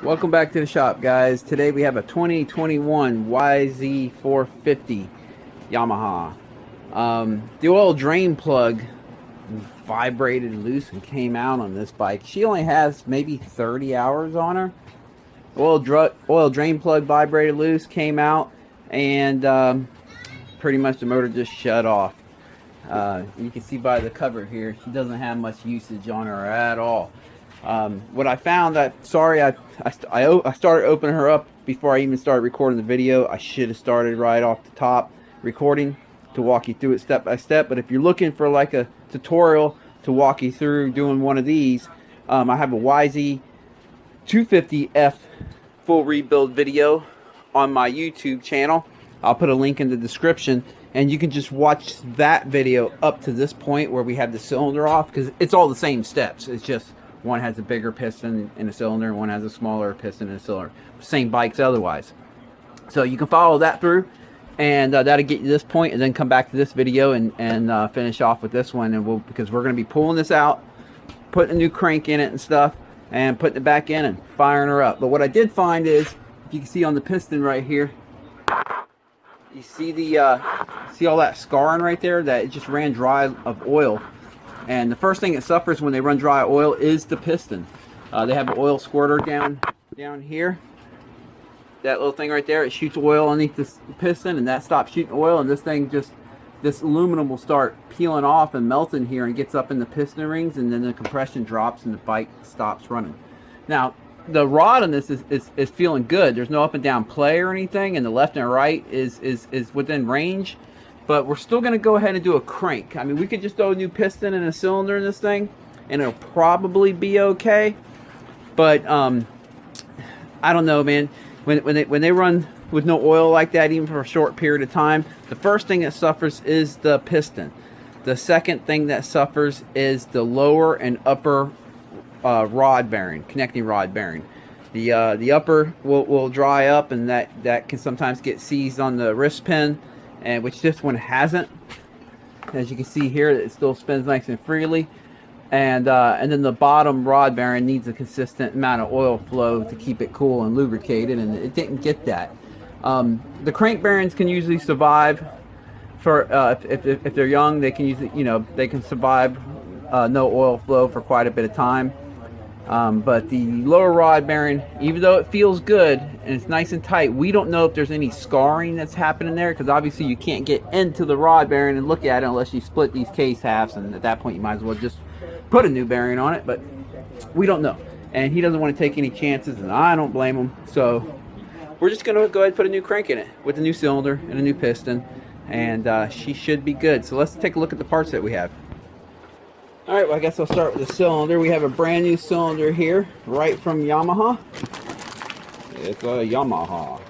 Welcome back to the shop, guys. Today we have a 2021 YZ450 Yamaha. The oil drain plug vibrated loose and came out on this bike. She only has maybe 30 hours on her. Oil drain plug vibrated loose, came out, and pretty much the motor just shut off. You can see by the cover here, she doesn't have much usage on her at all. What I found, I started opening her up before I even started recording the video. I should have started right off the top recording to walk you through it step by step. But if you're looking for like a tutorial to walk you through doing one of these, I have a YZ450F full rebuild video on my YouTube channel. I'll put a link in the description, and you can just watch that video up to this point where we have the cylinder off, because it's all the same steps. It's just one has a bigger piston in a cylinder, and one has a smaller piston in a cylinder. Same bikes otherwise. So you can follow that through, and that'll get you to this point, and then come back to this video and finish off with this one. And because we're going to be pulling this out, putting a new crank in it and stuff, and putting it back in and firing her up. But what I did find is, if you can see on the piston right here, you see see all that scarring right there, that it just ran dry of oil. And the first thing it suffers when they run dry oil is the piston. They have an oil squirter down here. That little thing right there, it shoots oil underneath the piston, and that stops shooting oil, and this aluminum will start peeling off and melting here, and gets up in the piston rings, and then the compression drops and the bike stops running. Now, the rod on this is feeling good. There's no up and down play or anything, and the left and right is within range. But we're still going to go ahead and do a crank. I mean, we could just throw a new piston and a cylinder in this thing, and it'll probably be okay. But I don't know, man. When they run with no oil like that, even for a short period of time, the first thing that suffers is the piston. The second thing that suffers is the lower and upper rod bearing, connecting rod bearing. The upper will dry up, and that can sometimes get seized on the wrist pin, and which this one hasn't. As you can see here, it still spins nice and freely, and then the bottom rod bearing needs a consistent amount of oil flow to keep it cool and lubricated, and it didn't get that. The crank bearings can usually survive for if they're young. They can usually, they can survive no oil flow for quite a bit of time. But the lower rod bearing, even though it feels good and it's nice and tight, we don't know if there's any scarring that's happening there, because obviously you can't get into the rod bearing and look at it unless you split these case halves, and at that point you might as well just put a new bearing on it. But we don't know, and he doesn't want to take any chances, and I don't blame him. So we're just going to go ahead and put a new crank in it with a new cylinder and a new piston, and she should be good. So let's take a look at the parts that we have. Alright, well, I guess I'll start with the cylinder. We have a brand new cylinder here, right from Yamaha. It's a Yamaha.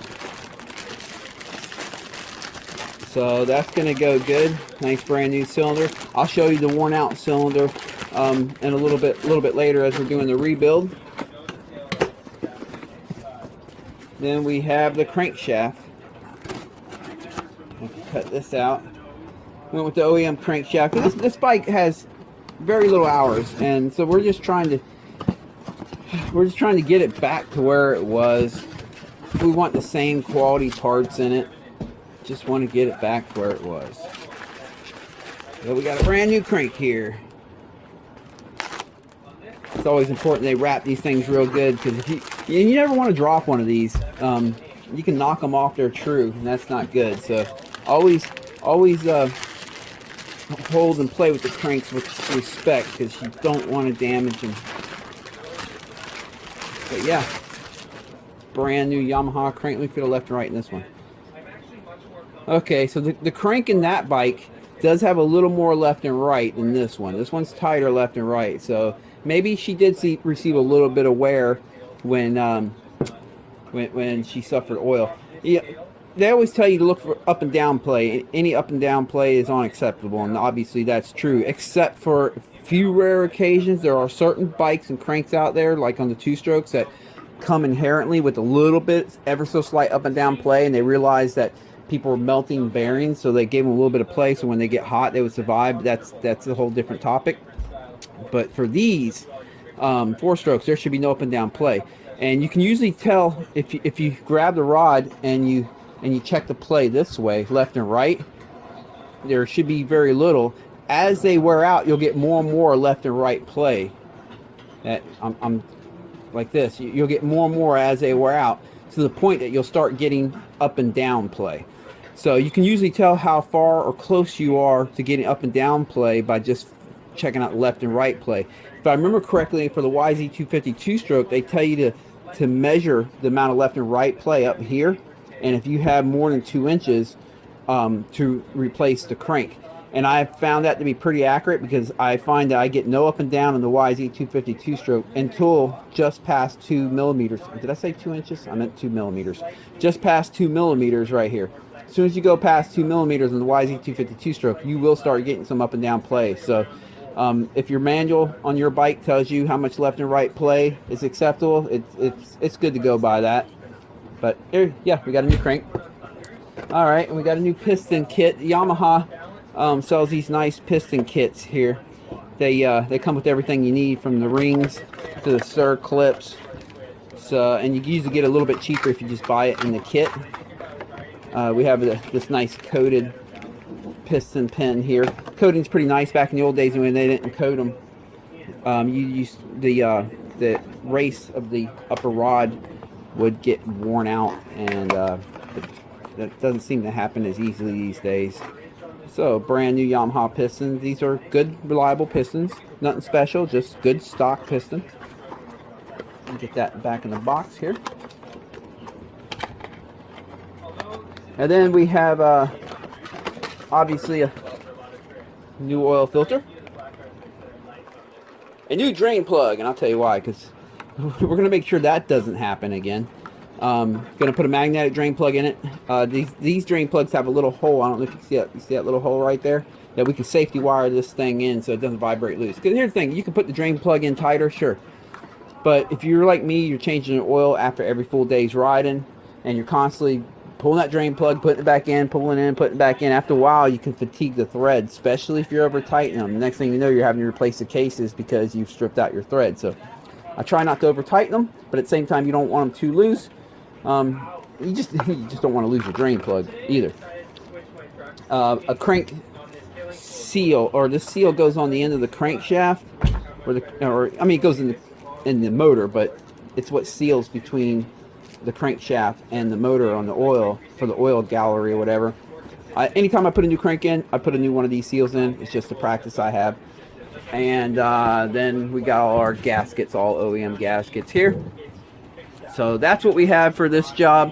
So that's going to go good. Nice brand new cylinder. I'll show you the worn out cylinder in a little bit later as we're doing the rebuild. Then we have the crankshaft. I'll cut this out. Went with the OEM crankshaft. This bike has very little hours, and so we're just trying to get it back to where it was. We want the same quality parts in it. Just want to get it back to where it was. So we got a brand new crank here. It's always important they wrap these things real good, because if you never want to drop one of these. You can knock them off their true, and that's not good. So always hold and play with the cranks with respect, because you don't want to damage them. But yeah, brand new Yamaha crank. Let me feel left and right in this one. Okay, so the crank in that bike does have a little more left and right than this one. This one's tighter left and right, so maybe she did receive a little bit of wear when she suffered oil. Yeah. They always tell you to look for up and down play. Any up and down play is unacceptable, and obviously that's true, except for a few rare occasions. There are certain bikes and cranks out there, like on the two-strokes, that come inherently with a little bit, ever so slight up and down play, and they realize that people are melting bearings, so they gave them a little bit of play, so when they get hot, they would survive. That's a whole different topic. But for these, 4 strokes, there should be no up and down play. And you can usually tell if you grab the rod and you check the play this way, left and right, there should be very little. As they wear out, you'll get more and more left and right play. I'm like this. You'll get more and more as they wear out, to the point that you'll start getting up and down play. So you can usually tell how far or close you are to getting up and down play by just checking out left and right play. If I remember correctly, for the YZ450 2-stroke, they tell you to measure the amount of left and right play up here, and if you have more than 2 inches, to replace the crank. And I found that to be pretty accurate, because I find that I get no up and down in the YZ450 2-stroke until just past 2 millimeters. Did I say 2 inches? I meant 2 millimeters. Just past 2 millimeters right here. As soon as you go past 2 millimeters in the YZ450 2-stroke, you will start getting some up and down play. So if your manual on your bike tells you how much left and right play is acceptable, it's good to go by that. But here, yeah, we got a new crank. All right, and we got a new piston kit. Yamaha sells these nice piston kits here. They come with everything you need, from the rings to the stir clips. So, and you can usually get a little bit cheaper if you just buy it in the kit. We have this nice coated piston pin here. Coating's pretty nice. Back in the old days when they didn't coat them, you used the race of the upper rod would get worn out, and that doesn't seem to happen as easily these days. So, brand new Yamaha pistons. These are good, reliable pistons. Nothing special, just good stock piston. Get that back in the box here. And then we have obviously a new oil filter, a new drain plug, and I'll tell you why, because we're going to make sure that doesn't happen again. Going to put a magnetic drain plug in it. These drain plugs have a little hole. I don't know if you see that. You see that little hole right there? That we can safety wire this thing in so it doesn't vibrate loose. Because here's the thing, you can put the drain plug in tighter, sure. But if you're like me, you're changing the oil after every full day's riding, and you're constantly pulling that drain plug, putting it back in, pulling it in, putting it back in. After a while, you can fatigue the threads, especially if you're over tightening them. The next thing you know, you're having to replace the cases because you've stripped out your thread. So I try not to over tighten them, but at the same time, you don't want them too loose. You just don't want to lose your drain plug either. A crank seal, or the seal goes on the end of the crankshaft, I mean, it goes in the motor, but it's what seals between the crankshaft and the motor on the oil, for the oil gallery or whatever. Anytime I put a new crank in, I put a new one of these seals in. It's just a practice I have. And then we got all our gaskets, all OEM gaskets here. So that's what we have for this job.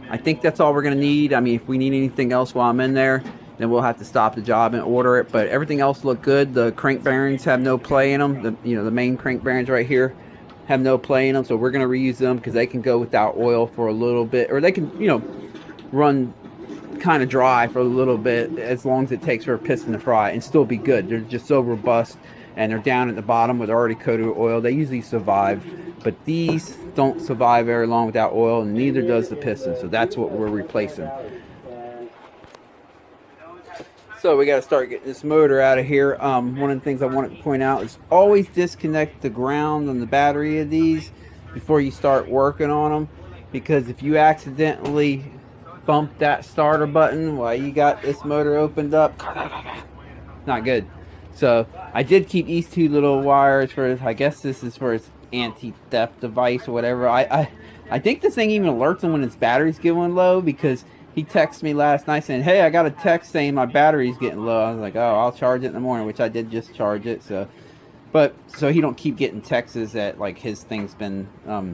I think that's all we're going to need. I mean, if we need anything else while I'm in there, then we'll have to stop the job and order it. But everything else looked good. The crank bearings have no play in them. The main crank bearings right here have no play in them, so we're going to reuse them because they can go without oil for a little bit, or they can, run kind of dry for a little bit, as long as it takes for a piston to fry, and still be good. They're just so robust, and they're down at the bottom with already coated with oil. They usually survive, but these don't survive very long without oil, and neither does the piston. So that's what we're replacing. So we got to start getting this motor out of here. One of the things I wanted to point out is always disconnect the ground on the battery of these before you start working on them, because if you accidentally bump that starter button while you got this motor opened up, not good. So I did keep these two little wires for, I guess this is for its anti-theft device or whatever. I think this thing even alerts them when its battery's going low, because he texted me last night saying, hey, I got a text saying my battery's getting low. I was like, oh, I'll charge it in the morning, which I did just charge it. So he don't keep getting texts that like his thing's been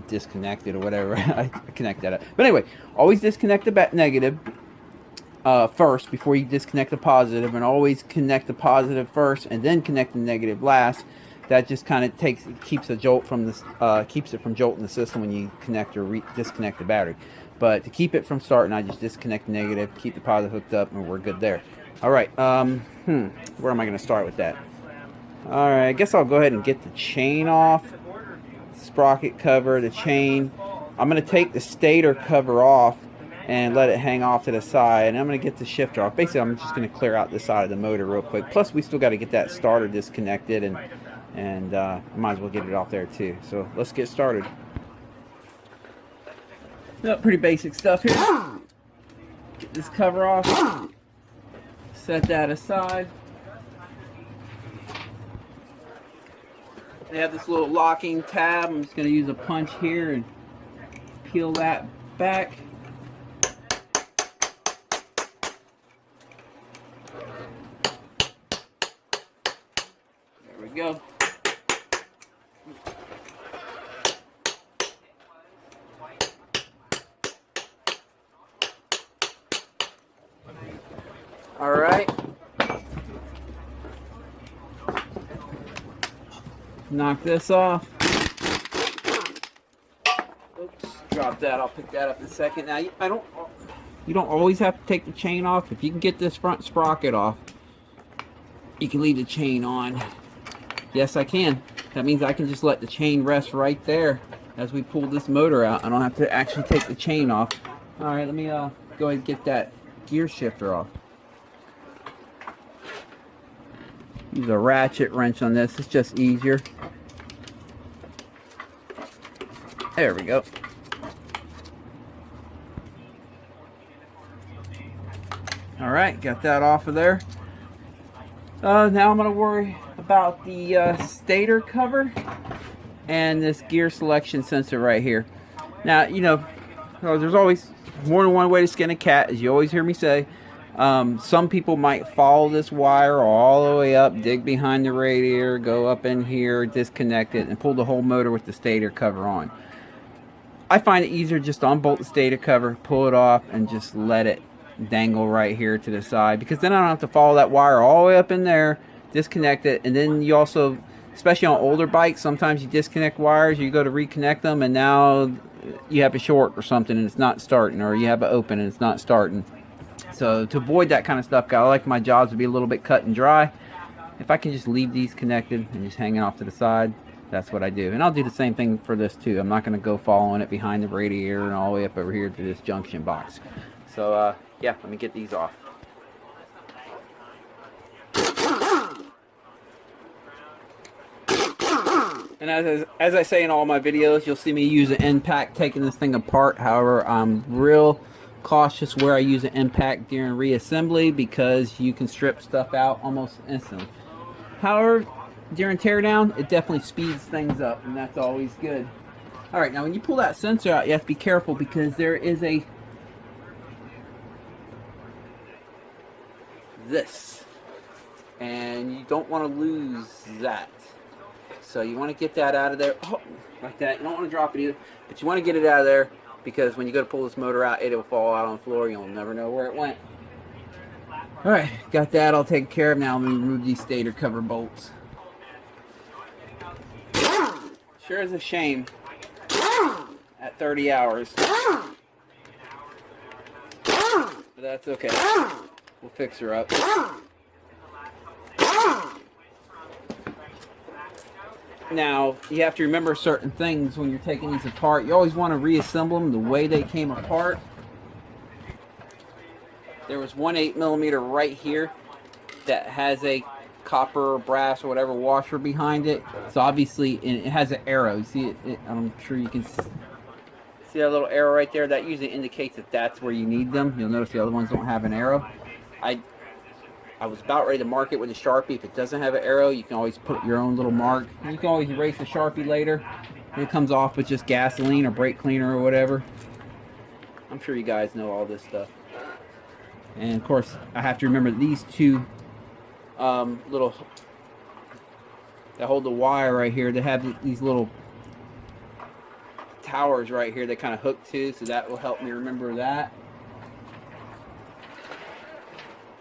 disconnected or whatever. I connect that up. But anyway, always disconnect the negative first before you disconnect the positive, and always connect the positive first and then connect the negative last. That just kind of keeps a jolt from this, keeps it from jolting the system when you connect or disconnect the battery. But to keep it from starting, I just disconnect the negative, keep the positive hooked up, and we're good there. All right, where am I going to start with that? All right, I guess I'll go ahead and get the chain off, sprocket cover, the chain. I'm going to take the stator cover off and let it hang off to the side, and I'm going to get the shifter off. Basically, I'm just going to clear out the side of the motor real quick. Plus, we still got to get that starter disconnected and and I might as well get it off there too. So let's get started. Pretty basic stuff here. Get this cover off. Set that aside. They have this little locking tab. I'm just going to use a punch here and peel that back. There we go. All right. Knock this off. Oops, drop that. I'll pick that up in a second. Now, you don't always have to take the chain off. If you can get this front sprocket off, you can leave the chain on. Yes, I can. That means I can just let the chain rest right there as we pull this motor out. I don't have to actually take the chain off. All right, let me go ahead and get that gear shifter off. Use a ratchet wrench on this. It's just easier. There we go. All right, got that off of there. Now I'm going to worry about the stator cover and this gear selection sensor right here. Now, you know, there's always more than one way to skin a cat, as you always hear me say. Some people might follow this wire all the way up, dig behind the radiator, go up in here, disconnect it, and pull the whole motor with the stator cover on. I find it easier just to unbolt the stator cover, pull it off, and just let it dangle right here to the side, because then I don't have to follow that wire all the way up in there, disconnect it, and then you also, especially on older bikes, sometimes you disconnect wires, you go to reconnect them, and now you have a short or something and it's not starting, or you have it open and it's not starting. So to avoid that kind of stuff, I like my jobs to be a little bit cut and dry. If I can just leave these connected and just hanging off to the side, that's what I do. And I'll do the same thing for this too. I'm not going to go following it behind the radiator and all the way up over here to this junction box. So yeah, let me get these off. And as I say in all my videos, you'll see me use an impact taking this thing apart. However, I'm real cautious where I use an impact during reassembly, because you can strip stuff out almost instantly. However, during teardown, it definitely speeds things up, and that's always good. All right, now when you pull that sensor out, you have to be careful, because there is this, and you don't want to lose that. So you want to get that out of there, like that. You don't want to drop it either, but you want to get it out of there, because when you go to pull this motor out, it'll fall out on the floor. You'll never know where it went. All right, got that all taken care of. Now let me remove these stator cover bolts. Sure is a shame at 30 hours, but that's okay. We'll fix her up. Now, you have to remember certain things when you're taking these apart. You always want to reassemble them the way they came apart. There was one 8mm right here that has a copper or brass or whatever washer behind it. So obviously, it has an arrow. You see it? I'm sure you can see that little arrow right there. That usually indicates that that's where you need them. You'll notice the other ones don't have an arrow. I was about ready to mark it with a Sharpie. If it doesn't have an arrow, you can always put your own little mark. You can always erase the Sharpie later. And it comes off with just gasoline or brake cleaner or whatever. I'm sure you guys know all this stuff. And of course, I have to remember these two little, that hold the wire right here. They have these little towers right here that kind of hook to, so that will help me remember that.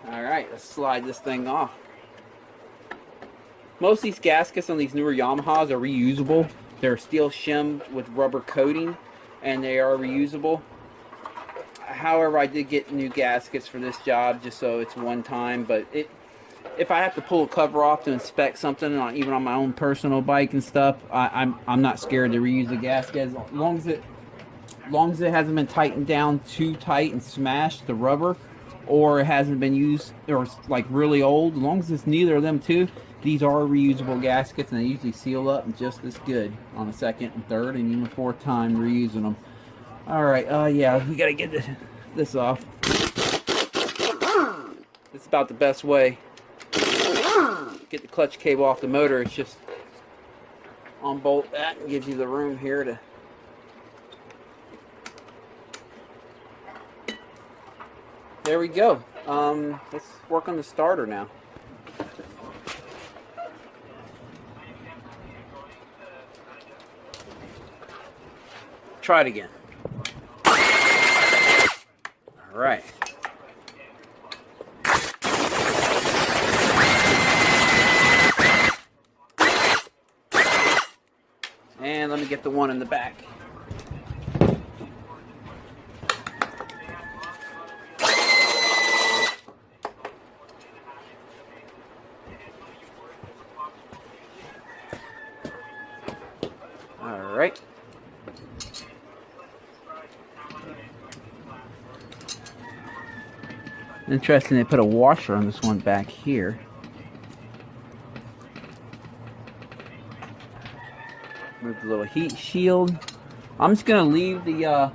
Alright, let's slide this thing off. Most of these gaskets on these newer Yamahas are reusable. They're steel shimmed with rubber coating, and they are reusable. However, I did get new gaskets for this job just so it's one time, but if I have to pull a cover off to inspect something, even on my own personal bike and stuff, I'm not scared to reuse the gasket, as long as it hasn't been tightened down too tight and smashed, the rubber, or it hasn't been used, or it's like really old. As long as it's neither of them two, These are reusable gaskets, and they usually seal up just as good on the second and third and even fourth time reusing them. Alright, yeah, we gotta get this off. It's about the best way. Get the clutch cable off the motor. It's just unbolt that and gives you the room here to there we go. Let's work on the starter now. Try it again. All right. And let me get the one in the back. All right. Interesting, they put a washer on this one back here. Move the little heat shield. I'm just gonna leave the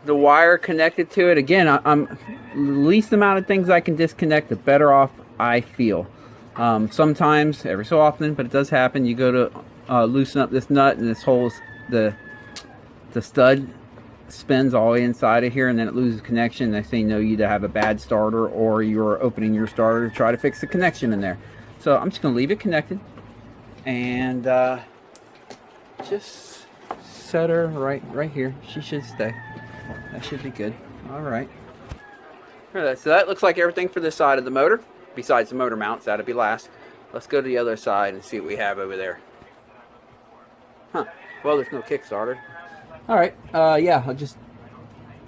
wire connected to it. Again, I'm the least amount of things I can disconnect, the better off I feel. Sometimes, every so often, but it does happen. You go to loosen up this nut, and this hole's the stud spins all the way inside of here, and then it loses connection. They say no, you either have a bad starter or you're opening your starter to try to fix the connection in there. So I'm just gonna leave it connected and just set her right here. She should stay. That should be good. All right. So that looks like everything for this side of the motor, besides the motor mounts. That'll be last. Let's go to the other side and see what we have over there. Huh. Well, there's no Kickstarter. Alright, yeah, I'll just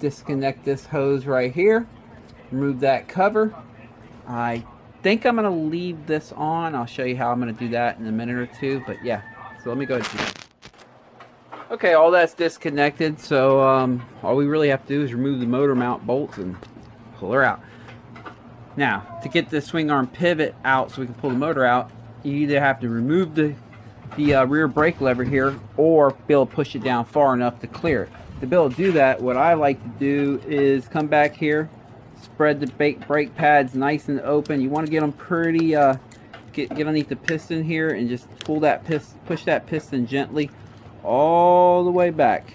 disconnect this hose right here. Remove that cover. I think I'm going to leave this on. I'll show you how I'm going to do that in a minute or two. But yeah, so let me go ahead and do that. Okay, all that's disconnected. So all we really have to do is remove the motor mount bolts and pull her out. Now, to get the swing arm pivot out so we can pull the motor out, you either have to remove the rear brake lever here, or be able to push it down far enough to clear it. To be able to do that, what I like to do is come back here, spread the brake pads nice and open. You want to get them pretty, get underneath the piston here, and just pull that push that piston gently all the way back.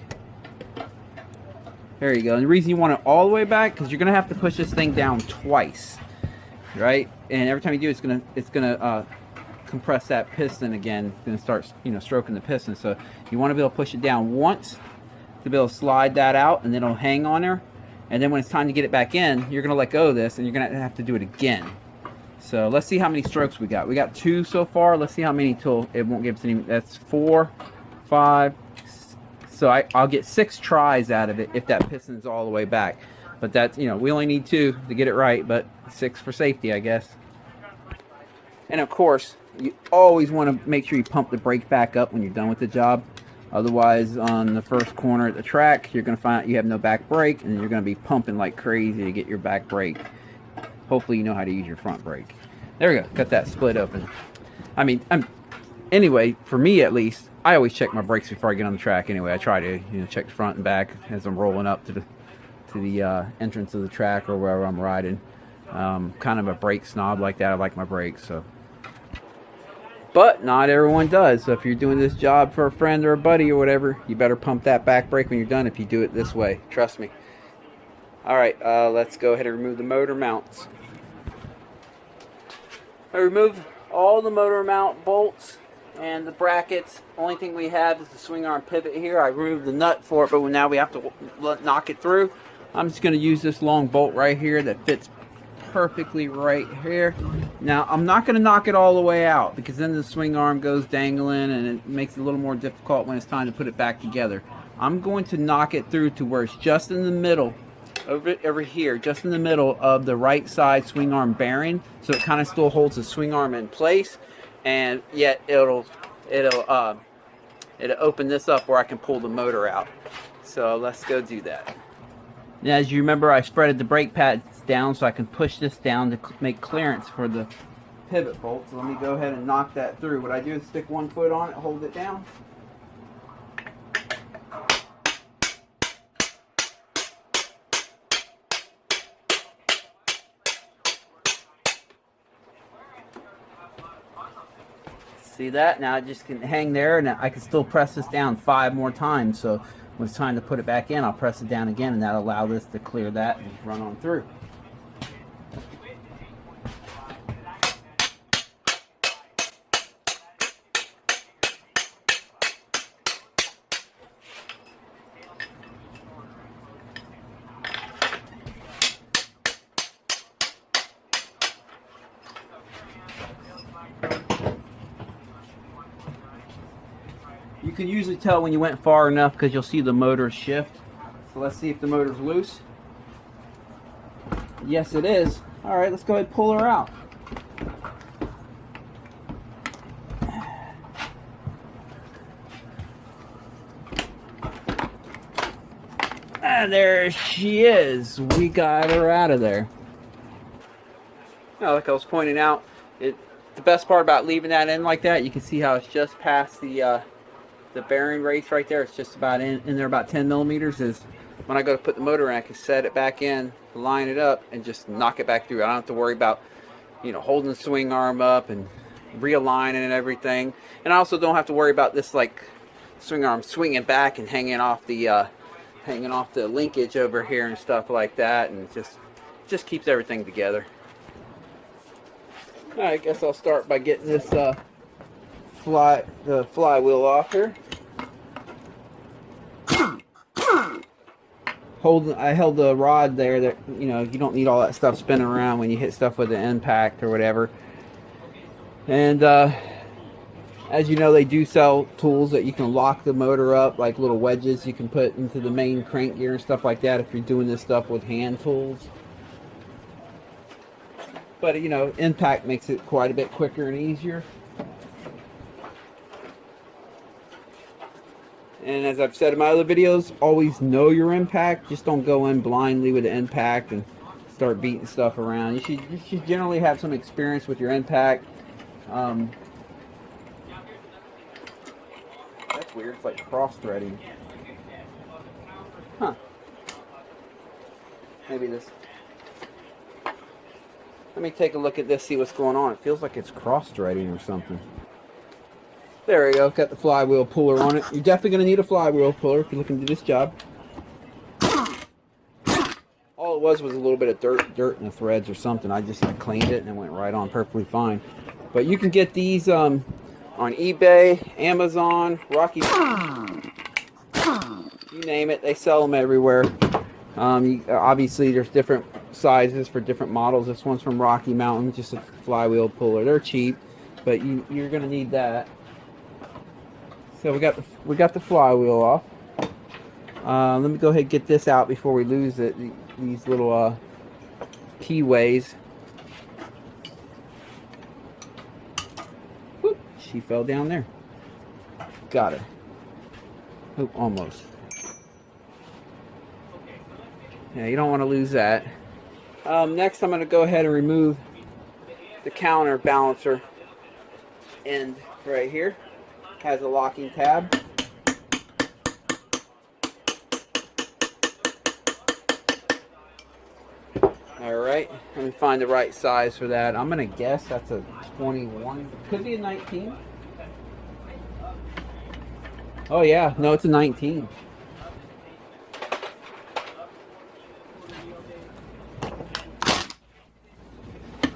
There you go. And the reason you want it all the way back, because you're going to have to push this thing down twice, right? And every time you do, it's gonna compress that piston again. It's going to start, stroking the piston. So you want to be able to push it down once to be able to slide that out, and then it'll hang on there. And then when it's time to get it back in, you're going to let go of this, and you're going to have to do it again. So let's see how many strokes we got. We got 2 so far. Let's see how many till it won't give us any. That's 4, 5. So I'll get 6 tries out of it if that piston's all the way back. But that's, we only need 2 to get it right, but 6 for safety, I guess. And of course, you always want to make sure you pump the brake back up when you're done with the job. Otherwise, on the first corner at the track, you're going to find out you have no back brake, and you're going to be pumping like crazy to get your back brake. Hopefully you know how to use your front brake. There we go. Got that split open. Anyway, for me at least, I always check my brakes before I get on the track anyway. I try to check the front and back as I'm rolling up to the entrance of the track or wherever I'm riding. Kind of a brake snob like that. I like my brakes, so. But not everyone does. So if you're doing this job for a friend or a buddy or whatever, you better pump that back brake when you're done if you do it this way. Trust me. Alright, let's go ahead and remove the motor mounts. I removed all the motor mount bolts and the brackets. Only thing we have is the swing arm pivot here. I removed the nut for it, but now we have to knock it through. I'm just going to use this long bolt right here that fits perfectly right here. Now I'm not going to knock it all the way out, because then the swing arm goes dangling and it makes it a little more difficult when it's time to put it back together. I'm going to knock it through to where it's just in the middle, over here, just in the middle of the right side swing arm bearing, so it kind of still holds the swing arm in place, and yet it'll open this up where I can pull the motor out. So let's go do that. Now, as you remember, I spreaded the brake pads down so I can push this down to make clearance for the pivot bolt. So let me go ahead and knock that through. What I do is stick one foot on it, hold it down. See that? Now I just can hang there, and I can still press this down 5 more times. So when it's time to put it back in, I'll press it down again, and that'll allow this to clear that and run on through. You can usually tell when you went far enough because you'll see the motor shift. So let's see if the motor's loose. Yes, it is. All right, let's go ahead and pull her out. And there she is. We got her out of there. Now, like I was pointing out, the best part about leaving that in like that, you can see how it's just past the bearing race right there. It's just about in there about 10 millimeters. Is when I go to put the motor in, I can set it back in, line it up, and just knock it back through. I don't have to worry about, you know, holding the swing arm up and realigning and everything. And I also don't have to worry about this like swing arm swinging back and hanging off the linkage over here and stuff like that, and just keeps everything together. All right, I guess I'll start by getting this the flywheel off here. I held the rod there that, you know, you don't need all that stuff spinning around when you hit stuff with the impact or whatever. And as you know, they do sell tools that you can lock the motor up, like little wedges you can put into the main crank gear and stuff like that if you're doing this stuff with hand tools. But, you know, impact makes it quite a bit quicker and easier. And as I've said in my other videos, always know your impact. Just don't go in blindly with the impact and start beating stuff around. You should generally have some experience with your impact. That's weird. It's like cross-threading. Huh. Maybe this. Let me take a look at this, see what's going on. It feels like it's cross-threading or something. There we go, got the flywheel puller on it. You're definitely going to need a flywheel puller if you're looking to do this job. All it was a little bit of dirt in the threads or something. I cleaned it and it went right on perfectly fine. But you can get these on eBay, Amazon, Rocky, you name it, they sell them everywhere. Obviously there's different sizes for different models. This one's from Rocky Mountain, just a flywheel puller. They're cheap, but you're going to need that. So we got the flywheel off. Let me go ahead and get this out before we lose it. These little keyways. Whoop, she fell down there. Got her. Oop, almost. Yeah, you don't want to lose that. Next, I'm going to go ahead and remove the counterbalancer end right here. Has a locking tab. Alright, let me find the right size for that. I'm going to guess that's a 21. Could be a 19. Oh yeah, no, it's a 19.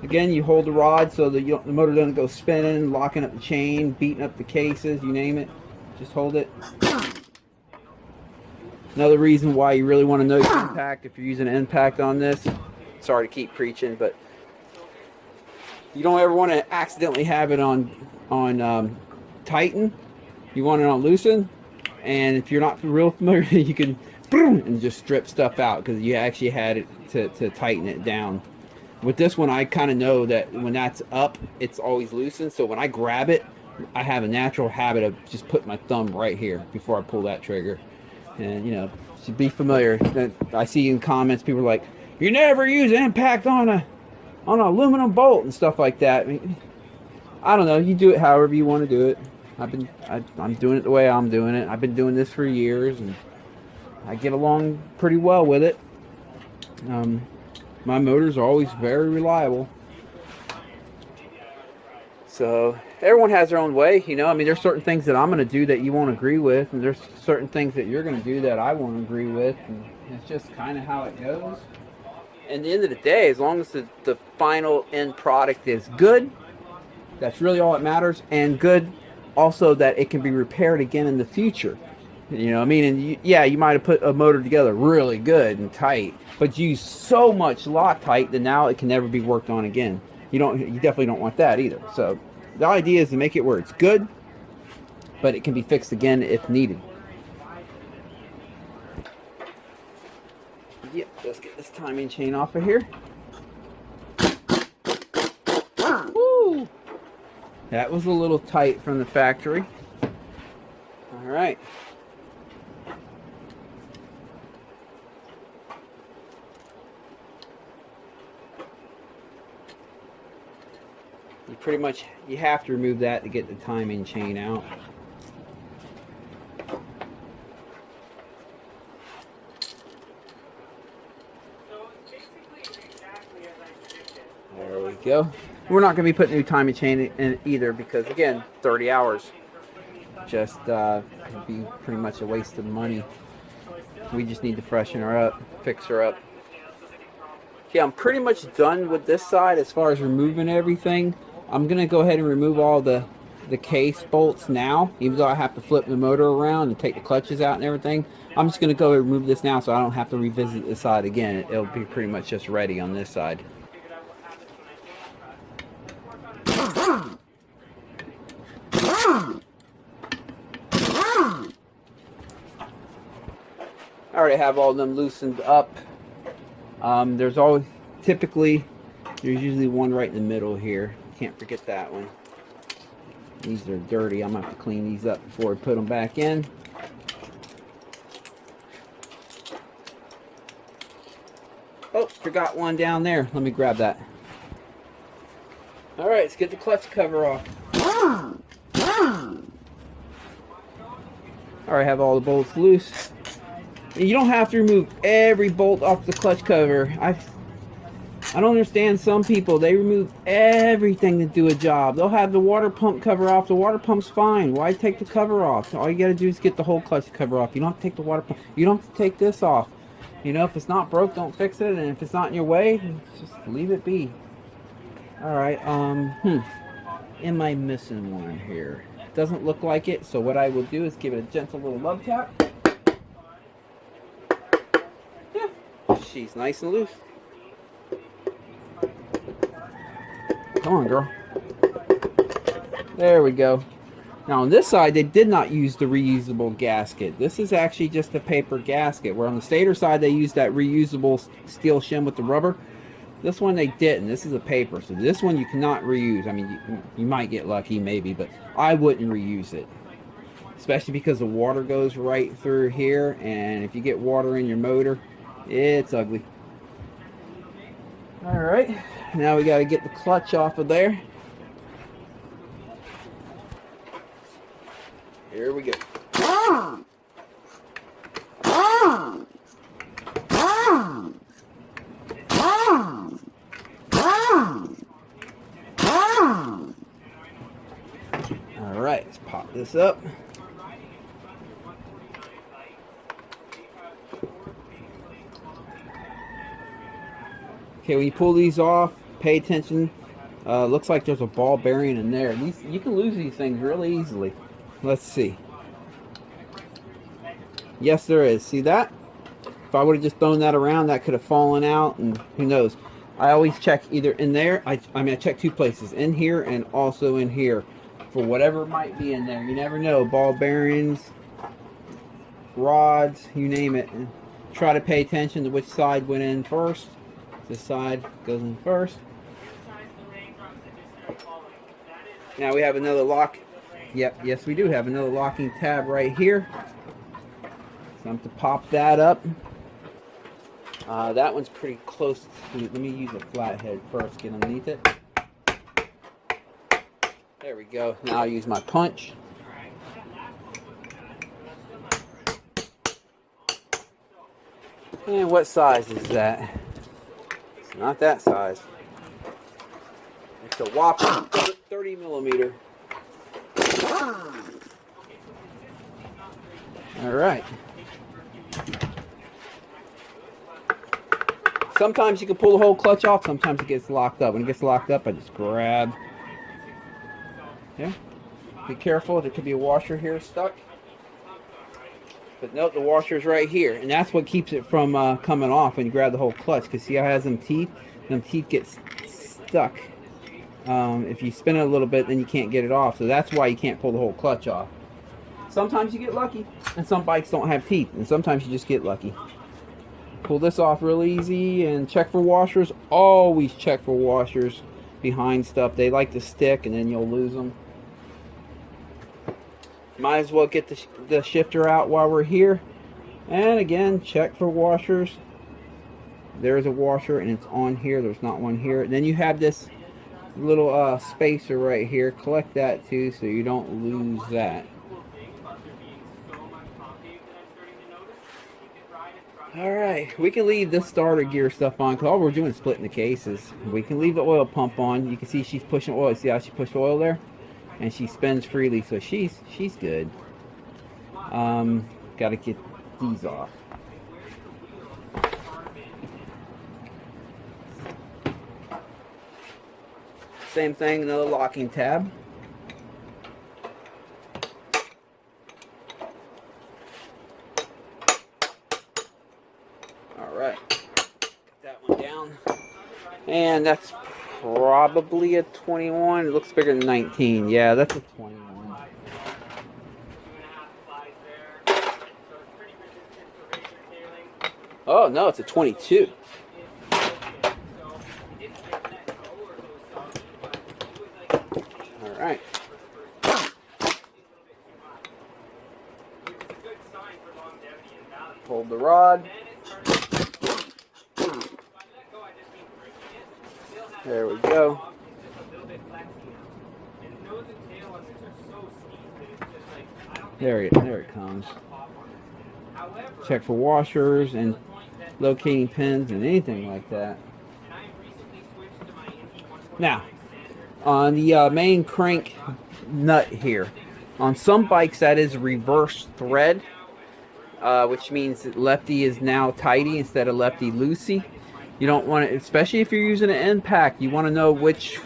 Again, you hold the rod so that the motor doesn't go spinning, locking up the chain, beating up the cases, you name it. Just hold it. Another reason why you really want to know your impact if you're using an impact on this. Sorry to keep preaching, but you don't ever want to accidentally have it on tighten. You want it on loosen, and if you're not real familiar, you can boom and just strip stuff out because you actually had it to tighten it down. With this one, I kind of know that when that's up, it's always loosened. So when I grab it, I have a natural habit of just putting my thumb right here before I pull that trigger. And, you know, should be familiar. I see in comments, people are like, you never use impact on on an aluminum bolt and stuff like that. I mean, I don't know. You do it however you want to do it. I'm doing it the way I'm doing it. I've been doing this for years, and I get along pretty well with it. My motors are always very reliable. So everyone has their own way, you know. I mean, there's certain things that I'm going to do that you won't agree with, and there's certain things that you're going to do that I won't agree with, and it's just kind of how it goes. And at the end of the day, as long as the final end product is good, that's really all that matters, and good also that it can be repaired again in the future. You know what I mean? And yeah, you might have put a motor together really good and tight, but you use so much Loctite that now it can never be worked on again. You definitely don't want that either. So the idea is to make it where it's good, but it can be fixed again if needed. Yep, let's get this timing chain off of here. Woo! That was a little tight from the factory. All right. You have to remove that to get the timing chain out. There we go. We're not going to be putting new timing chain in either because, again, 30 hours. Just would be pretty much a waste of money. We just need to freshen her up, fix her up. Okay, I'm pretty much done with this side as far as removing everything. I'm going to go ahead and remove all the case bolts now, even though I have to flip the motor around and take the clutches out and everything. I'm just going to go and remove this now so I don't have to revisit this side again. It'll be pretty much just ready on this side. I already have all of them loosened up. There's usually one right in the middle here. Can't forget that one. These are dirty. I'm gonna have to clean these up before I put them back in. Oh, forgot one down there. Let me grab that. All right, let's get the clutch cover off. All right, have all the bolts loose. You don't have to remove every bolt off the clutch cover. I don't understand some people. They remove everything to do a job. They'll have the water pump cover off. The water pump's fine. Why take the cover off? All you got to do is get the whole clutch cover off. You don't have to take the water pump. You don't have to take this off. You know, if it's not broke, don't fix it. And if it's not in your way, just leave it be. All right. Am I missing one here? Doesn't look like it. So what I will do is give it a gentle little love tap. Yeah, she's nice and loose. Come on, girl. There we go. Now on this side, they did not use the reusable gasket. This is actually just a paper gasket. Where on the Stator side, they used that reusable steel shim with the rubber. This one they didn't. This is a paper. So this one you cannot reuse. I mean, you might get lucky, maybe, but I wouldn't reuse it. Especially because the water goes right through here. And if you get water in your motor, it's ugly. Alright. Now we got to get the clutch off of there. Here we go. Alright, let's pop this up. Okay, when you pull these off, pay attention. Looks like there's a ball bearing in there. You can lose these things really easily. Let's see. Yes, there is. See that? If I would have just thrown that around, that could have fallen out, and who knows. I always check either in there. I check two places, in here and also in here, for whatever might be in there. You never know. Ball bearings, rods, you name it. And try to pay attention to which side went in first. This side goes in first. Now we have another lock. Yep, yes we do have another locking tab right here. So I'm to pop that up. That one's pretty close to, let me use a flathead first, get underneath it. There we go. Now I'll use my punch. And what size is that? It's not that size. It's a whopping 30 millimeter. All right. Sometimes you can pull the whole clutch off. Sometimes it gets locked up. When it gets locked up, I just grab. Yeah. Be careful. There could be a washer here stuck. But note the washer's right here, and that's what keeps it from coming off when you grab the whole clutch. Because see how it has them teeth? Them teeth get stuck. If you spin it a little bit, then you can't get it off. So that's why you can't pull the whole clutch off. Sometimes you get lucky, and some bikes don't have teeth, and sometimes you just get lucky. Pull this off real easy, and check for washers. Always check for washers behind stuff. They like to stick, and then you'll lose them. Might as well get the shifter out while we're here. And again, check for washers. There's a washer, and it's on here. There's not one here. And then you have this little spacer right here. Collect that too, so you don't lose that. Alright, we can leave this starter gear stuff on, because all we're doing is splitting the cases. We can leave the oil pump on. You can see she's pushing oil. See how she pushed oil there? And she spins freely, so she's good. Got to get these off. Same thing, another locking tab. All right, got that one down. And that's probably a 21. It looks bigger than 19. Yeah, that's a 21. Oh, no, it's a 22. All right. Hold the rod. There we go. There it comes. Check for washers and locating pins and anything like that. Now, on the main crank nut here, on some bikes that is reverse thread, which means that lefty is now tighty instead of lefty loosey. You don't want to, especially if you're using an end pack, you want to know which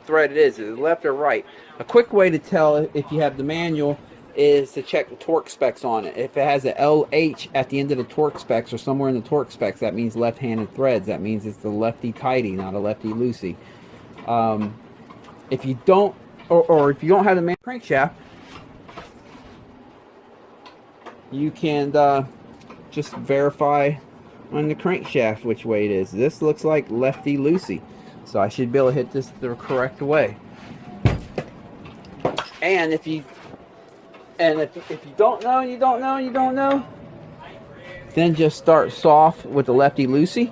thread it is it left or right. A quick way to tell if you have the manual is to check the torque specs on it. If it has a LH at the end of the torque specs or somewhere in the torque specs, that means left-handed threads. That means it's the lefty tighty, not a lefty loosey. If you don't, or if you don't have the main crankshaft, you can just verify on the crankshaft which way it is. This looks like lefty loosey, so I should be able to hit this the correct way. And if you don't know, and you don't know, and you don't know, then just start soft with the lefty loosey,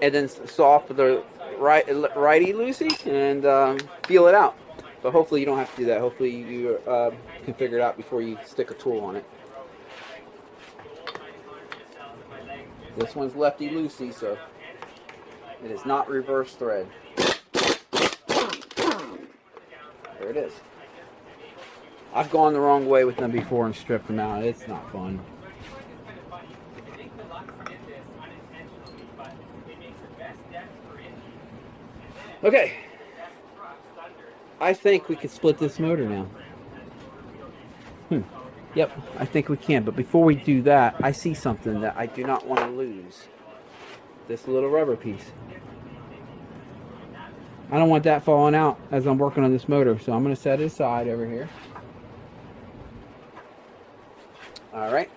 and then soft with the righty loosey, and feel it out. But hopefully you don't have to do that. Hopefully you can figure it out before you stick a tool on it. This one's lefty loosey, so it is not reverse thread. There it is. I've gone the wrong way with them before and stripped them out. It's not fun. Okay. I think we could split this motor now. Yep, I think we can. But before we do that, I see something that I do not want to lose. This little rubber piece. I don't want that falling out as I'm working on this motor. So I'm going to set it aside over here. Alright.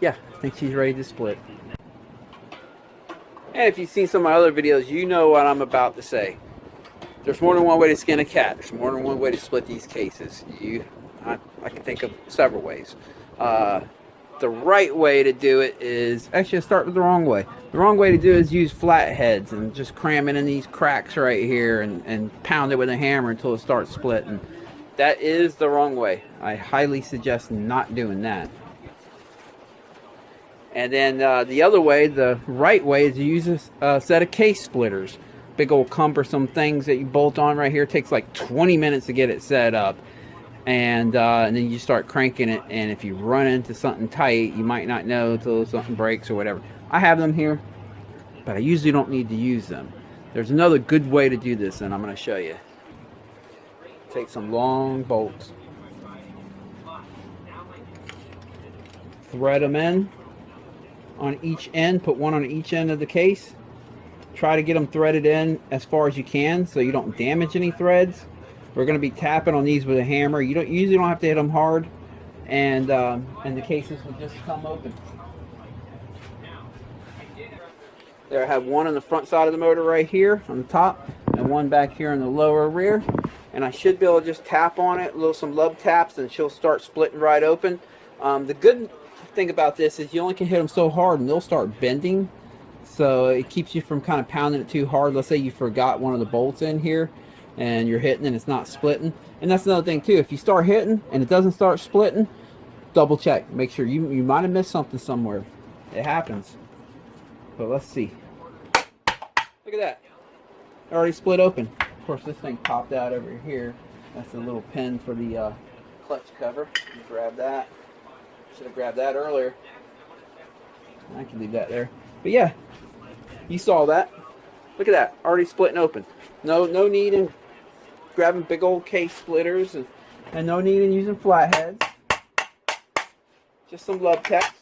Yeah, I think she's ready to split. And if you've seen some of my other videos, you know what I'm about to say. There's more than one way to skin a cat. There's more than one way to split these cases. I can think of several ways. The right way to do it is, actually, start with the wrong way. The wrong way to do it is use flat heads and just cram it in these cracks right here and pound it with a hammer until it starts splitting. That is the wrong way. I highly suggest not doing that. And then the other way, the right way, is to use a set of case splitters. Big old cumbersome things that you bolt on right here. It takes like 20 minutes to get it set up. And then you start cranking it, and if you run into something tight, you might not know until something breaks or whatever. I have them here, but I usually don't need to use them. There's another good way to do this, and I'm going to show you. Take some long bolts, thread them in on each end, put one on each end of the case. Try to get them threaded in as far as you can so you don't damage any threads. We're going to be tapping on these with a hammer. You usually don't have to hit them hard, and the cases will just come open. There, I have one on the front side of the motor right here on the top, and one back here in the lower rear. And I should be able to just tap on it, some lub taps, and she'll start splitting right open. The good thing about this is you only can hit them so hard, and they'll start bending. So it keeps you from kind of pounding it too hard. Let's say you forgot one of the bolts in here, and you're hitting and it's not splitting. And that's another thing too, if you start hitting and it doesn't start splitting, double check, make sure you might have missed something somewhere. It happens. But let's see, look at that, already split open. Of course, this thing popped out over here. That's the little pin for the clutch cover. You grab that. Should have grabbed that earlier. I can leave that there. But yeah, you saw that. Look at that, already splitting open. No need in grabbing big old case splitters, and no need in using flatheads. Just some lub taps.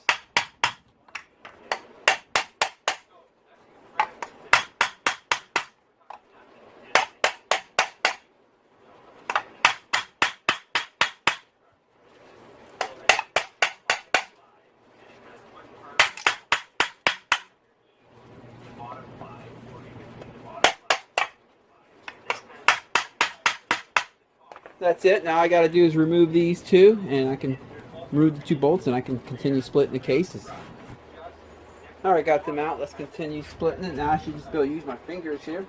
That's it. Now I got to do is remove these two, and I can remove the two bolts, and I can continue splitting the cases. Alright, got them out. Let's continue splitting it. Now I should just be able to use my fingers here.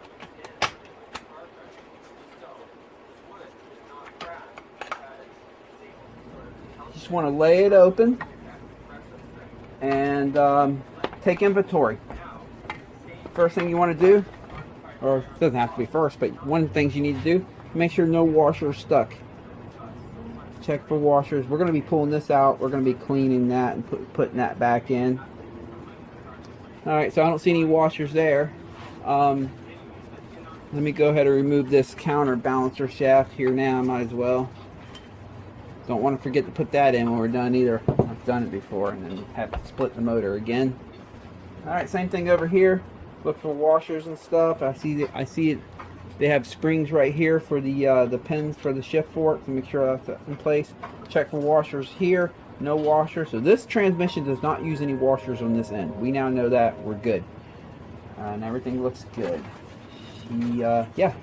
Just want to lay it open and take inventory. First thing you want to do, or it doesn't have to be first, but one of the things you need to do, make sure no washer is stuck. Check for washers. We're going to be pulling this out. We're going to be cleaning that and putting that back in. Alright, so I don't see any washers there. Let me go ahead and remove this counterbalancer shaft here now. Might as well. Don't want to forget to put that in when we're done either. I've done it before and then have to split the motor again. Alright, same thing over here. Look for washers and stuff. I see it. They have springs right here for the pins for the shift fork to make sure that's in place. Check for washers here. No washers. So this transmission does not use any washers on this end. We now know that. We're good. And everything looks good. Yeah.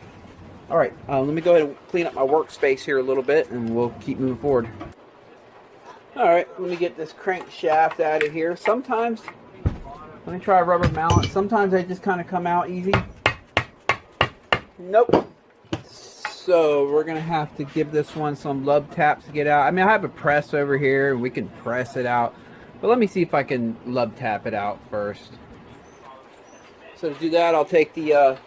Alright, let me go ahead and clean up my workspace here a little bit, and we'll keep moving forward. Alright, let me get this crankshaft out of here. Sometimes, let me try a rubber mallet. Sometimes they just kind of come out easy. Nope. So we're going to have to give this one some lub taps to get out. I mean, I have a press over here, and we can press it out. But let me see if I can lub tap it out first. So to do that, I'll take the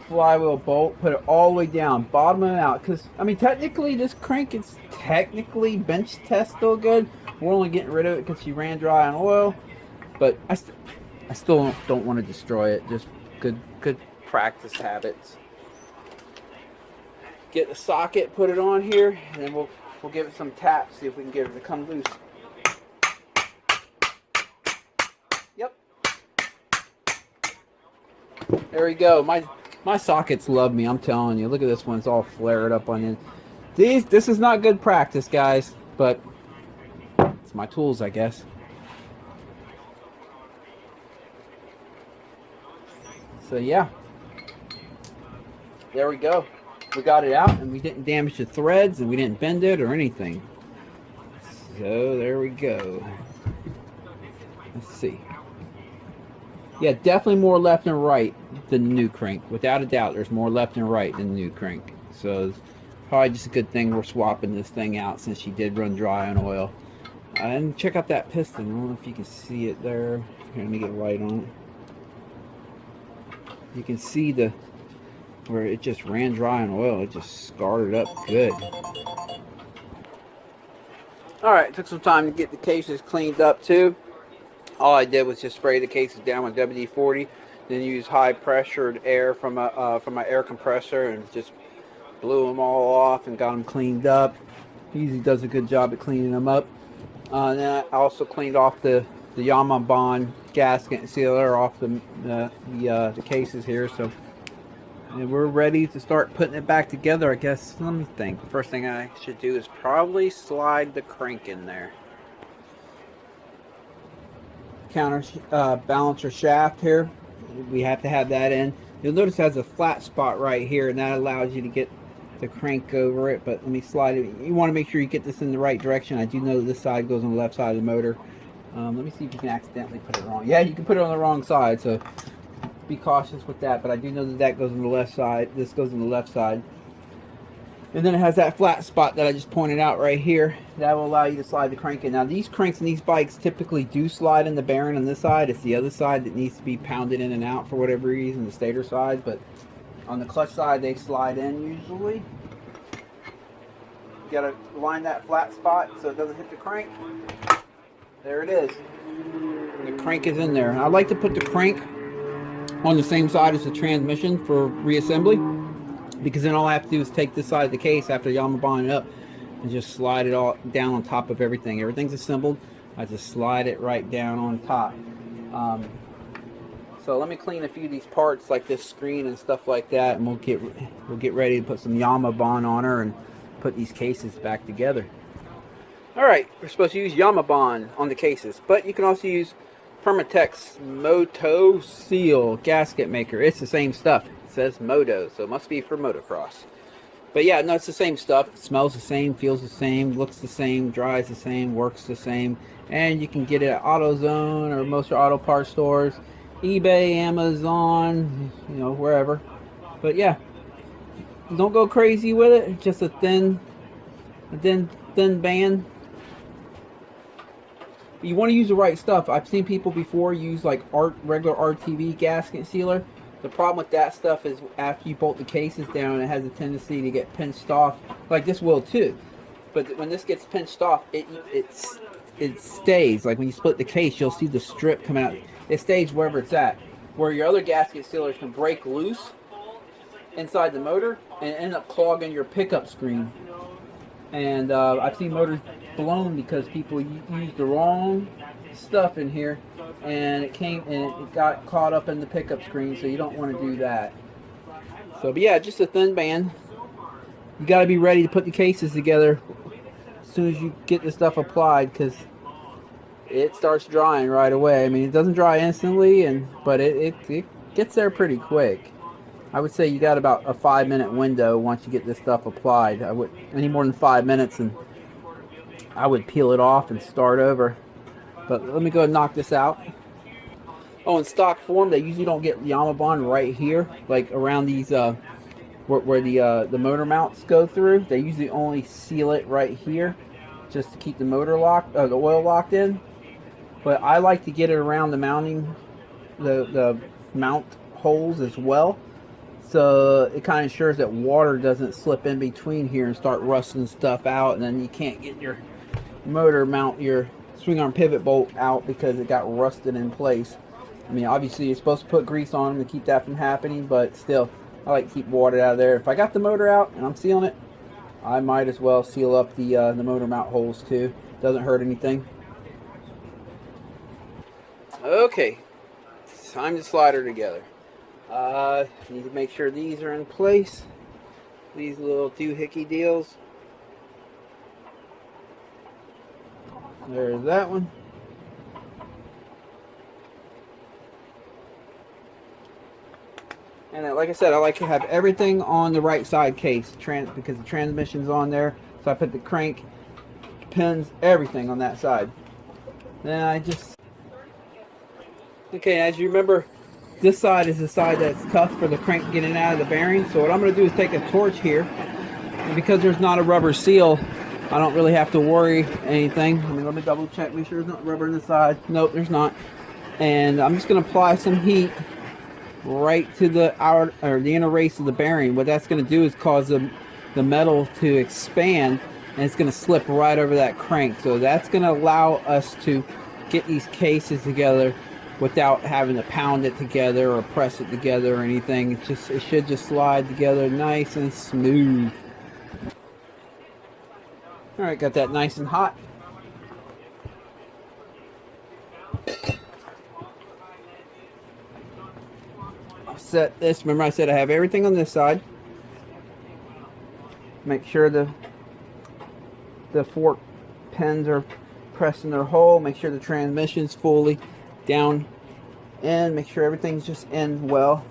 flywheel bolt, put it all the way down, bottom it out. Because, I mean, technically, this crank is technically bench test still good. We're only getting rid of it because she ran dry on oil. But I still don't want to destroy it. Just good practice habits. Get the socket, put it on here, and then we'll give it some taps, see if we can get it to come loose. Yep. There we go. My sockets love me, I'm telling you. Look at this one, it's all flared up on it. This is not good practice, guys, but it's my tools, I guess. So yeah. There we go. We got it out, and we didn't damage the threads, and we didn't bend it or anything. So there we we go. Let's see. Yeah, definitely more left and right than the new crank. Without a doubt, there's more left and right than the new crank. So it's probably just a good thing we're swapping this thing out since she did run dry on oil. And check out that piston. I don't know if you can see it there. Here, let me get a light on it. You can see where it just ran dry on oil. It just scarred it up good. Alright, it took some time to get the cases cleaned up too. All I did was just spray the cases down with WD-40, then use high pressured air from my air compressor and just blew them all off and got them cleaned up. He usually does a good job at cleaning them up. Then I also cleaned off the Yamaha gasket and sealer off the cases here. So and we're ready to start putting it back together, I guess. Let me think. The first thing I should do is probably slide the crank in there. Counter balancer shaft here, we have to have that in. You'll notice it has a flat spot right here, and that allows you to get the crank over it. But let me slide it. You want to make sure you get this in the right direction. I do know this side goes on the left side of the motor. Let me see if you can accidentally put it wrong. Yeah, you can put it on the wrong side, so be cautious with that. But I do know that goes on the left side. This goes on the left side. And then it has that flat spot that I just pointed out right here. That will allow you to slide the crank in. Now these cranks and these bikes typically do slide in the bearing on this side. It's the other side that needs to be pounded in and out for whatever reason, the stator side. But on the clutch side, they slide in usually. You gotta line that flat spot so it doesn't hit the crank. There it is. The crank is in there. I like to put the crank on the same side as the transmission for reassembly, because then all I have to do is take this side of the case after Yamaha it up and just slide it all down on top of everything. Everything's assembled. I just slide it right down on top. So let me clean a few of these parts like this screen and stuff like that, and we'll get ready to put some Yamaha on her and put these cases back together. Alright, we're supposed to use Yamaha on the cases, but you can also use Permatex Moto Seal gasket maker. It's the same stuff. Says Moto, so it must be for motocross. But yeah, no, it's the same stuff. It smells the same, feels the same, looks the same, dries the same, works the same. And you can get it at AutoZone or most auto parts stores, eBay, Amazon, you know, wherever. But yeah, don't go crazy with it. Just a thin band. You want to use the right stuff. I've seen people before use like regular RTV gasket sealer. The problem with that stuff is after you bolt the cases down, it has a tendency to get pinched off. Like this will too. But when this gets pinched off, it stays. Like when you split the case, you'll see the strip coming out. It stays wherever it's at. Where your other gasket sealers can break loose inside the motor and end up clogging your pickup screen. And I've seen motors blown because people used the wrong stuff in here, and it got caught up in the pickup screen, so you don't want to do that. So, but yeah, just a thin band. You got to be ready to put the cases together as soon as you get the stuff applied, because it starts drying right away. I mean, it doesn't dry instantly, but it gets there pretty quick. I would say you got about a 5-minute window once you get this stuff applied. I would any more than 5 minutes, and I would peel it off and start over. But let me go and knock this out. Oh, in stock form, they usually don't get Yamaha right here, like around these where the motor mounts go through. They usually only seal it right here, just to keep the motor locked, the oil locked in. But I like to get it around the mounting, the mount holes as well. So it kind of ensures that water doesn't slip in between here and start rusting stuff out, and then you can't get your motor mount, your swing arm pivot bolt out because it got rusted in place. I mean, obviously you're supposed to put grease on them to keep that from happening, but still, I like to keep water out of there. If I got the motor out and I'm sealing it, I might as well seal up the motor mount holes too. Doesn't hurt anything. Okay, it's time to slide her together. Need to make sure these are in place. These little doohickey deals. There's that one. And like I said, I like to have everything on the right side case because the transmission's on there. So I put the crank pins, everything on that side. Then I just... Okay, as you remember, this side is the side that's tough for the crank getting out of the bearing. So what I'm going to do is take a torch here. And because there's not a rubber seal, I don't really have to worry anything. I mean, let me double check, make sure there's not rubber in the side. Nope, there's not. And I'm just going to apply some heat right to the outer, or the inner race of the bearing. What that's going to do is cause the metal to expand, and it's going to slip right over that crank. So that's going to allow us to get these cases together without having to pound it together or press it together or anything. It should just slide together nice and smooth. All right, got that nice and hot. I'll set this. Remember I said I have everything on this side. Make sure the fork pins are pressed in their hole. Make sure the transmission's fully down in. Make sure everything's just in well.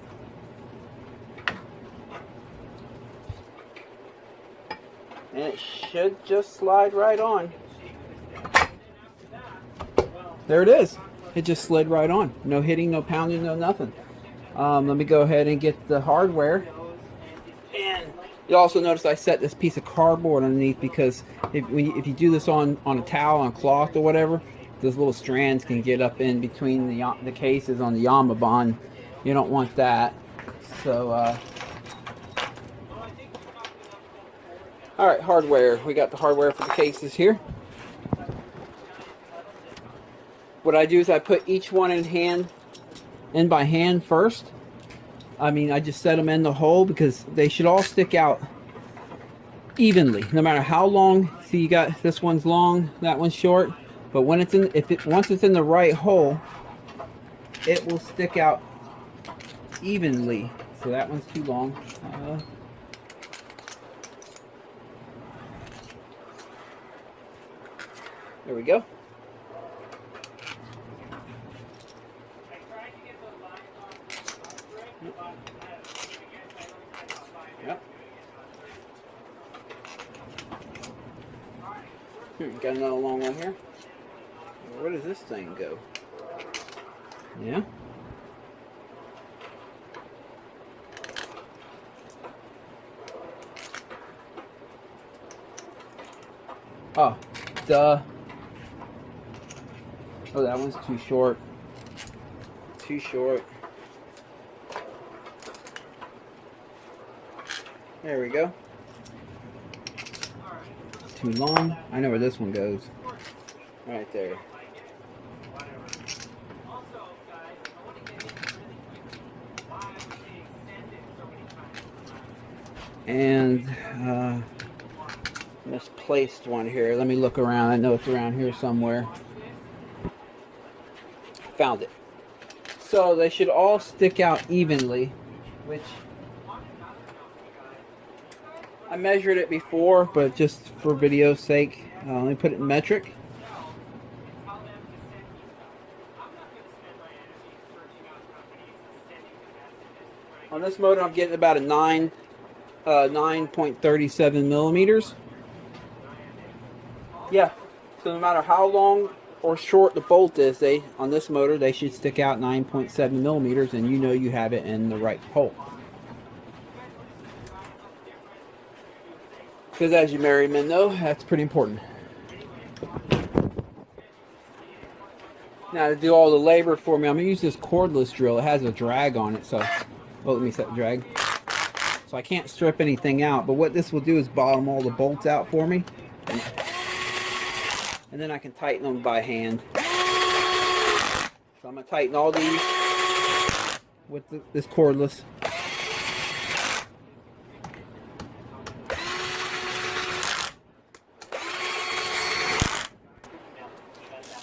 And it should just slide right on. There it is. It just slid right on. No hitting, no pounding, no nothing. Let me go ahead and get the hardware. And you also notice I set this piece of cardboard underneath, because if you do this on a towel, on cloth or whatever, those little strands can get up in between the cases on the Yamaha. You don't want that. So, alright, hardware. We got the hardware for the cases here. What I do is I put each one in by hand first. I just set them in the hole because they should all stick out evenly, no matter how long. See, you got this one's long, that one's short, but when it's once it's in the right hole, it will stick out evenly. So that one's too long. There we go. Yep. Got another long one here. Where does this thing go? Yeah. Oh, duh. Oh, that one's too short. Too short. There we go. Too long. I know where this one goes. Right there. And misplaced one here. Let me look around. I know it's around here somewhere. Found it. So they should all stick out evenly, which I measured it before, but just for video's sake, let me put it in metric. On this motor, I'm getting about a 9.37 millimeters. Yeah, so no matter how long or short the bolt is, on this motor, they should stick out 9.7 millimeters, and you know you have it in the right hole. Because as you married men know, that's pretty important. Now to do all the labor for me, I'm going to use this cordless drill. It has a drag on it, so let me set the drag. So I can't strip anything out, but what this will do is bottom all the bolts out for me. And then I can tighten them by hand. So I'm going to tighten all these with this cordless.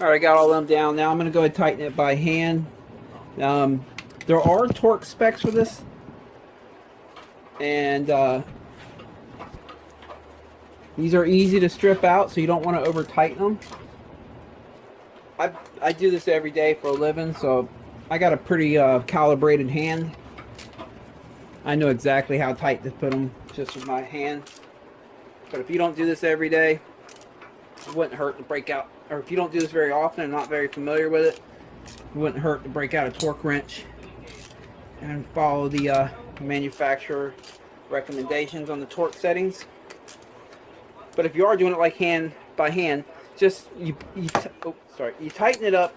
Alright, I got all them down. Now I'm going to go ahead and tighten it by hand. There are torque specs for this. And these are easy to strip out, so you don't want to over tighten them. I do this every day for a living, so I got a pretty calibrated hand. I know exactly how tight to put them just with my hand. But if you don't do this every day, It wouldn't hurt to break out, or if you don't do this very often and not very familiar with it, it wouldn't hurt to break out a torque wrench and follow the manufacturer recommendations on the torque settings. But if you are doing it like hand by hand, just you tighten it up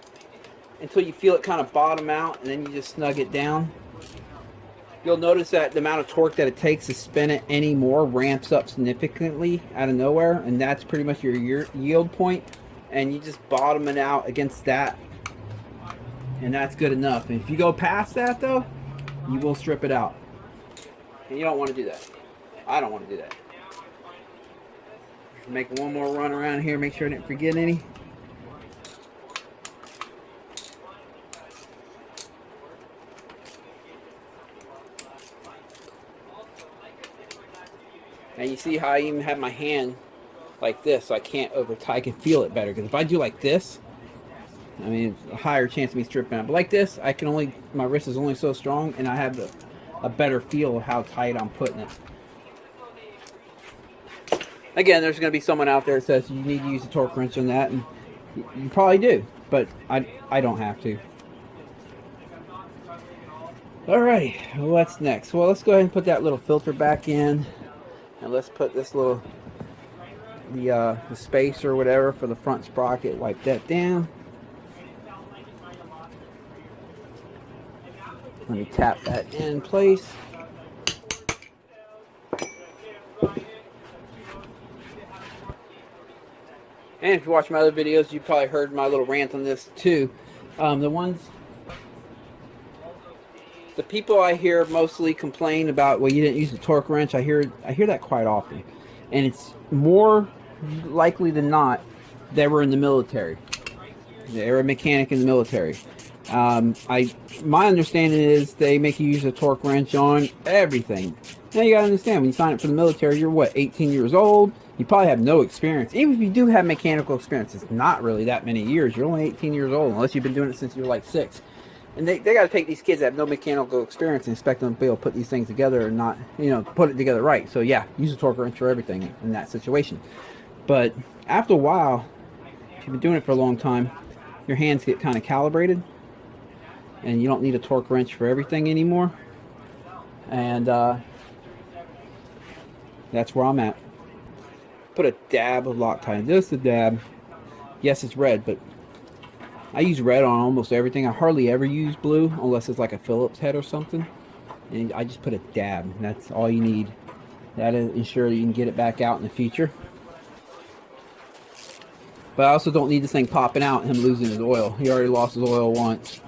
until you feel it kind of bottom out, and then you just snug it down. You'll notice that the amount of torque that it takes to spin it anymore ramps up significantly out of nowhere, and that's pretty much your yield point. And you just bottom it out against that, and that's good enough. And if you go past that though, you will strip it out, and you don't want to do that. I don't want to do that. Make one more run around here, make sure I didn't forget any. And you see how I even have my hand like this, so I can't I can feel it better. Because if I do like this, I mean, it's a higher chance of me stripping out. But like this, I can only, my wrist is only so strong, and I have a better feel of how tight I'm putting it. Again, there's going to be someone out there that says you need to use a torque wrench on that, and you probably do, but I don't have to. Alrighty, what's next? Well, let's go ahead and put that little filter back in, and let's put this little the spacer or whatever for the front sprocket. Wipe that down. Let me tap that in place. And if you watch my other videos, you probably heard my little rant on this too. The people I hear mostly complain about, well, you didn't use the torque wrench. I hear that quite often, and it's more likely than not they were in the military. They were a mechanic in the military. My understanding is they make you use a torque wrench on everything. Now you gotta understand, when you sign up for the military, you're what, 18 years old? You probably have no experience. Even if you do have mechanical experience, it's not really that many years. You're only 18 years old, unless you've been doing it since you were like 6. And they got to take these kids that have no mechanical experience and expect them to be able to put these things together and not, put it together right. So yeah, use a torque wrench for everything in that situation. But after a while, if you've been doing it for a long time, your hands get kind of calibrated, and you don't need a torque wrench for everything anymore. And that's where I'm at. Put a dab of Loctite, just a dab. Yes, it's red, but I use red on almost everything. I hardly ever use blue unless it's like a Phillips head or something. And I just put a dab, and that's all you need. That'll ensure you can get it back out in the future. But I also don't need this thing popping out and him losing his oil. He already lost his oil once.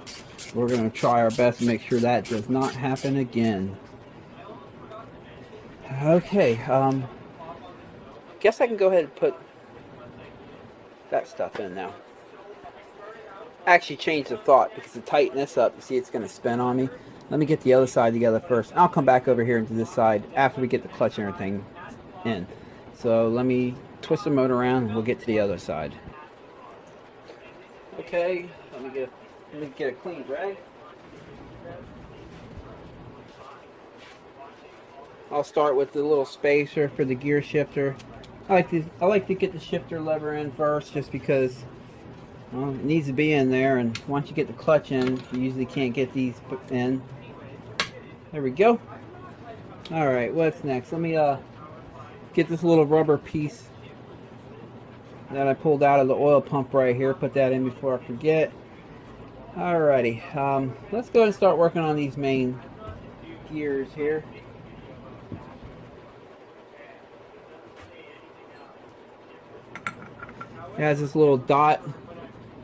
We're going to try our best to make sure that does not happen again. Okay, guess I can go ahead and put that stuff in now. Actually change the thought, because to tighten this up, you see it's going to spin on me. Let me get the other side together first. I'll come back over here into this side after we get the clutch and everything in. So let me twist the motor around and we'll get to the other side. Okay, let me get a clean rag. I'll start with the little spacer for the gear shifter. I like to get the shifter lever in first, just because, well, it needs to be in there, and once you get the clutch in, you usually can't get these in. There we go. Alright, what's next? Let me get this little rubber piece that I pulled out of the oil pump right here. Put that in before I forget. Alrighty, let's go ahead and start working on these main gears here. It has this little dot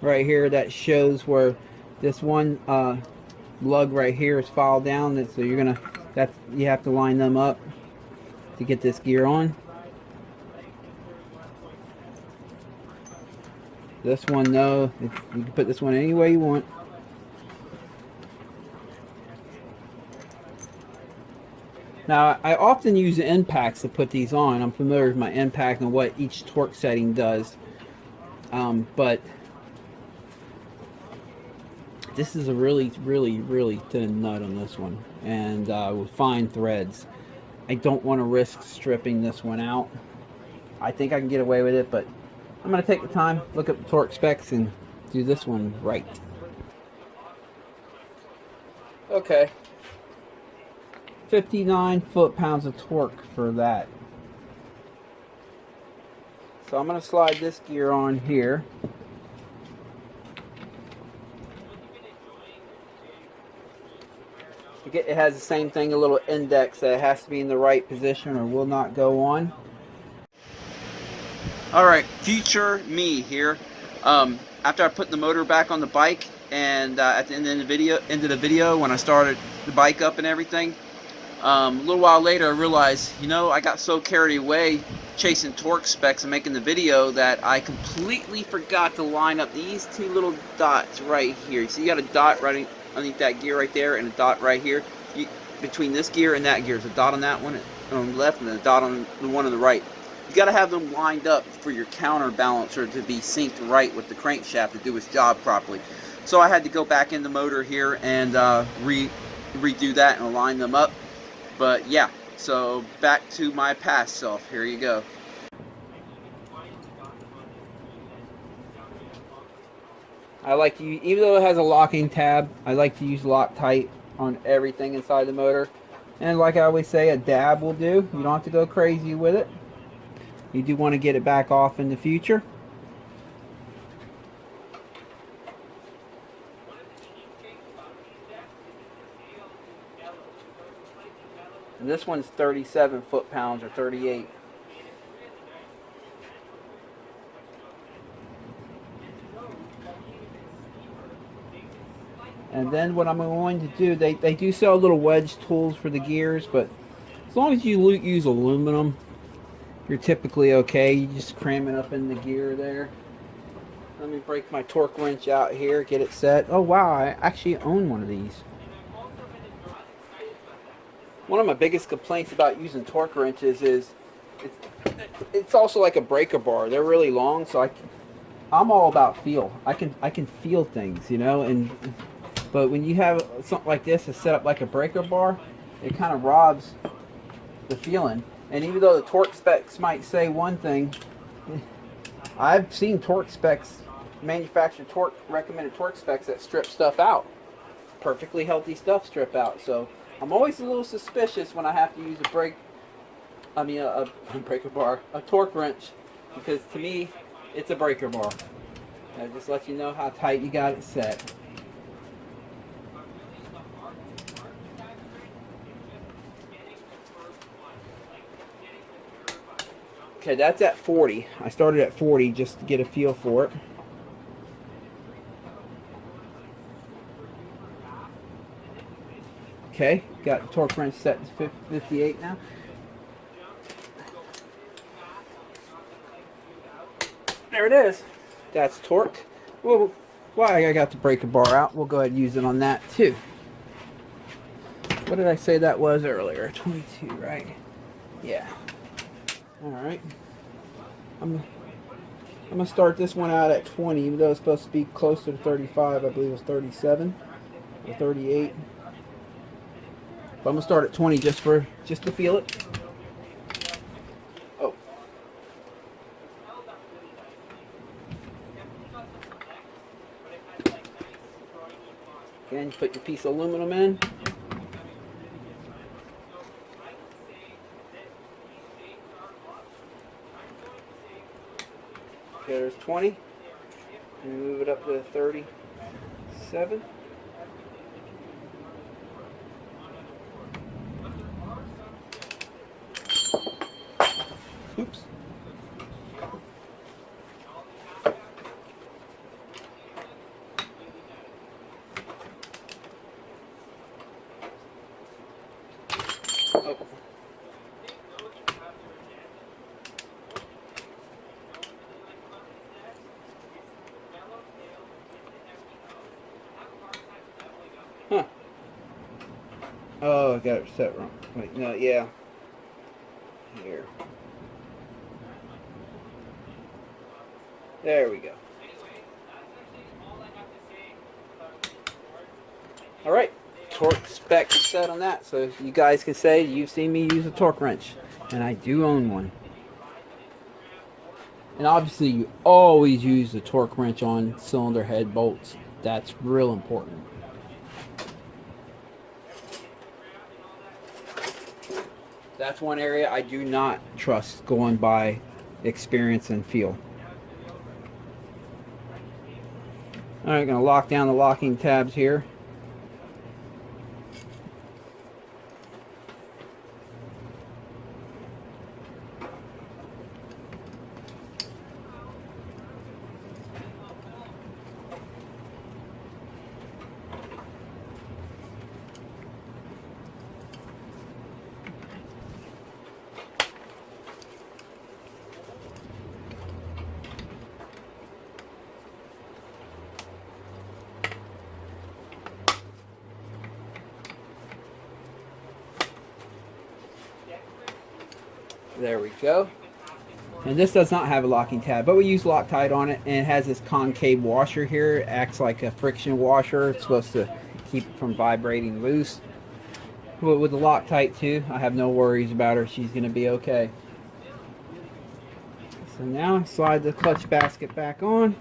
right here that shows where this one lug right here is filed down. So you have to line them up to get this gear on. This one, no, you can put this one any way you want. Now, I often use impacts to put these on. I'm familiar with my impact and what each torque setting does. But this is a really thin nut on this one, and with fine threads. I don't want to risk stripping this one out. I think I can get away with it, but I'm going to take the time, look at the torque specs, and do this one right. Okay. 59 foot-pounds of torque for that. So I'm going to slide this gear on here. It has the same thing, a little index that it has to be in the right position or will not go on. Alright, future me here. After I put the motor back on the bike, and at the end of the video, when I started the bike up and everything, a little while later I realized, you know, I got so carried away chasing torque specs and making the video that I completely forgot to line up these two little dots right here. So you got a dot right underneath that gear right there and a dot right here. Between this gear and that gear, there's a dot on that one on the left and a dot on the one on the right. You got to have them lined up for your counterbalancer to be synced right with the crankshaft to do its job properly. So I had to go back in the motor here and redo that and align them up. But yeah, so back to my past self. Here you go. I like to use, even though it has a locking tab, I like to use Loctite on everything inside the motor. And like I always say, a dab will do. You don't have to go crazy with it. You do want to get it back off in the future. And this one's 37 foot-pounds or 38. And then what I'm going to do, they do sell little wedge tools for the gears, but as long as you use aluminum, you're typically okay. You just cram it up in the gear there. Let me break my torque wrench out here, get it set. Oh wow, I actually own one of these. One of my biggest complaints about using torque wrenches is it's also like a breaker bar. They're really long, so I'm all about feel. I can feel things, you know, but when you have something like this that's set up like a breaker bar, it kind of robs the feeling. And even though the torque specs might say one thing, I've seen torque specs, manufactured torque, recommended torque specs that strip stuff out. Perfectly healthy stuff strip out. So I'm always a little suspicious when I have to use a breaker bar, a torque wrench, because to me, it's a breaker bar. That just lets you know how tight you got it set. Okay, that's at 40. I started at 40 just to get a feel for it. Okay, got the torque wrench set to 58 now. There it is. That's torque. Well, why I got the breaker bar out, we'll go ahead and use it on that too. What did I say that was earlier? 22, right? Yeah. Alright. I'm going to start this one out at 20, even though it's supposed to be closer to 35. I believe it was 37 or 38. But I'm going to start at 20 just to feel it. Oh. Again, put your piece of aluminum in. Okay, there's 20. And move it up to 37. Oops. Oh. Huh. Oh, I got it set wrong. Wait, no, yeah. Here. There we go. Alright, torque spec set on that, so you guys can say you've seen me use a torque wrench, and I do own one. And obviously you always use the torque wrench on cylinder head bolts. That's real important. That's one area I do not trust going by experience and feel. Alright, going to lock down the locking tabs here. There we go. And this does not have a locking tab, but we use Loctite on it, and it has this concave washer here. It acts like a friction washer. It's supposed to keep it from vibrating loose. But with the Loctite too, I have no worries about her. She's going to be okay. So now slide the clutch basket back on.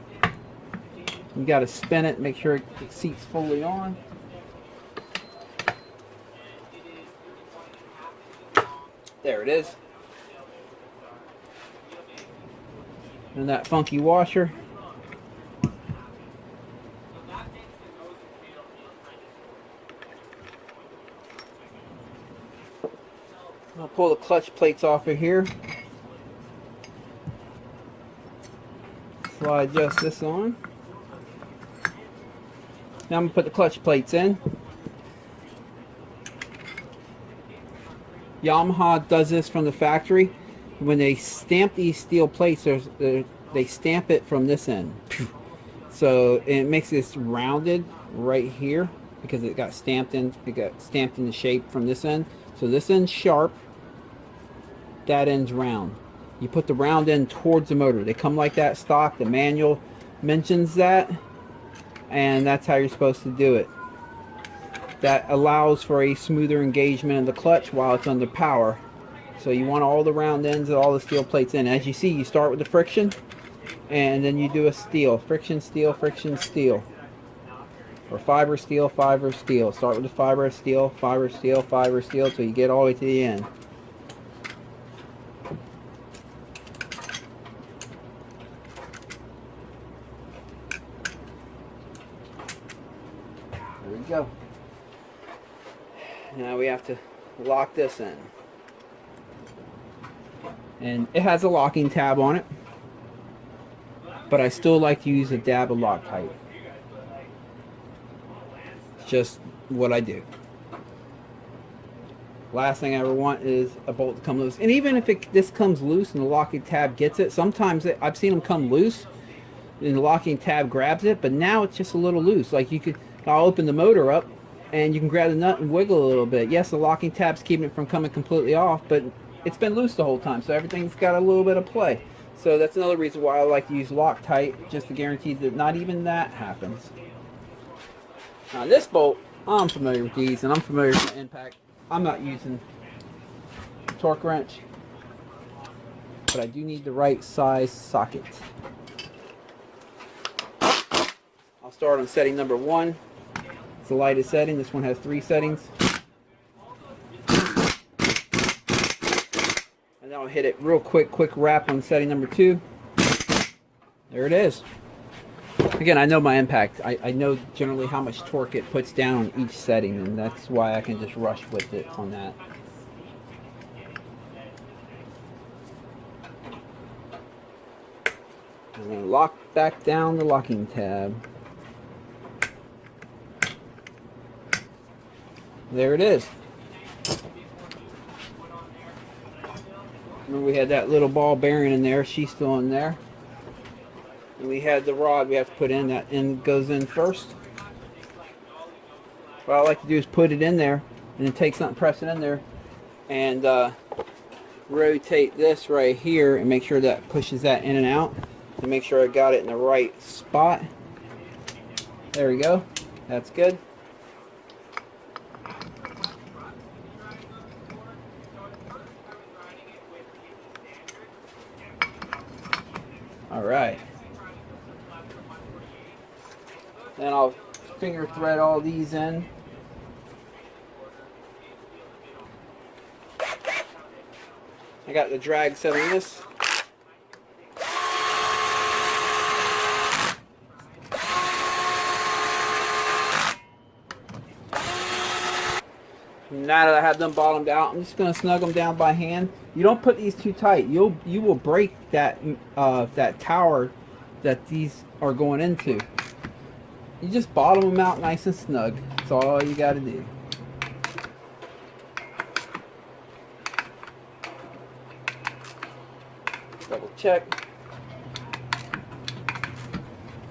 You got to spin it, make sure the seat's fully on. There it is. And that funky washer. I'll pull the clutch plates off of here. Slide just this on. Now I'm going to put the clutch plates in. Yamaha does this from the factory. When they stamp these steel plates, they stamp it from this end. So it makes this rounded right here because it got stamped in. It got stamped in the shape from this end. So this end's sharp. That end's round. You put the round end towards the motor. They come like that stock. The manual mentions that, and that's how you're supposed to do it. That allows for a smoother engagement in the clutch while it's under power. So you want all the round ends and all the steel plates in. As you see, you start with the friction, and then you do a steel. Friction, steel, friction, steel. Or fiber, steel, fiber, steel. Start with the fiber, steel, fiber, steel, fiber, steel, till you get all the way to the end. There we go. Now we have to lock this in. And it has a locking tab on it, but I still like to use a dab of Loctite. It's just what I do. Last thing I ever want is a bolt to come loose. And even if this comes loose and the locking tab gets it, sometimes I've seen them come loose and the locking tab grabs it, but now it's just a little loose. Like I'll open the motor up and you can grab the nut and wiggle a little bit. Yes, the locking tab's keeping it from coming completely off, but it's been loose the whole time, so everything's got a little bit of play. So that's another reason why I like to use Loctite, just to guarantee that not even that happens. Now this bolt, I'm familiar with these, and I'm familiar with the impact. I'm not using a torque wrench, but I do need the right size socket. I'll start on setting number 1. It's the lightest setting. This one has 3 settings. And then I'll hit it real quick wrap on setting number 2. There it is. Again, I know my impact. I know generally how much torque it puts down on each setting, and that's why I can just rush with it on that. I'm going to lock back down the locking tab. There it is. Remember we had that little ball bearing in there. She's still in there. And we had the rod we have to put in. That end goes in first. What I like to do is put it in there and then take something, press it in there, and rotate this right here and make sure that pushes that in and out, and make sure I got it in the right spot. There we go. That's good. All right. Then I'll finger thread all these in. I got the drag set on this. Now that I have them bottomed out, I'm just going to snug them down by hand. You don't put these too tight. You will break that that tower that these are going into. You just bottom them out nice and snug. That's all you got to do. Double check.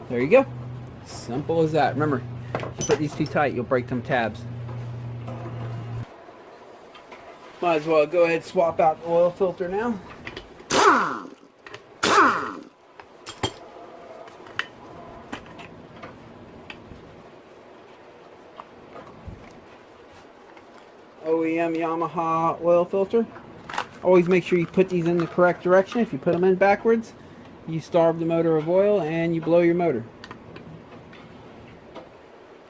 There you go. Simple as that. Remember, if you put these too tight, you'll break them tabs. Might as well go ahead and swap out the oil filter now. OEM Yamaha oil filter. Always make sure you put these in the correct direction. If you put them in backwards, you starve the motor of oil and you blow your motor.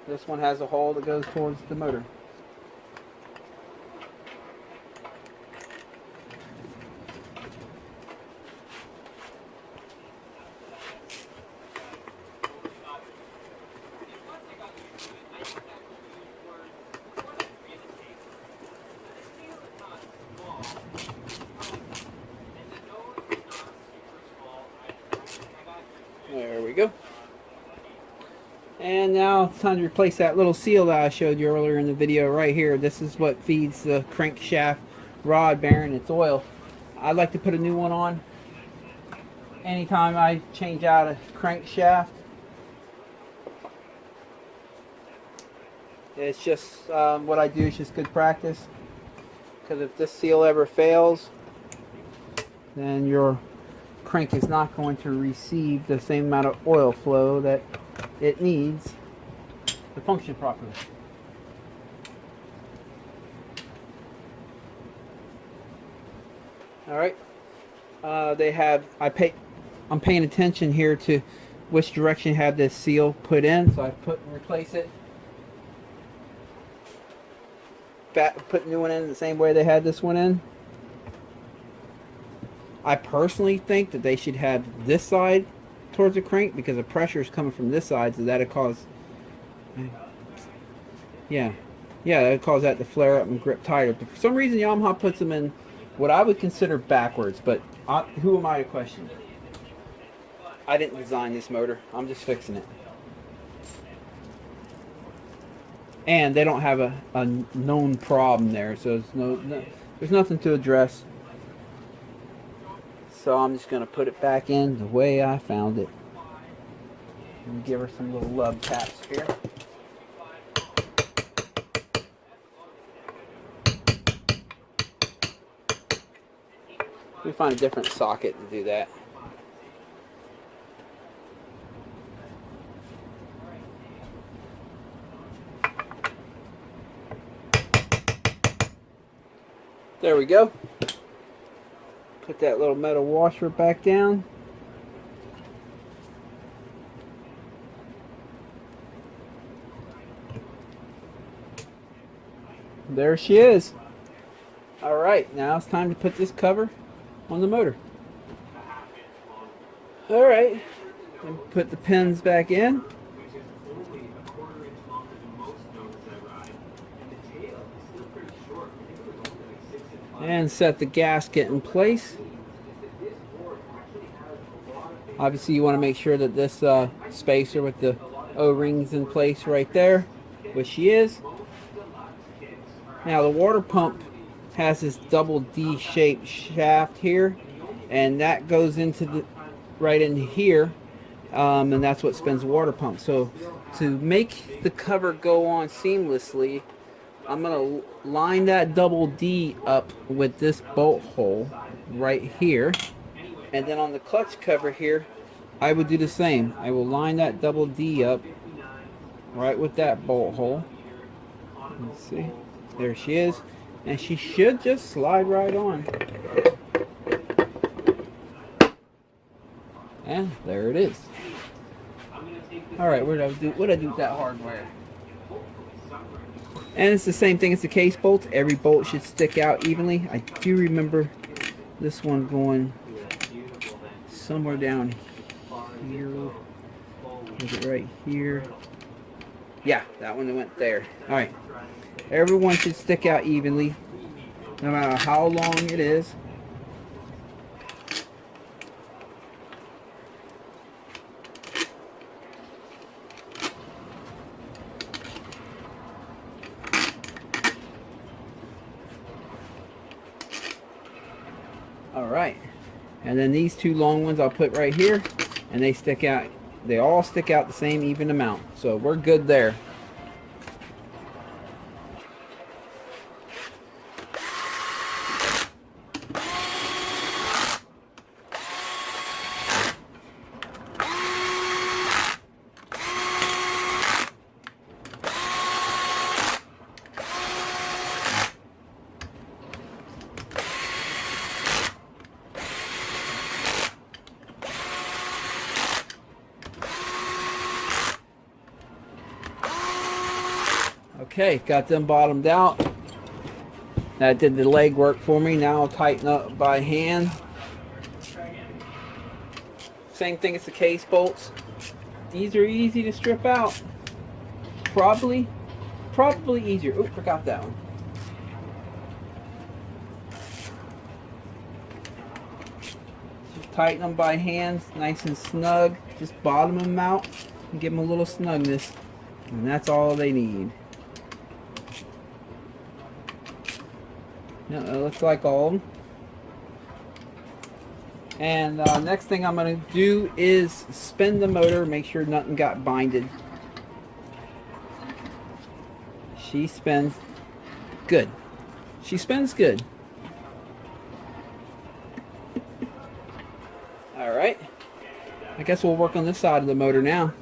This one has a hole that goes towards the motor. There we go. And now it's time to replace that little seal that I showed you earlier in the video right here. This is what feeds the crankshaft rod bearing its oil. I'd like to put a new one on anytime I change out a crankshaft. It's just what I do is just good practice, because if this seal ever fails, then your crank is not going to receive the same amount of oil flow that it needs to function properly. All right, I'm paying attention here to which direction have this seal put in, so I replace it, put the new one in the same way they had this one in. I personally think that they should have this side towards the crank, because the pressure is coming from this side, so that'll cause, that'll cause that to flare up and grip tighter. But for some reason, Yamaha puts them in what I would consider backwards, but who am I to question? I didn't design this motor. I'm just fixing it. And they don't have a known problem there, so there's nothing to address. So I'm just going to put it back in the way I found it. And give her some little love taps here. Let me find a different socket to do that. There we go. Put that little metal washer back down. There she is. Alright, now it's time to put this cover on the motor. Alright, put the pins back in. And set the gasket in place. Obviously you want to make sure that this spacer with the O-rings in place right there, which she is. Now the water pump has this double D-shaped shaft here, and that goes into the right in here, and that's what spins the water pump. So to make the cover go on seamlessly, I'm going to line that double D up with this bolt hole right here. And then on the clutch cover here, I would do the same. I will line that double D up right with that bolt hole. Let's see. There she is. And she should just slide right on. And there it is. Alright, what did I do with that hardware? And it's the same thing as the case bolts. Every bolt should stick out evenly. I do remember this one going somewhere down here. Is it right here? Yeah, that one went there. Alright. Everyone should stick out evenly, no matter how long it is. Alright. And then these two long ones I'll put right here, and they stick out. They all stick out the same even amount. So we're good there. Okay, got them bottomed out. That did the leg work for me. Now I'll tighten up by hand. Same thing as the case bolts. These are easy to strip out. Probably easier. Oh, forgot that one. Just tighten them by hand, nice and snug. Just bottom them out and give them a little snugness. And that's all they need. No, it looks like all of them. And next thing I'm going to do is spin the motor, make sure nothing got binded. She spins good. She spins good. Alright. I guess we'll work on this side of the motor now.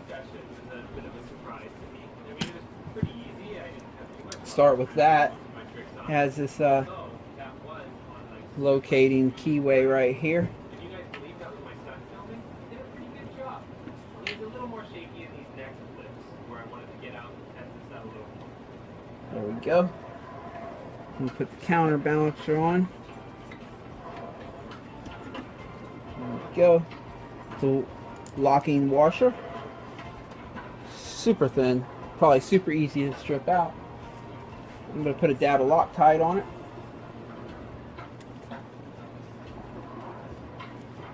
Start with that. It has this locating keyway right here. There we go. And put the counterbalancer on. There we go. The locking washer. Super thin. Probably super easy to strip out. I'm going to put a dab of Loctite on it.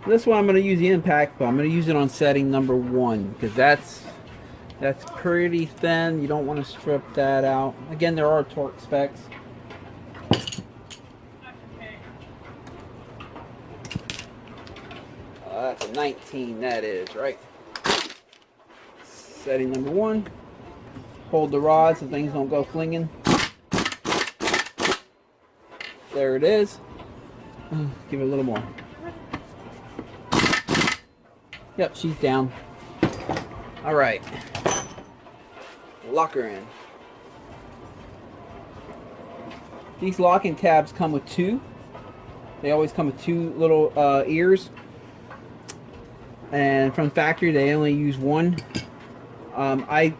This one I'm going to use the impact, but I'm going to use it on setting number 1 because that's pretty thin. You don't want to strip that out. Again, there are torque specs. That's a 19, that is, right? Setting number 1. Hold the rod so things don't go flinging. There it is. Give it a little more. Yep, she's down. Alright. Lock her in. These locking tabs come with 2. They always come with 2 little ears. And from the factory, they only use 1. I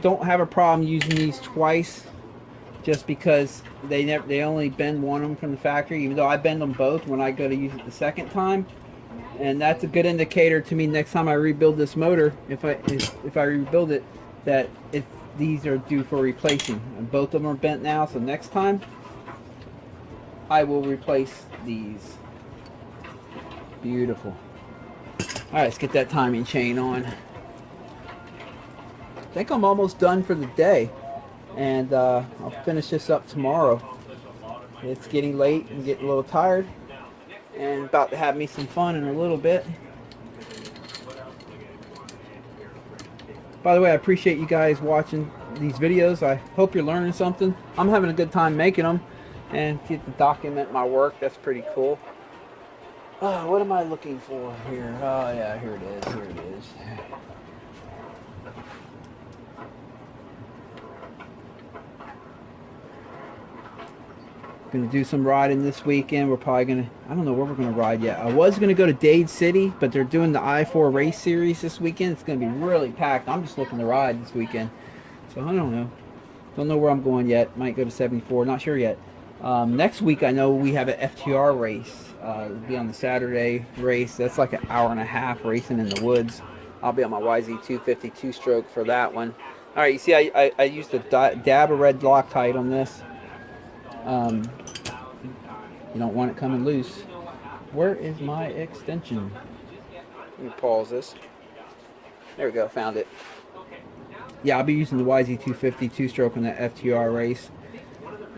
don't have a problem using these twice, just because they only bend one of them from the factory, even though I bend them both when I go to use it the second time. And that's a good indicator to me next time I rebuild this motor, if I rebuild it, that these are due for replacing. And both of them are bent now, so next time I will replace these. Beautiful. Alright, let's get that timing chain on. I think I'm almost done for the day. And I'll finish this up tomorrow. It's getting late and getting a little tired. And about to have me some fun in a little bit. By the way, I appreciate you guys watching these videos. I hope you're learning something. I'm having a good time making them and get to document my work. That's pretty cool. What am I looking for here? Oh yeah, here it is. Here it is. Gonna do some riding this weekend. We're probably gonna, I don't know where we're gonna ride yet. I was gonna go to Dade City, but they're doing the I-4 race series this weekend. It's gonna be really packed. I'm just looking to ride this weekend. So I don't know. Don't know where I'm going yet. Might go to 74, not sure yet. Next week I know we have an FTR race. It'll be on the Saturday race. That's like an hour and a half racing in the woods. I'll be on my YZ450 two-stroke for that one. All right, you see I used a dab of red Loctite on this. You don't want it coming loose. Where is my extension? Let me pause this. There we go, found it. Yeah, I'll be using the YZ450 two-stroke in that FTR race.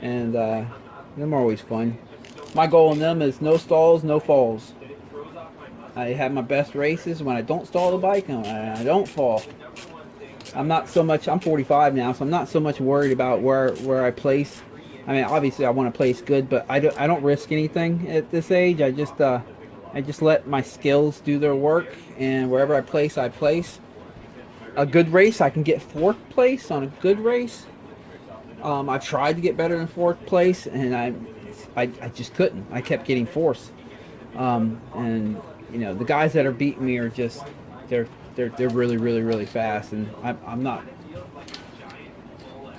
And them are always fun. My goal in them is no stalls, no falls. I have my best races when I don't stall the bike and I don't fall. I'm not so much, I'm 45 now, so I'm not so much worried about where I place. I mean, obviously I want to place good, but I don't risk anything at this age. I just let my skills do their work, and wherever I place, I place. A good race, I can get 4th place on a good race. I've tried to get better than 4th place, and I just couldn't. I kept getting 4th. And you know, the guys that are beating me are just they're really fast, and I'm not.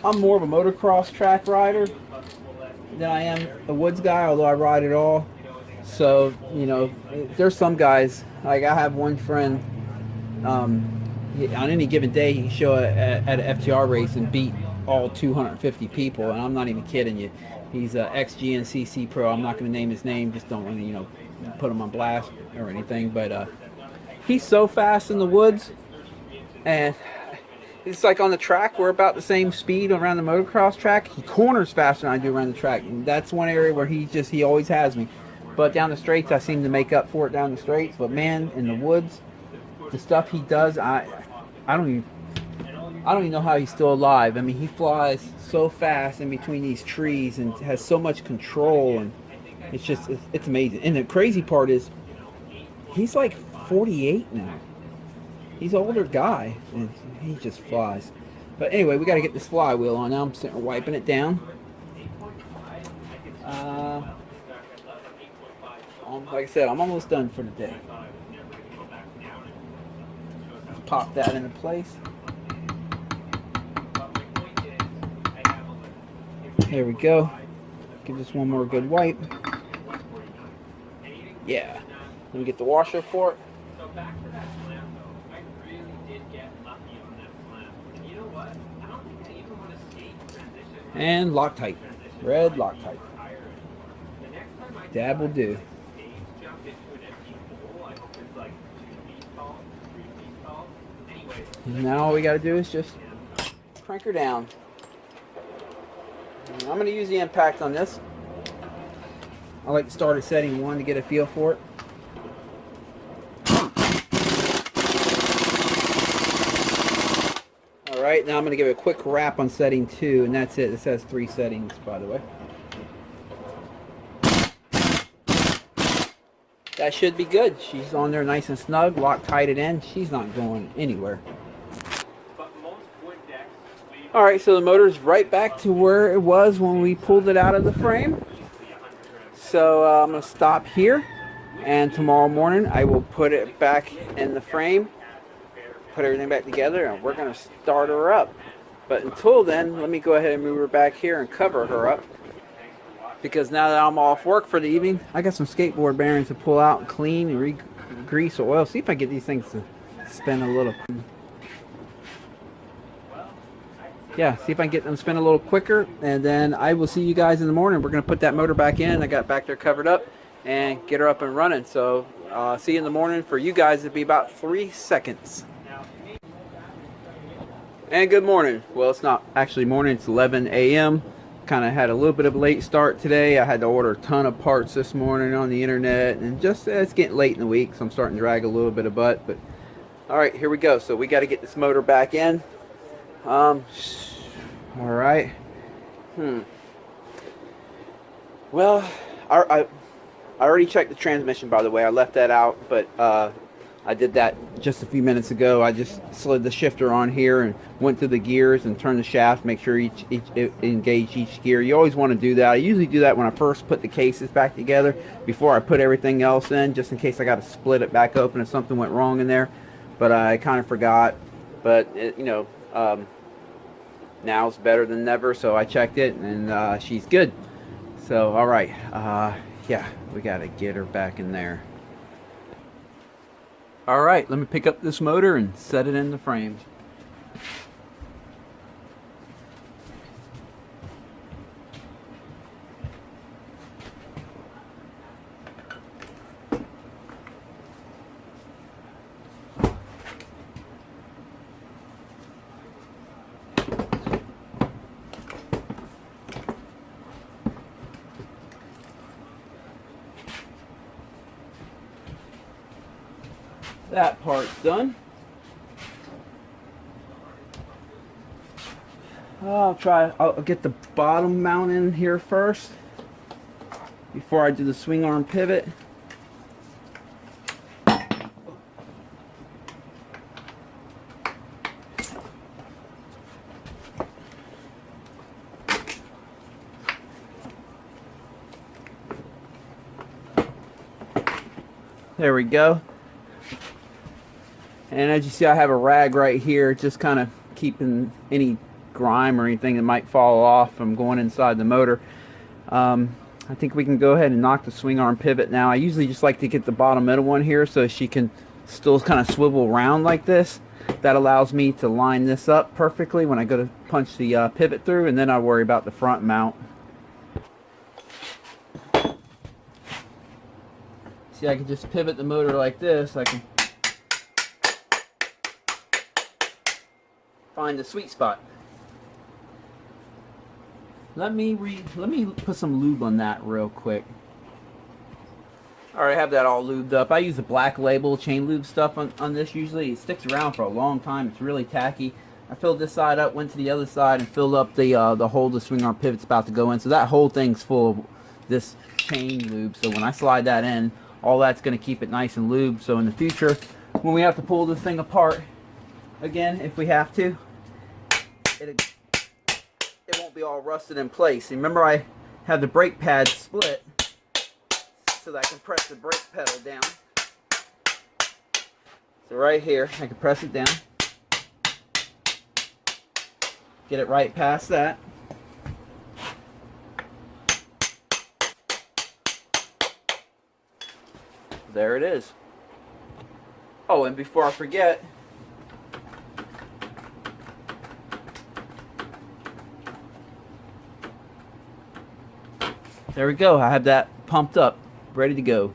I'm more of a motocross track rider than I am a woods guy, although I ride it all. So, you know, there's some guys, like I have one friend, on any given day he can show at an FTR race and beat all 250 people, and I'm not even kidding you. He's a ex-GNCC pro. I'm not going to name his name, just don't want to, you know, put him on blast or anything, but he's so fast in the woods, and it's like on the track, we're about the same speed around the motocross track. He corners faster than I do around the track. And that's one area where he always has me. But down the straights, I seem to make up for it down the straights. But man, in the woods, the stuff he does, I don't even know how he's still alive. I mean, he flies so fast in between these trees and has so much control, and it's amazing. And the crazy part is, he's like 48 now. He's an older guy, and he just flies. But anyway, we got to get this flywheel on now. I'm sitting there wiping it down. Like I said, I'm almost done for the day. Pop that into place. There we go. Give this one more good wipe. Yeah. Let me get the washer for it. And Loctite. Red Loctite. Dab will do. And now all we got to do is just crank her down. And I'm going to use the impact on this. I like to start at setting 1 to get a feel for it. Alright, now I'm going to give it a quick wrap on setting 2, and that's it. This has 3 settings, by the way. That should be good. She's on there nice and snug, Loctite it in. She's not going anywhere. Alright, so the motor's right back to where it was when we pulled it out of the frame. So I'm going to stop here, and tomorrow morning I will put it back in the frame, put everything back together, and we're going to start her up. But until then, let me go ahead and move her back here and cover her up, because now that I'm off work for the evening, I got some skateboard bearings to pull out and clean and re-grease oil. See if I get these things to spin a little. Yeah, see if I can get them spin a little quicker, and then I will see you guys in the morning. We're going to put that motor back in. I got it back there covered up and get her up and running. So see you in the morning. For you guys, it'll be about 3 seconds. And good morning. Well, it's not actually morning. It's 11 a.m. Kind of had a little bit of a late start today. I had to order a ton of parts this morning on the internet, and just it's getting late in the week, so I'm starting to drag a little bit of butt. But all right, here we go. So we got to get this motor back in. All right. Well, I already checked the transmission, by the way. I left that out, but I did that just a few minutes ago. I just slid the shifter on here and went through the gears and turned the shaft, make sure it engaged each gear. You always want to do that. I usually do that when I first put the cases back together before I put everything else in, just in case I got to split it back open if something went wrong in there. But I kind of forgot. But now it's better than never, so I checked it, and she's good. So, all right. Yeah, we got to get her back in there. All right, let me pick up this motor and set it in the frame. That part's done. I'll get the bottom mount in here first before I do the swing arm pivot. There we go. And as you see, I have a rag right here, just kind of keeping any grime or anything that might fall off from going inside the motor. I think we can go ahead and knock the swing arm pivot now. I usually just like to get the bottom middle one here so she can still kind of swivel around like this. That allows me to line this up perfectly when I go to punch the pivot through, and then I worry about the front mount. See, I can just pivot the motor like this. I can find the sweet spot. Let me put some lube on that real quick. Alright, I have that all lubed up. I use the Black Label chain lube stuff on this usually. It sticks around for a long time. It's really tacky. I filled this side up, went to the other side, and filled up the hole the swing arm pivot's about to go in. So that whole thing's full of this chain lube. So when I slide that in, all that's going to keep it nice and lubed. So in the future, when we have to pull this thing apart, again, if we have to, it won't be all rusted in place. Remember, I have the brake pad split so that I can press the brake pedal down. So right here, I can press it down, get it right past that. There it is. Oh, and before I forget, there we go. I have that pumped up, ready to go.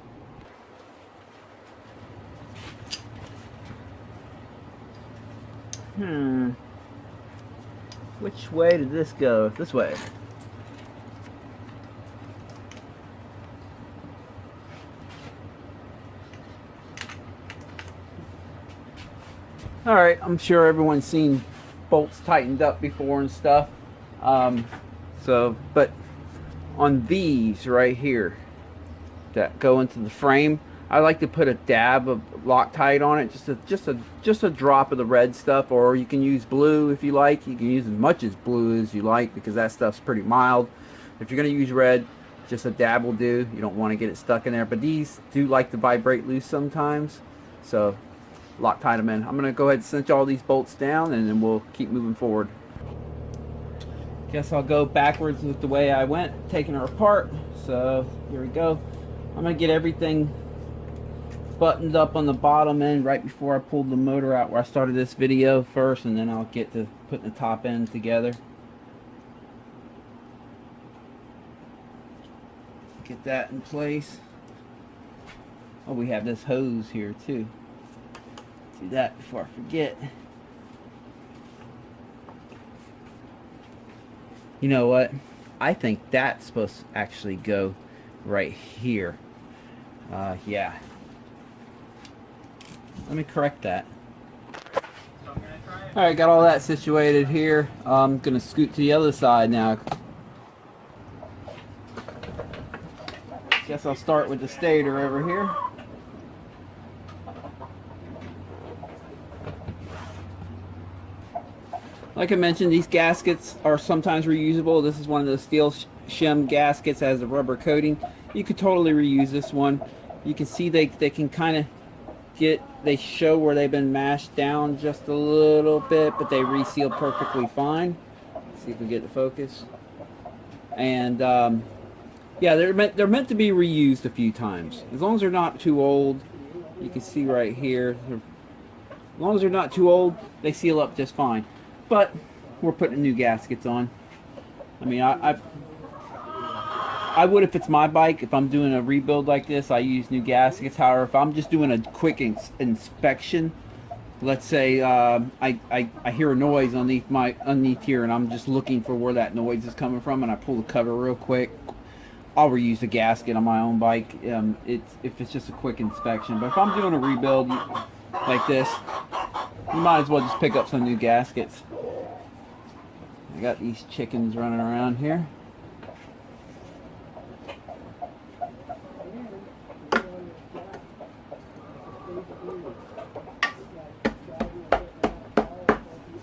Which way did this go? This way. Alright, I'm sure everyone's seen bolts tightened up before and stuff. But on these right here that go into the frame, I like to put a dab of Loctite on it, just a drop of the red stuff, or you can use blue if you like. You can use as much as blue as you like because that stuff's pretty mild. If you're going to use red, just a dab will do. You don't want to get it stuck in there, but these do like to vibrate loose sometimes, so Loctite them in. I'm going to go ahead and cinch all these bolts down, and then we'll keep moving forward. Guess I'll go backwards with the way I went, taking her apart. So here we go. I'm going to get everything buttoned up on the bottom end right before I pulled the motor out where I started this video first, and then I'll get to putting the top end together. Get that in place. Oh, we have this hose here too. Do that before I forget. You know what? I think that's supposed to actually go right here. Yeah. Let me correct that. Alright, got all that situated here. I'm going to scoot to the other side now. Guess I'll start with the stator over here. Like I mentioned, these gaskets are sometimes reusable. This is one of the steel shim gaskets, has a rubber coating. You could totally reuse this one. You can see they can kind of they show where they've been mashed down just a little bit, but they reseal perfectly fine. Let's see if we get the focus. And yeah, they're meant to be reused a few times, as long as they're not too old. You can see right here, as long as they're not too old, they seal up just fine. But we're putting new gaskets on. I mean, I would if it's my bike. If I'm doing a rebuild like this, I use new gaskets. However, if I'm just doing a quick inspection, let's say I hear a noise underneath here, and I'm just looking for where that noise is coming from, and I pull the cover real quick, I'll reuse the gasket on my own bike. If it's just a quick inspection. But if I'm doing a rebuild like this, you might as well just pick up some new gaskets. I got these chickens running around here.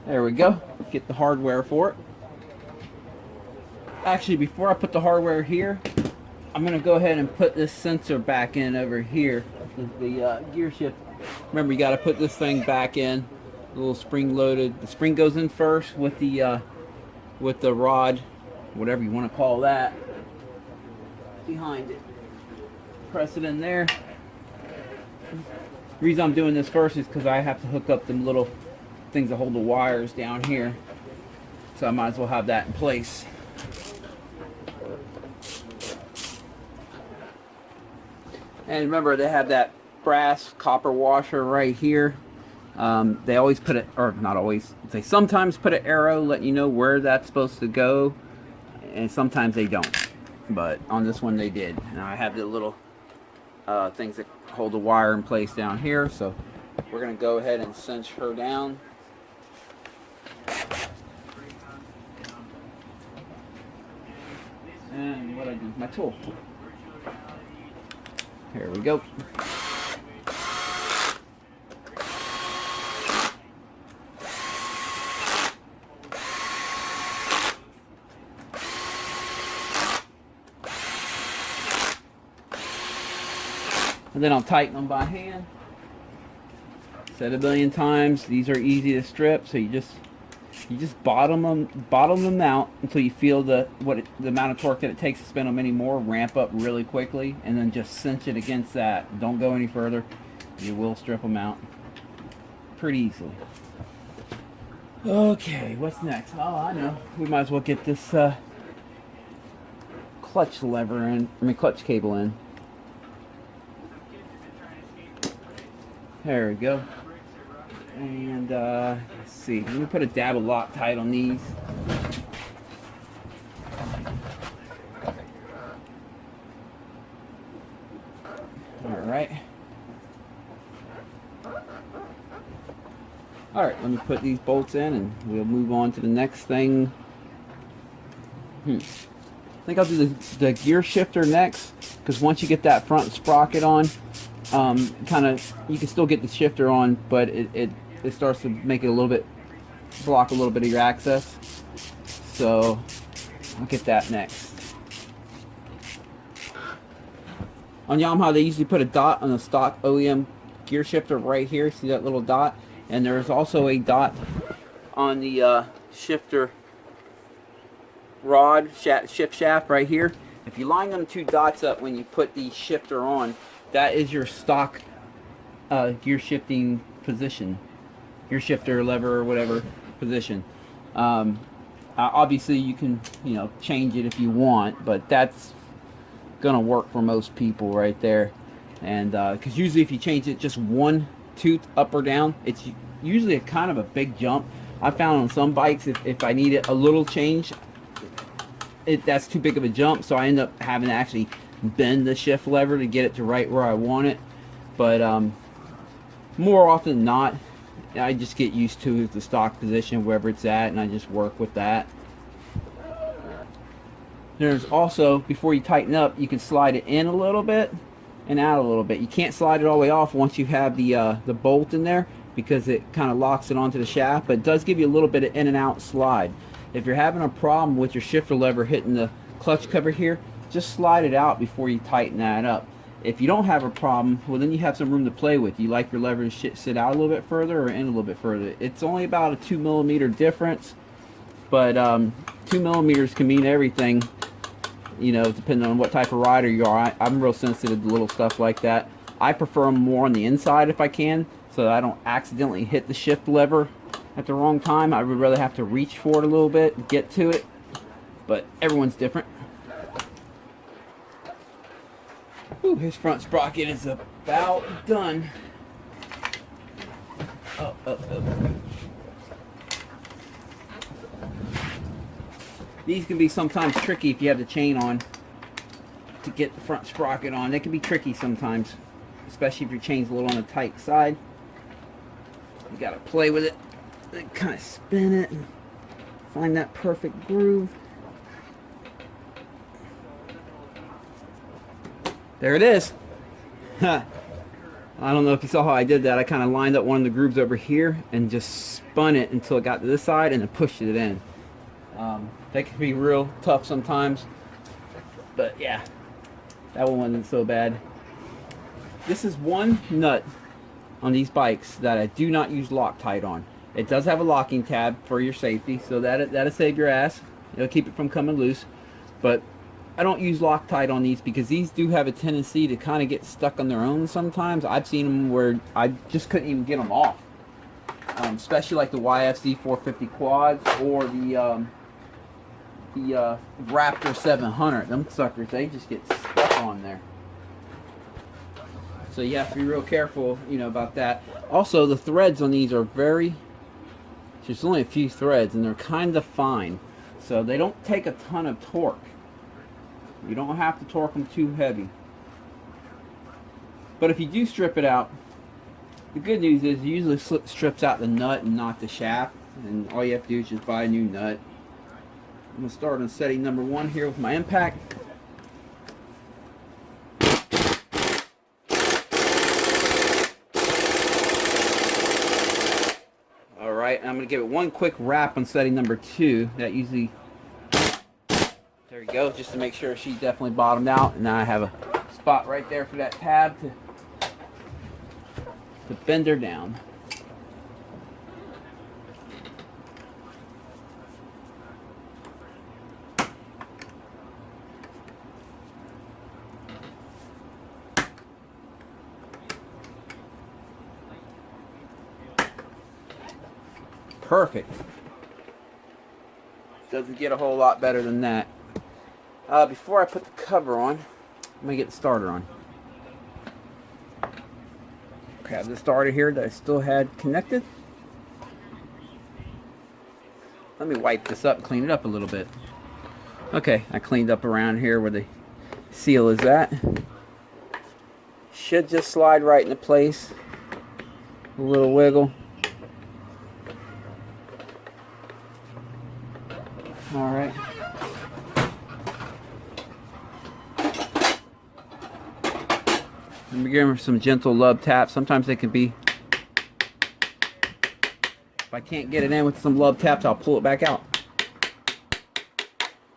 There we go. Get the hardware for it. Actually, before I put the hardware here, I'm going to go ahead and put this sensor back in over here. The gear shift. Remember, you got to put this thing back in. A little spring loaded. The spring goes in first with the rod, whatever you want to call that, behind it. Press it in there. The reason I'm doing this first is because I have to hook up them little things that hold the wires down here, so I might as well have that in place. And remember, they have that brass copper washer right here. They always put it, or not always, they sometimes put an arrow letting you know where that's supposed to go, and sometimes they don't. But on this one they did. Now I have the little things that hold the wire in place down here, so we're going to go ahead and cinch her down. And what I do with my tool. Here we go. And then I'll tighten them by hand. Said a billion times, these are easy to strip, so you just bottom them out until you feel the amount of torque that it takes to spin them anymore ramp up really quickly, and then just cinch it against that. Don't go any further. You will strip them out pretty easily. Okay, what's next? Oh, I know. We might as well get this clutch lever in. I mean, clutch cable in. There we go. And let's see. Let me put a dab of Loctite on these. Alright. Alright, let me put these bolts in and we'll move on to the next thing. I think I'll do the gear shifter next, because once you get that front sprocket on, kind of, you can still get the shifter on, but it starts to make it a little bit, block a little bit of your access. So I'll get that next. On Yamaha, they usually put a dot on the stock OEM gear shifter right here. See that little dot? And there's also a dot on the shifter rod, shift shaft right here. If you line them two dots up when you put the shifter on, that is your stock gear shifting position, gear shifter, lever, or whatever position. Obviously, you can change it if you want, but that's gonna work for most people right there. And because usually if you change it just one tooth up or down, it's usually a kind of a big jump. I found on some bikes, if I need it a little change, that's too big of a jump, so I end up having to actually bend the shift lever to get it to right where I want it. But more often than not, I just get used to the stock position wherever it's at, and I just work with that. There's also, before you tighten up, you can slide it in a little bit and out a little bit. You can't slide it all the way off once you have the bolt in there, because it kind of locks it onto the shaft, but it does give you a little bit of in and out slide. If you're having a problem with your shifter lever hitting the clutch cover here, just slide it out before you tighten that up. If you don't have a problem, well, then you have some room to play with. You like your lever to sit out a little bit further or in a little bit further. It's only about a 2 millimeter difference, but 2 millimeters can mean everything, you know, depending on what type of rider you are. I'm real sensitive to little stuff like that. I prefer them more on the inside if I can, so that I don't accidentally hit the shift lever at the wrong time. I would rather have to reach for it a little bit and get to it, but everyone's different. Ooh, his front sprocket is about done. Oh. These can be sometimes tricky if you have the chain on to get the front sprocket on. They can be tricky sometimes, especially if your chain's a little on the tight side. You gotta play with it, then kind of spin it and find that perfect groove. There it is. I don't know if you saw how I did that. I kind of lined up one of the grooves over here and just spun it until it got to this side and then pushed it in. That can be real tough sometimes, but yeah, that one wasn't so bad. This is one nut on these bikes that I do not use Loctite on. It does have a locking tab for your safety, so that'll save your ass. It'll keep it from coming loose, but I don't use Loctite on these because these do have a tendency to kind of get stuck on their own sometimes. I've seen them where I just couldn't even get them off, especially like the YZ450 quads or the Raptor 700. Them suckers, they just get stuck on there. So you have to be real careful, you know, about that. Also, the threads on these are there's only a few threads and they're kind of fine. So they don't take a ton of torque. You don't have to torque them too heavy. But if you do strip it out, the good news is it usually strips out the nut and not the shaft. And all you have to do is just buy a new nut. I'm going to start on setting number 1 here with my impact. Alright, I'm going to give it one quick wrap on setting number 2. That usually... There we go, just to make sure she definitely bottomed out. And now I have a spot right there for that tab to bend her down. Perfect. Doesn't get a whole lot better than that. Before I put the cover on, let me get the starter on. Grab the starter here that I still had connected. Let me wipe this up, clean it up a little bit. Okay, I cleaned up around here where the seal is at. Should just slide right into place. A little wiggle. Alright. Let me give her some gentle love taps. Sometimes they can be... If I can't get it in with some love taps, I'll pull it back out.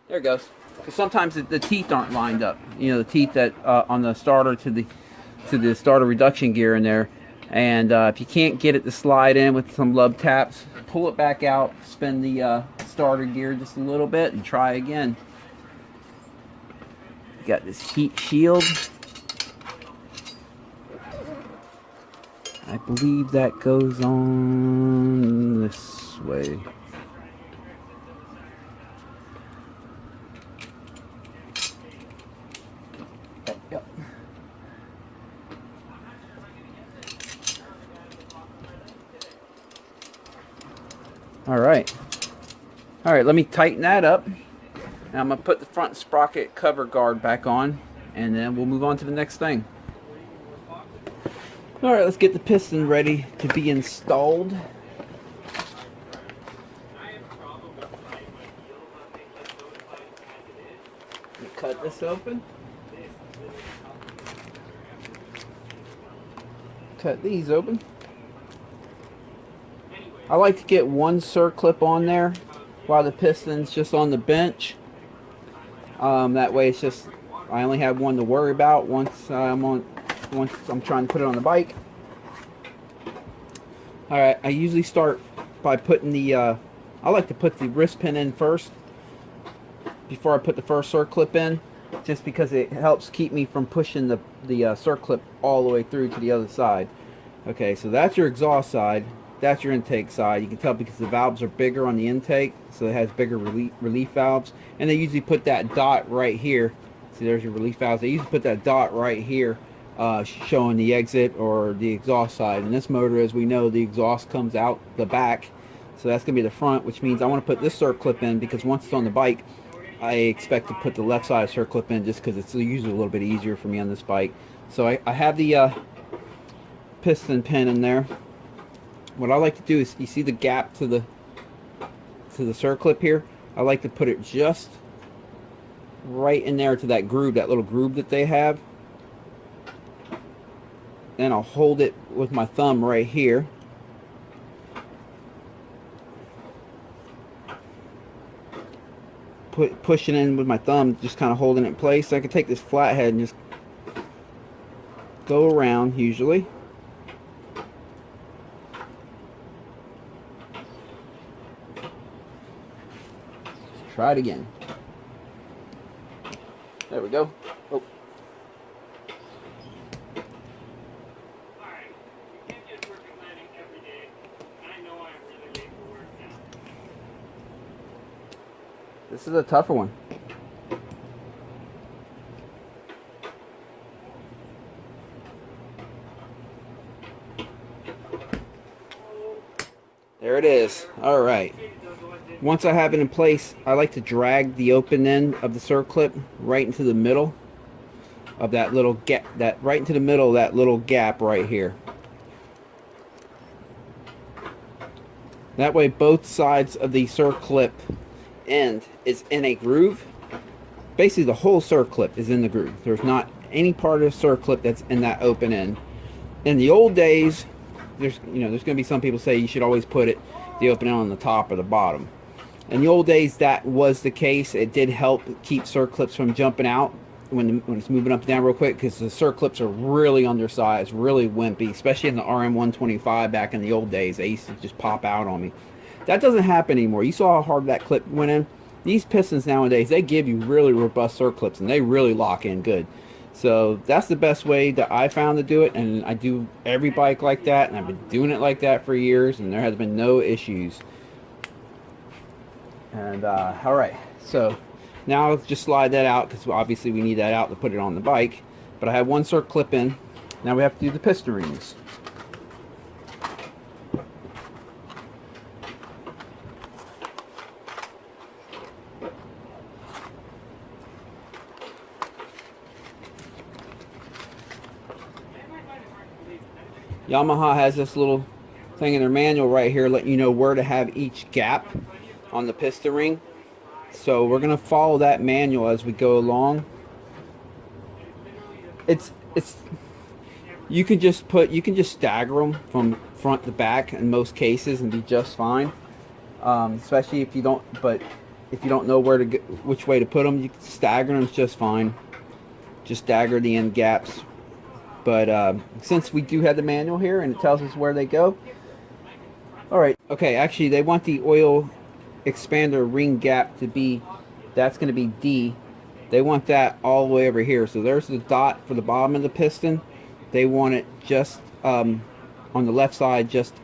There it goes. Because sometimes the teeth aren't lined up. You know, the teeth that on the starter to the starter reduction gear in there. And if you can't get it to slide in with some love taps, pull it back out, spin the starter gear just a little bit, and try again. Got this heat shield. I believe that goes on this way. Yep. All right, let me tighten that up. And I'm gonna put the front sprocket cover guard back on, and then we'll move on to the next thing. All right, let's get the piston ready to be installed. Cut this open. Cut these open. I like to get one circlip on there while the piston's just on the bench. That way it's just, I only have one to worry about once I'm trying to put it on the bike. Alright, I usually start by putting the, I like to put the wrist pin in first before I put the first circlip in, just because it helps keep me from pushing the circlip all the way through to the other side. Okay, so that's your exhaust side. That's your intake side. You can tell because the valves are bigger on the intake, so it has bigger relief valves. And they usually put that dot right here. See, there's your relief valves. They usually put that dot right here, showing the exit or the exhaust side. And this motor, as we know, the exhaust comes out the back, so that's going to be the front, which means I want to put this circlip in because once it's on the bike, I expect to put the left side circlip in just because it's usually a little bit easier for me on this bike. So I have the piston pin in there. What I like to do is, you see the gap to the circlip here? I like to put it just right in there to that groove, that little groove that they have. Then I'll hold it with my thumb right here. Pushing in with my thumb, just kind of holding it in place. So I can take this flathead and just go around usually. Try it again. There we go. Oh. This is a tougher one. There it is. All right. Once I have it in place, I like to drag the open end of the circlip right into the middle of that little gap, right into the middle of that little gap right here. That way both sides of the circlip end is in a groove. Basically the whole circlip is in the groove. There's not any part of the circlip that's in that open end. In the old days, there's going to be some people say you should always put the open end on the top or the bottom. In the old days, that was the case. It did help keep circlips from jumping out when it's moving up and down real quick, because the circlips are really undersized, really wimpy, especially in the RM125 back in the old days. They used to just pop out on me. That doesn't happen anymore. You saw how hard that clip went in. These pistons nowadays, they give you really robust circlips, and they really lock in good. So that's the best way that I found to do it, and I do every bike like that, and I've been doing it like that for years, and there has been no issues. And all right, so now let's just slide that out, because obviously we need that out to put it on the bike. But I have one circlip in. Now we have to do the piston rings. Yamaha has this little thing in their manual right here letting you know where to have each gap on the piston ring. So we're going to follow that manual as we go along. You can just stagger them from front to back in most cases and be just fine. Especially if you don't know which way to put them, you can stagger them just fine. Just stagger the end gaps. But since we do have the manual here and it tells us where they go. Alright, okay, actually they want the oil expander ring gap to be, that's going to be D. They want that all the way over here. So there's the dot for the bottom of the piston. They want it just on the left side, just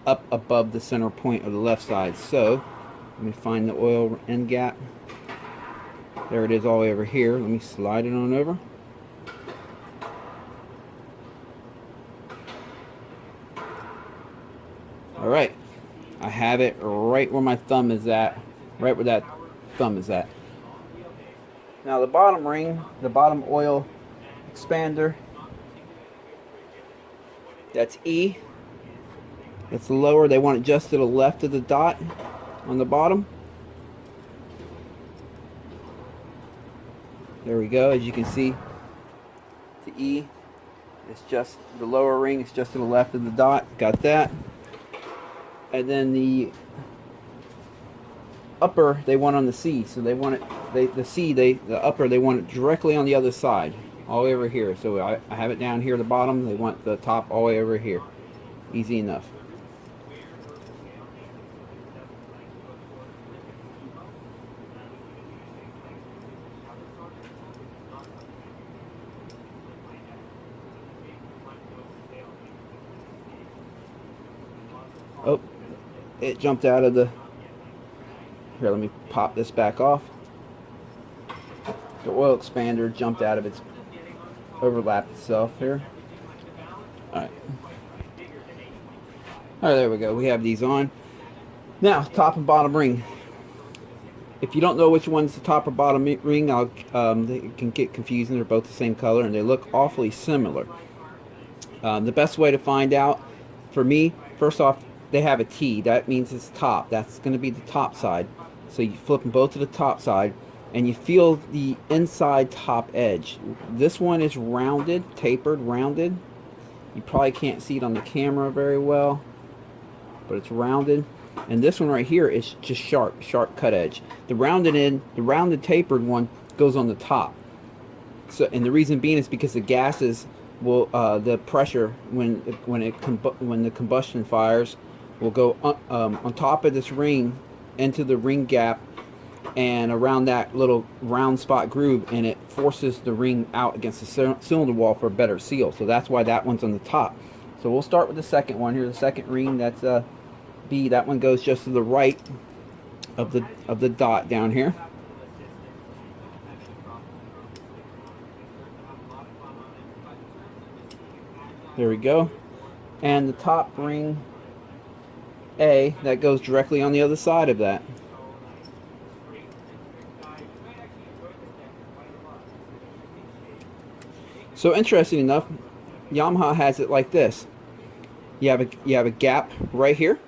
up above the center point of the left side. So let me find the oil end gap. There it is all the way over here. Let me slide it on over. Alright, I have it right where my thumb is at, right where that thumb is at. Now the bottom ring, the bottom oil expander, that's E. That's the lower. They want it just to the left of the dot on the bottom. There we go. As you can see, the E is just, the lower ring is just to the left of the dot. Got that. and then the upper they want on the C, so they want it, the upper they want it directly on the other side, all the way over here. So I have it down here at the bottom, they want the top all the way over here. Easy enough. Oh, it jumped out of the... Here, let me pop this back off. The oil expander jumped out of its... overlapped itself here. Alright. Alright, there we go. We have these on. Now, top and bottom ring. If you don't know which one's the top or bottom ring, they can get confusing. They're both the same color and they look awfully similar. The best way to find out, for me, first off, they have a T. That means it's top. That's going to be the top side. So you flip them both to the top side and you feel the inside top edge. This one is rounded, tapered, rounded. You probably can't see it on the camera very well, but it's rounded. And this one right here is just sharp cut edge. The rounded tapered one goes on the top. So, and the reason being is because the gases will, the pressure when the combustion fires will go on top of this ring into the ring gap and around that little round spot groove, and it forces the ring out against the cylinder wall for a better seal. So that's why that one's on the top. So we'll start with the second one. Here's the second ring. That's B. That one goes just to the right of the dot down here. There we go. And the top ring A, that goes directly on the other side of that. So interesting enough, Yamaha has it like this. You have a gap right here,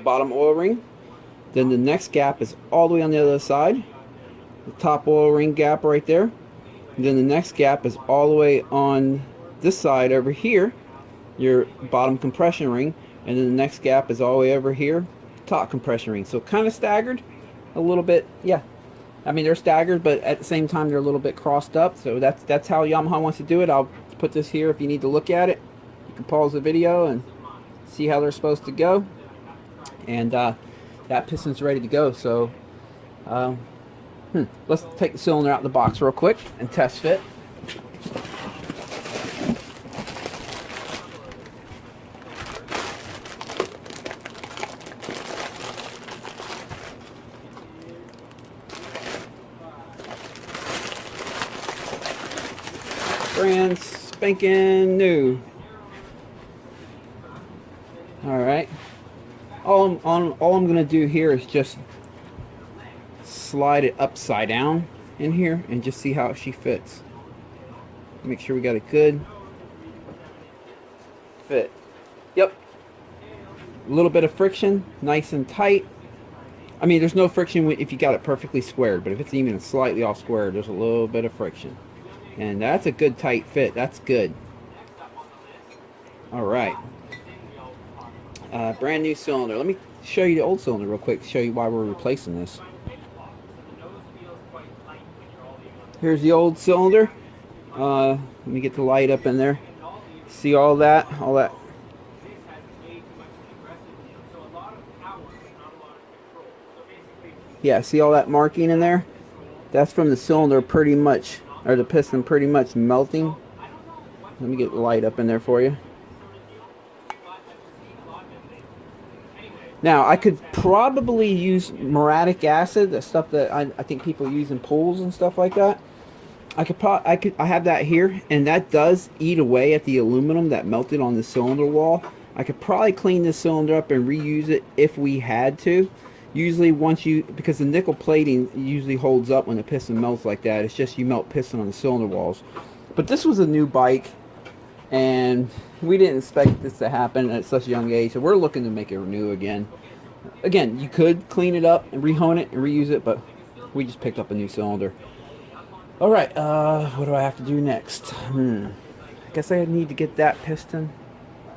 bottom oil ring. Then the next gap is all the way on the other side. The top oil ring gap right there. And then the next gap is all the way on this side over here, your bottom compression ring. And then the next gap is all the way over here, top compression ring. So kind of staggered a little bit. Yeah, I mean, they're staggered, but at the same time they're a little bit crossed up. So that's how Yamaha wants to do it. I'll put this here if you need to look at it. You can pause the video and see how they're supposed to go. And that piston's ready to go. So let's take the cylinder out of the box real quick and test fit. Brand spanking new. Alright. All I'm going to do here is just slide it upside down in here and just see how she fits. Make sure we got a good fit. Yep. A little bit of friction, nice and tight. I mean, there's no friction if you got it perfectly squared, but if it's even slightly off squared, there's a little bit of friction. And that's a good tight fit. That's good. Alright. Brand new cylinder. Let me show you the old cylinder real quick to show you why we're replacing this. Here's the old cylinder. Let me get the light up in there. See all that? All that. Yeah, see all that marking in there? That's from the cylinder pretty much, or the piston pretty much melting. Let me get the light up in there for you. Now, I could probably use muriatic acid, the stuff that I think people use in pools and stuff like that. I have that here, and that does eat away at the aluminum that melted on the cylinder wall. I could probably clean this cylinder up and reuse it if we had to. Usually because the nickel plating usually holds up when the piston melts like that. It's just you melt piston on the cylinder walls. But this was a new bike, and we didn't expect this to happen at such a young age, so we're looking to make it new again. Again, you could clean it up and rehone it and reuse it, but we just picked up a new cylinder. Alright, what do I have to do next? I guess I need to get that piston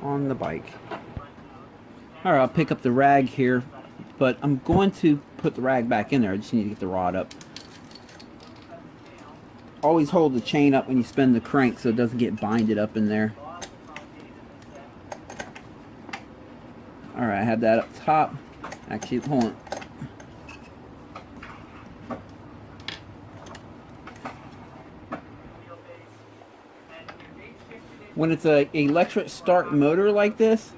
on the bike. All right, I'll pick up the rag here, but I'm going to put the rag back in there. I just need to get the rod up. Always hold the chain up when you spin the crank so it doesn't get binded up in there. All right, I have that up top. Actually, hold on. When it's a electric start motor like this,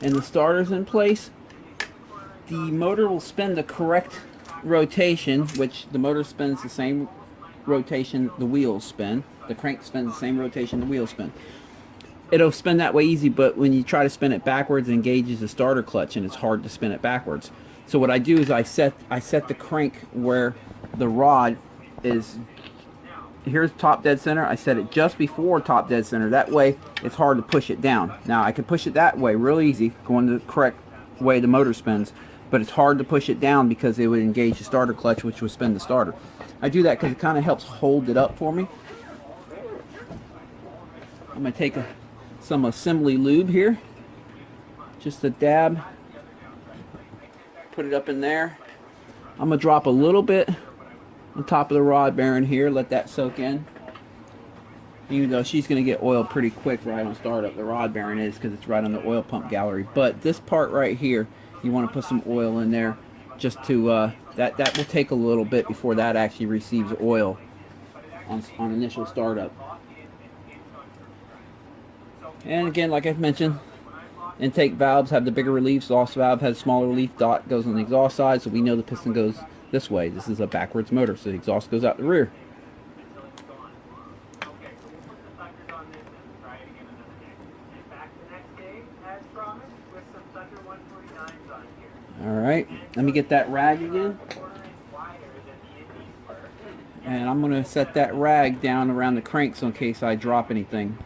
and the starter's in place, the motor will spin the correct rotation, which the motor spins the same rotation the wheels spin. The crank spins the same rotation the wheels spin. It'll spin that way easy, but when you try to spin it backwards, it engages the starter clutch, and it's hard to spin it backwards. So what I do is I set the crank where the rod is. Here's top dead center. I set it just before top dead center. That way it's hard to push it down. Now I can push it that way real easy, going the correct way the motor spins, but it's hard to push it down because it would engage the starter clutch, which would spin the starter. I do that because it kind of helps hold it up for me. I'm going to take some assembly lube here, just a dab, put it up in there. I'm going to drop a little bit on top of the rod bearing here, let that soak in. Even though she's going to get oil pretty quick right on startup, the rod bearing is, because it's right on the oil pump gallery. But this part right here, you want to put some oil in there, just to that will take a little bit before that actually receives oil on initial startup. And again, like I mentioned, intake valves have the bigger relief. Exhaust valve has smaller relief. Dot goes on the exhaust side, so we know the piston goes this way. This is a backwards motor, so the exhaust goes out the rear. Alright, let me get that rag again. And I'm going to set that rag down around the crank so in case I drop anything.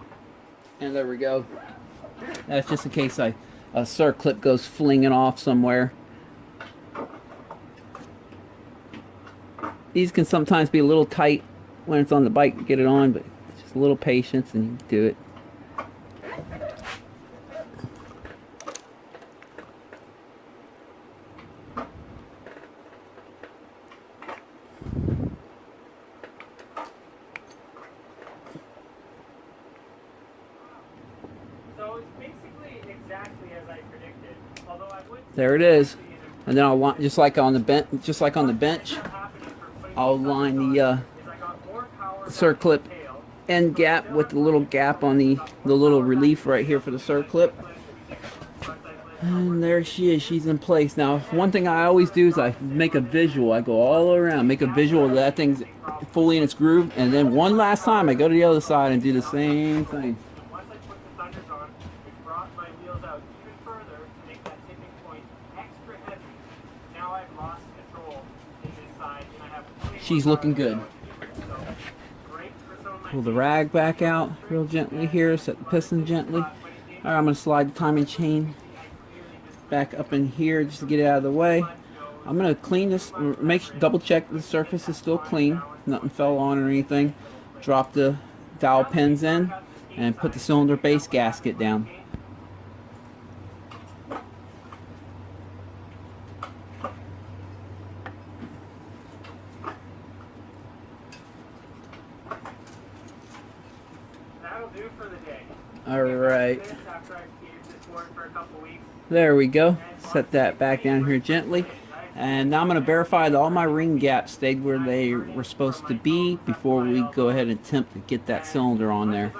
And there we go. That's just in case a circlip goes flinging off somewhere. These can sometimes be a little tight when it's on the bike to get it on, but just a little patience and you can do it. So it's basically exactly as I predicted. Although I would there it is. And then I'll line, just like on the bench, I'll line the circlip end gap with the little gap on the little relief right here for the circlip. And there she is. She's in place. Now, one thing I always do is I make a visual. I go all around, make a visual that thing's fully in its groove, and then one last time I go to the other side and do the same thing. once I put the thunders on, it brought my wheels out even further to make that tipping point extra heavy. Now I've lost control in this side, and I have She's looking good. Pull the rag back out real gently here, set the piston gently. Alright, I'm going to slide the timing chain back up in here just to get it out of the way. I'm going to clean this, double check the surface is still clean, nothing fell on or anything. Drop the dowel pins in and put the cylinder base gasket down. That'll do for the day. Alright. After I've used this board for a couple weeks. There we go. Set that back down here gently. And now I'm going to verify that all my ring gaps stayed where they were supposed to be before we go ahead and attempt to get that cylinder on there.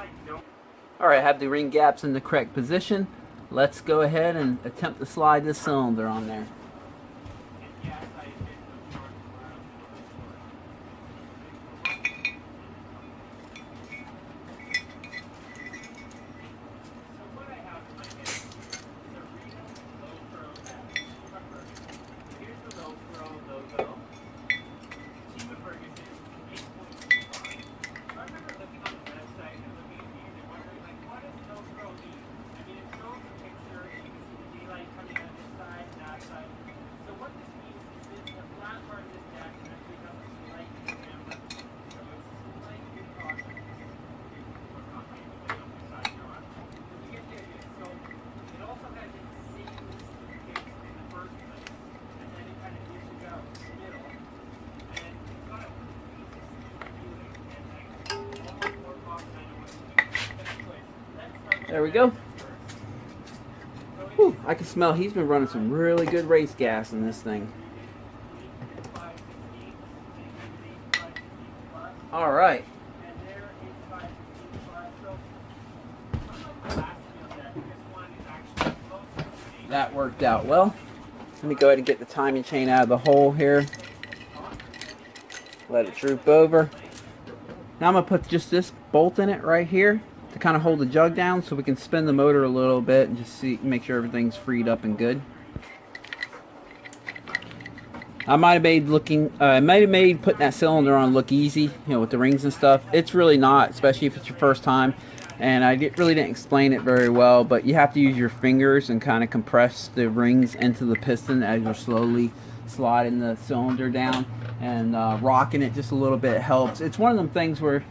Alright, I have the ring gaps in the correct position. Let's go ahead and attempt to slide this cylinder on there. Coming on this side, that side. There we go. Whew, I can smell he's been running some really good race gas in this thing. All right. That worked out well. Let me go ahead and get the timing chain out of the hole here. Let it droop over. Now I'm going to put just this bolt in it right here to kind of hold the jug down so we can spin the motor a little bit and just see, make sure everything's freed up and good. I might have made putting that cylinder on look easy, you know, with the rings and stuff. It's really not, especially if it's your first time. And I really didn't explain it very well, but you have to use your fingers and kind of compress the rings into the piston as you're slowly sliding the cylinder down, and rocking it just a little bit helps. It's one of them things where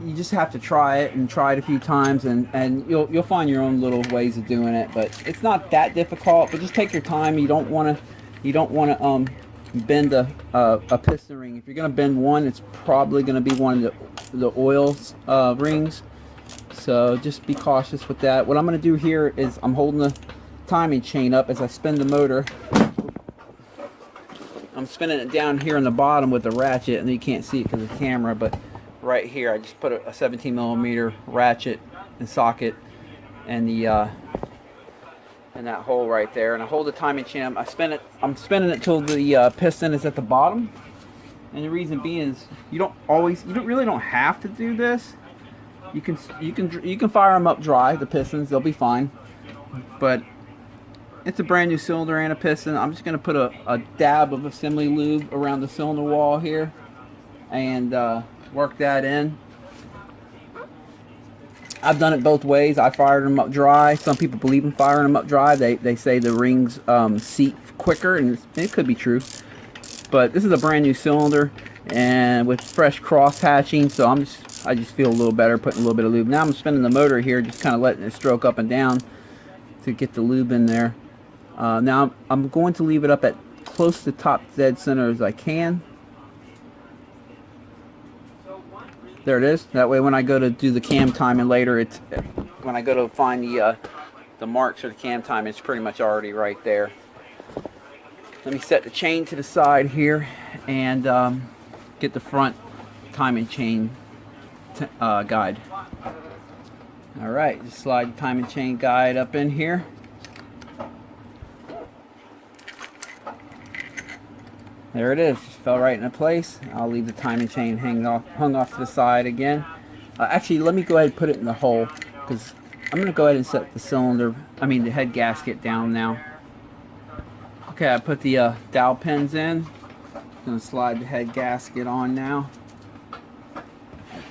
you just have to try it a few times, and you'll find your own little ways of doing it. But it's not that difficult. But just take your time. You don't want to bend a piston ring. If you're going to bend one, it's probably going to be one of the oil rings. So just be cautious with that. What I'm going to do here is I'm holding the timing chain up as I spin the motor. I'm spinning it down here in the bottom with the ratchet, and you can't see it because of the camera, but right here I just put a 17mm ratchet and socket and the in that hole right there, and I hold the timing chain. I'm spinning it till the piston is at the bottom. And the reason being is you really don't have to do this. You can fire them up dry, the pistons, they'll be fine. But it's a brand new cylinder and a piston. I'm just going to put a dab of assembly lube around the cylinder wall here and work that in. I've done it both ways. I fired them up dry. Some people believe in firing them up dry. They say the rings seat quicker, and it could be true. But this is a brand new cylinder and with fresh cross hatching, so I just feel a little better putting a little bit of lube. Now I'm spinning the motor here, just kind of letting it stroke up and down to get the lube in there. Now I'm going to leave it up at close to top dead center as I can. There it is. That way when I go to do the cam timing later, when I go to find the marks for the cam time, it's pretty much already right there. Let me set the chain to the side here and get the front timing chain guide. Alright, just slide the timing chain guide up in here. There it is, just fell right into place. I'll leave the timing chain hung off to the side again. Actually, let me go ahead and put it in the hole, because I'm going to go ahead and set the head gasket down now. Okay, I put the dowel pins in. I'm going to slide the head gasket on now. I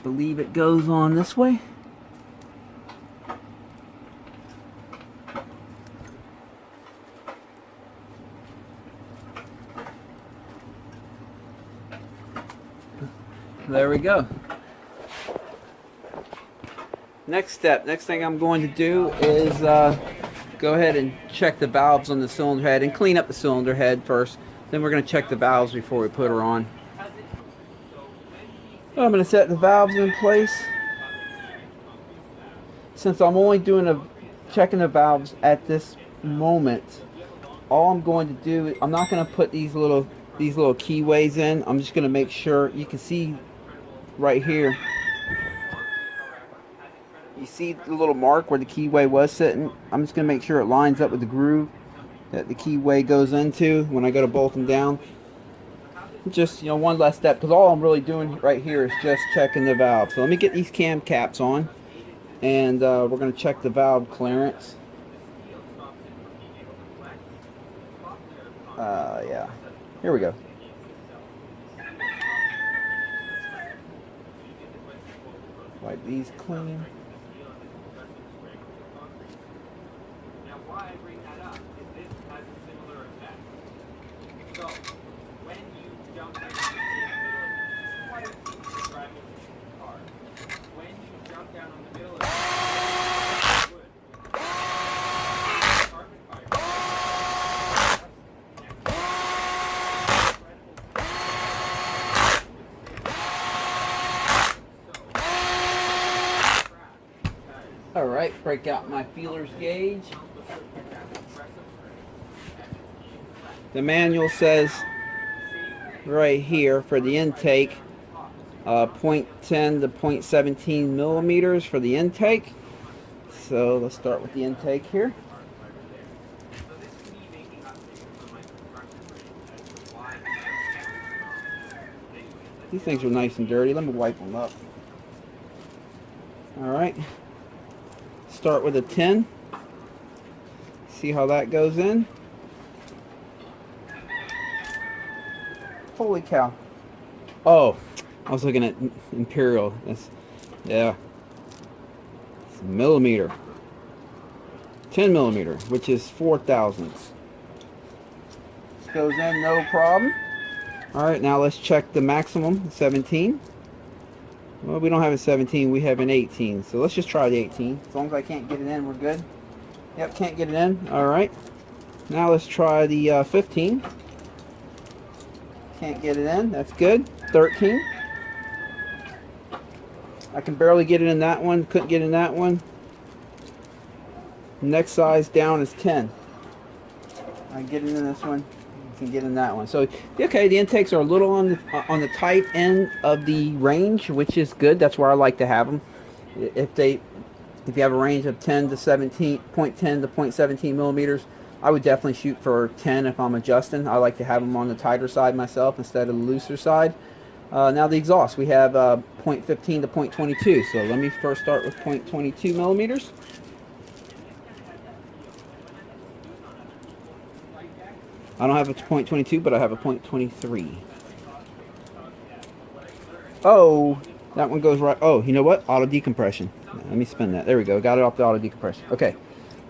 believe it goes on this way. There we go. Next thing I'm going to do is go ahead and check the valves on the cylinder head and clean up the cylinder head first. Then we're going to check the valves before we put her on. I'm going to set the valves in place. Since I'm only checking the valves at this moment, all I'm going to do, I'm not going to put these little keyways in. I'm just going to make sure you can see right here. You see the little mark where the keyway was sitting? I'm just going to make sure it lines up with the groove that the keyway goes into when I go to bolt them down. Just, one less step, because all I'm really doing right here is just checking the valve. So let me get these cam caps on, and we're going to check the valve clearance. Yeah, here we go. Wipe these clean. Now, why I bring that up is this has a similar effect. So, when you jump down on the middle, this is why it's driving the car. When you jump down on the middle of the wood, carbon fiber. All right. right, break out my feelers gauge. The manual says right here for the intake, 0.10 to 0.17 millimeters for the intake. So let's start with the intake here. These things are nice and dirty. Let me wipe them up. Alright. Start with a 10. See how that goes in. Holy cow. Oh, I was looking at Imperial. That's, yeah. It's a millimeter. 10 millimeter, which is 4 thousandths. Goes in no problem. Alright, now let's check the maximum, 17. Well, we don't have a 17, we have an 18. So let's just try the 18. As long as I can't get it in, we're good. Yep, can't get it in. Alright. Now let's try the 15. Can't get it in. That's good. 13. I can barely get it in that one. Couldn't get in that one. Next size down is 10. I can get it in this one. Can get in that one. So okay, the intakes are a little on the tight end of the range, which is good. That's where I like to have them. If you have a range of 10 to 17, 0.10 to 0.17 millimeters, I would definitely shoot for 10 if I'm adjusting. I like to have them on the tighter side myself instead of the looser side. Now the exhaust, we have 0.15 to 0.22. So let me first start with 0.22 millimeters. I don't have a 0.22, but I have a 0.23. Oh, that one goes right. Oh, you know what? Auto decompression. Let me spin that. There we go. Got it off the auto decompression. Okay.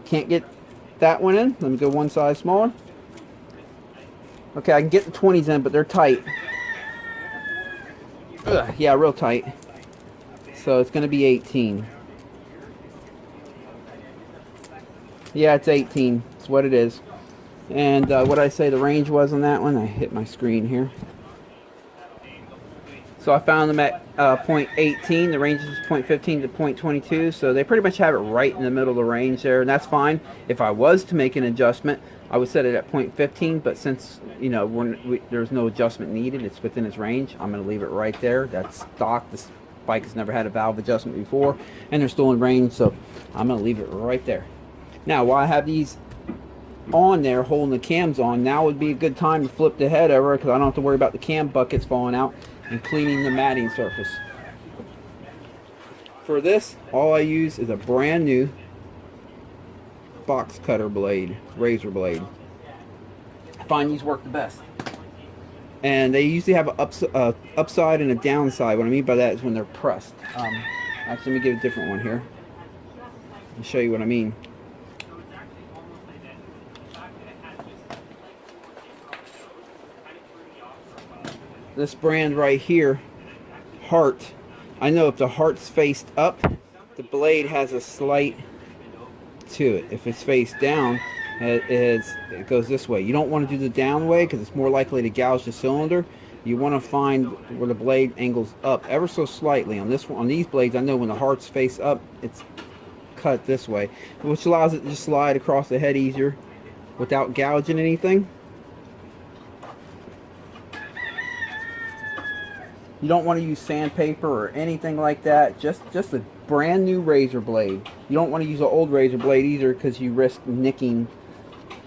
Can't get that one in. Let me go one size smaller. Okay, I can get the 20s in, but they're tight. Ugh, yeah, real tight. So it's going to be 18. Yeah, it's 18. It's what it is. And what did I say the range was on that one? I hit my screen here. So I found them at 0.18. The range is 0.15 to 0.22. So they pretty much have it right in the middle of the range there. And that's fine. If I was to make an adjustment, I would set it at 0.15. But since, you know, there's no adjustment needed, it's within its range, I'm going to leave it right there. That's stock. This bike has never had a valve adjustment before. And they're still in range. So I'm going to leave it right there. Now, while I have these on there holding the cams on, now would be a good time to flip the head over because I don't have to worry about the cam buckets falling out and cleaning the matting surface. For this, all I use is a brand new box cutter blade, razor blade. I find these work the best. And they usually have an upside and a downside. What I mean by that is when they're pressed. Actually, let me get a different one here and show you what I mean. This brand right here, Heart. I know if the heart's faced up, the blade has a slight to it. If it's face down, it goes this way. You don't want to do the down way because it's more likely to gouge the cylinder. You want to find where the blade angles up ever so slightly. On this one, on these blades, I know when the heart's face up, it's cut this way, which allows it to just slide across the head easier without gouging anything. You don't want to use sandpaper or anything like that. Just a brand new razor blade. You don't want to use an old razor blade either because you risk nicking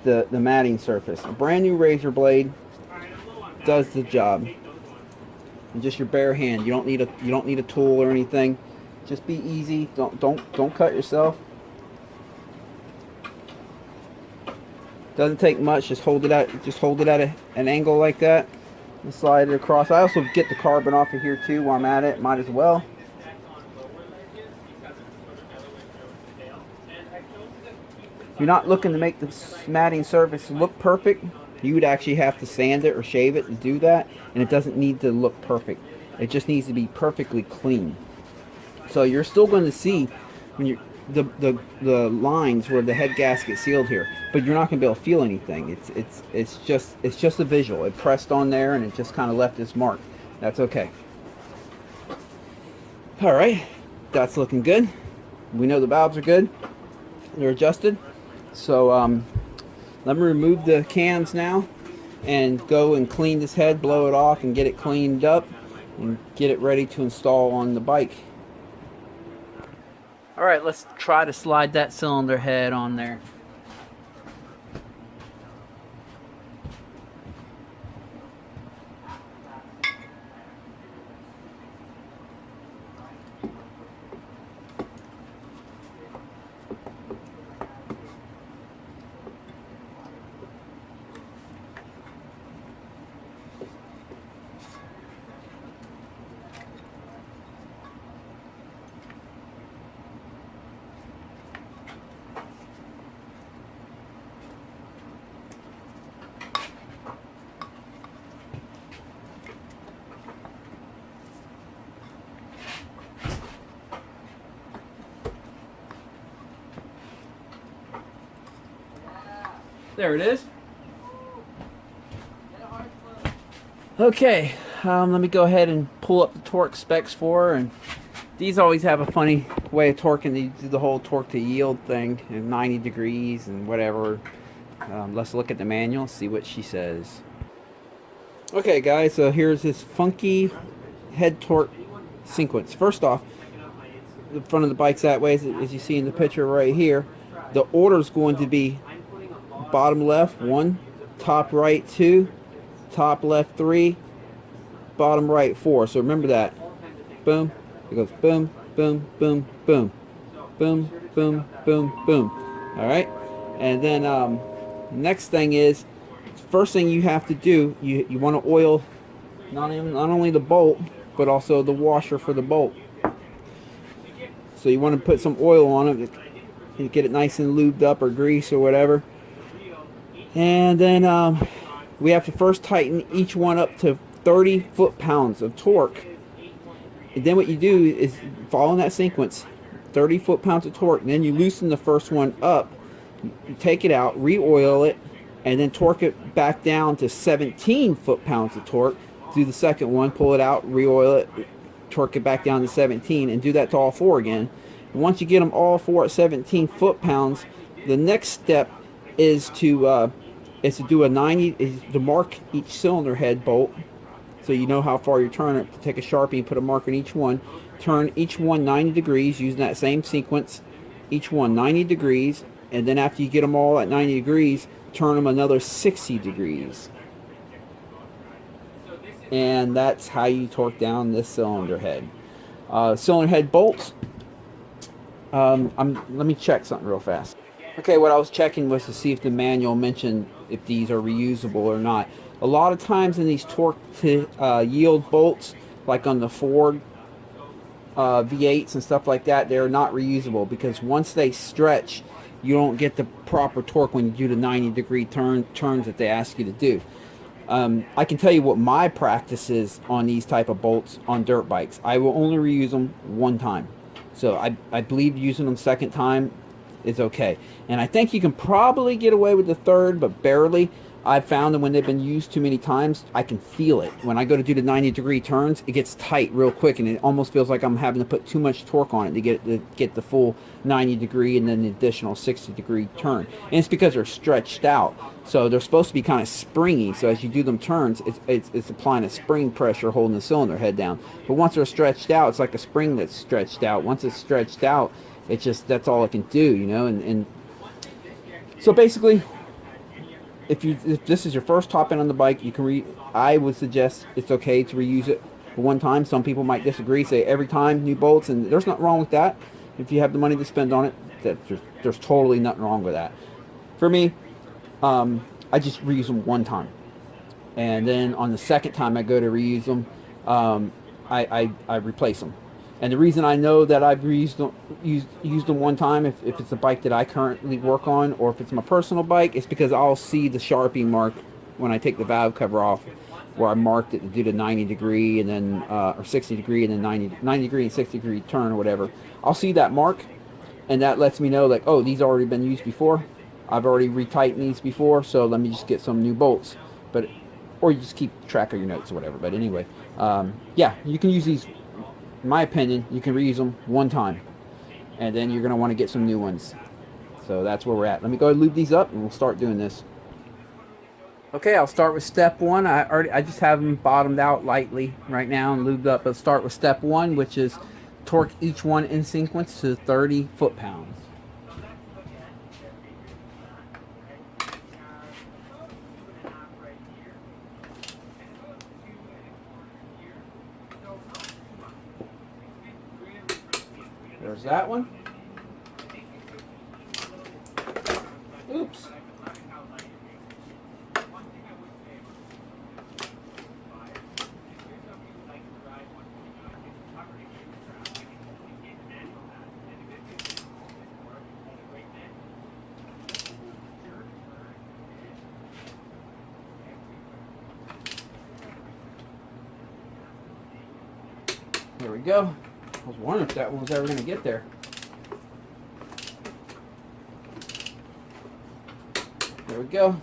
the matting surface. A brand new razor blade does the job. And just your bare hand. You don't need a tool or anything. Just be easy. Don't cut yourself. Doesn't take much. Just hold it at an angle like that. And slide it across. I also get the carbon off of here too while I'm at it. Might as well. You're not looking to make the matting surface look perfect. You would actually have to sand it or shave it to do that, and it doesn't need to look perfect. It just needs to be perfectly clean. So you're still going to see when you the lines where the head gasket sealed here, but you're not going to be able to feel anything. It's just a visual. It pressed on there and it just kind of left its mark. That's okay. All right, that's looking good. we know the valves are good. They're adjusted. So let me remove the cams now and go and clean this head, blow it off, and get it cleaned up and get it ready to install on the bike. Alright, let's try to slide that cylinder head on there. There it is. Okay, let me go ahead and pull up the torque specs for her. And these always have a funny way of torquing. They do the whole torque to yield thing, and 90 degrees and whatever. Let's look at the manual, see what she says. Okay guys, so here's this funky head torque sequence. First off, the front of the bike's that way, as you see in the picture right here. The order is going to be bottom left 1, top right 2, top left 3, bottom right 4. So remember that. Boom. It goes boom, boom, boom, boom, boom, boom, boom, boom. All right. And then next thing is, first thing you have to do, you want to oil not only the bolt but also the washer for the bolt. So you want to put some oil on it and get it nice and lubed up, or grease or whatever. And then we have to first tighten each one up to 30 foot-pounds of torque. And then what you do is follow that sequence, 30 foot-pounds of torque. And then you loosen the first one up, you take it out, re-oil it, and then torque it back down to 17 foot-pounds of torque. Do the second one, pull it out, re-oil it, torque it back down to 17, and do that to all 4 again. And once you get them all 4 at 17 foot-pounds, the next step is to do a 90, is to mark each cylinder head bolt, so you know how far you're turning it. To take a Sharpie and put a mark in each one, turn each one 90 degrees using that same sequence, each one 90 degrees, and then after you get them all at 90 degrees, turn them another 60 degrees. And that's how you torque down this cylinder head. Cylinder head bolts, let me check something real fast. Okay, what I was checking was to see if the manual mentioned if these are reusable or not. A lot of times in these torque to yield bolts, like on the Ford V8s and stuff like that, they're not reusable, because once they stretch, you don't get the proper torque when you do the 90-degree turns that they ask you to do. I can tell you what my practice is on these type of bolts on dirt bikes. I will only reuse them 1 time. So I believe using them 2nd time is okay. And I think you can probably get away with the 3rd, but barely. I've found that when they've been used too many times, I can feel it. When I go to do the 90-degree turns, it gets tight real quick, and it almost feels like I'm having to put too much torque on it to get the full 90-degree and then the additional 60-degree turn. And it's because they're stretched out. So they're supposed to be kind of springy. So as you do them turns, it's applying a spring pressure holding the cylinder head down. But once they're stretched out, it's like a spring that's stretched out. Once it's stretched out, it's just, that's all it can do, you know. And so basically, if this is your first top end on the bike, you can I would suggest it's okay to reuse it for 1 time. Some people might disagree, say every time new bolts, and there's nothing wrong with that. If you have the money to spend on it, there's totally nothing wrong with that. For me, I just reuse them 1 time, and then on the 2nd time I go to reuse them, I replace them. And the reason I know that I've used them 1 time, if it's a bike that I currently work on, or if it's my personal bike, is because I'll see the Sharpie mark when I take the valve cover off, where I marked it to do the 90-degree and then or 60-degree and then 90-degree and 60-degree turn or whatever. I'll see that mark, and that lets me know, like, oh, these have already been used before. I've already retightened these before, so let me just get some new bolts. But or you just keep track of your notes or whatever. But anyway, yeah, you can use these. In my opinion, you can reuse them 1 time. and then you're going to want to get some new ones. So that's where we're at. Let me go ahead and lube these up, and we'll start doing this. Okay, I'll start with step one. I just have them bottomed out lightly right now and lubed up. Let's start with step one, which is torque each one in sequence to 30 foot-pounds. There's that one. Oops. There we go. I was wondering if that one was ever going to get there. There we go.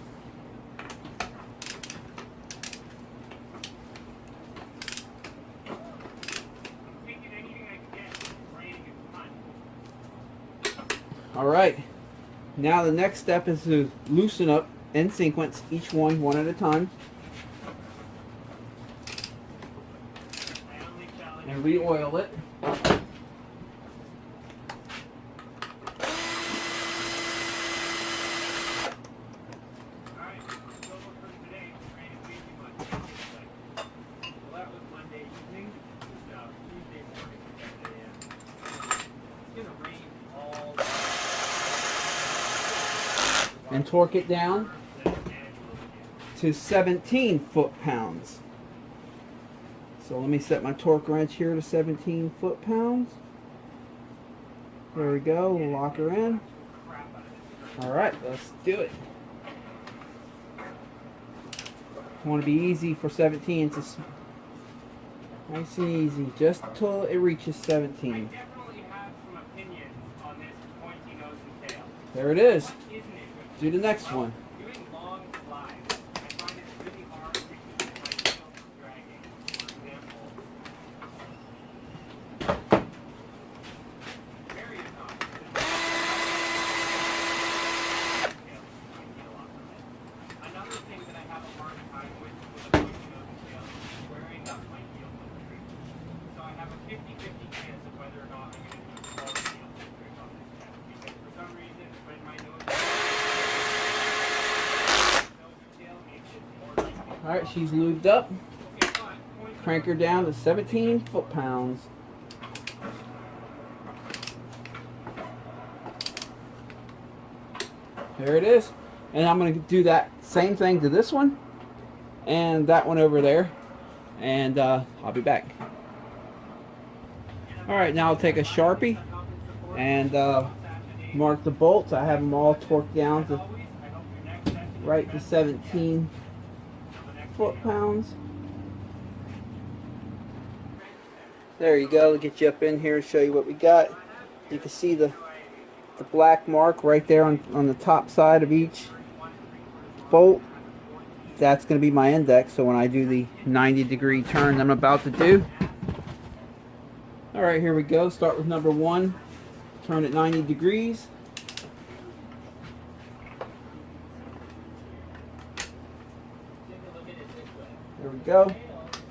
All right. Now the next step is to loosen up in sequence each one at a time. And re-oil it. And torque it down to 17 foot-pounds. So let me set my torque wrench here to 17 foot-pounds. There we go. We'll lock her in. All right, let's do it. I want to be easy for 17. It's nice and easy, just until it reaches 17. There it is. Do the next one. Alright, she's lubed up. Crank her down to 17 foot-pounds. There it is. And I'm going to do that same thing to this one and that one over there. And I'll be back. Alright, now I'll take a Sharpie and mark the bolts. I have them all torqued down to right to 17 foot-pounds. There you go. Get you up in here and show you what we got. You can see the black mark right there on the top side of each bolt. That's going to be my index, so when I do the 90-degree turn I'm about to do. Alright, here we go. Start with number 1. Turn it 90 degrees. There we go.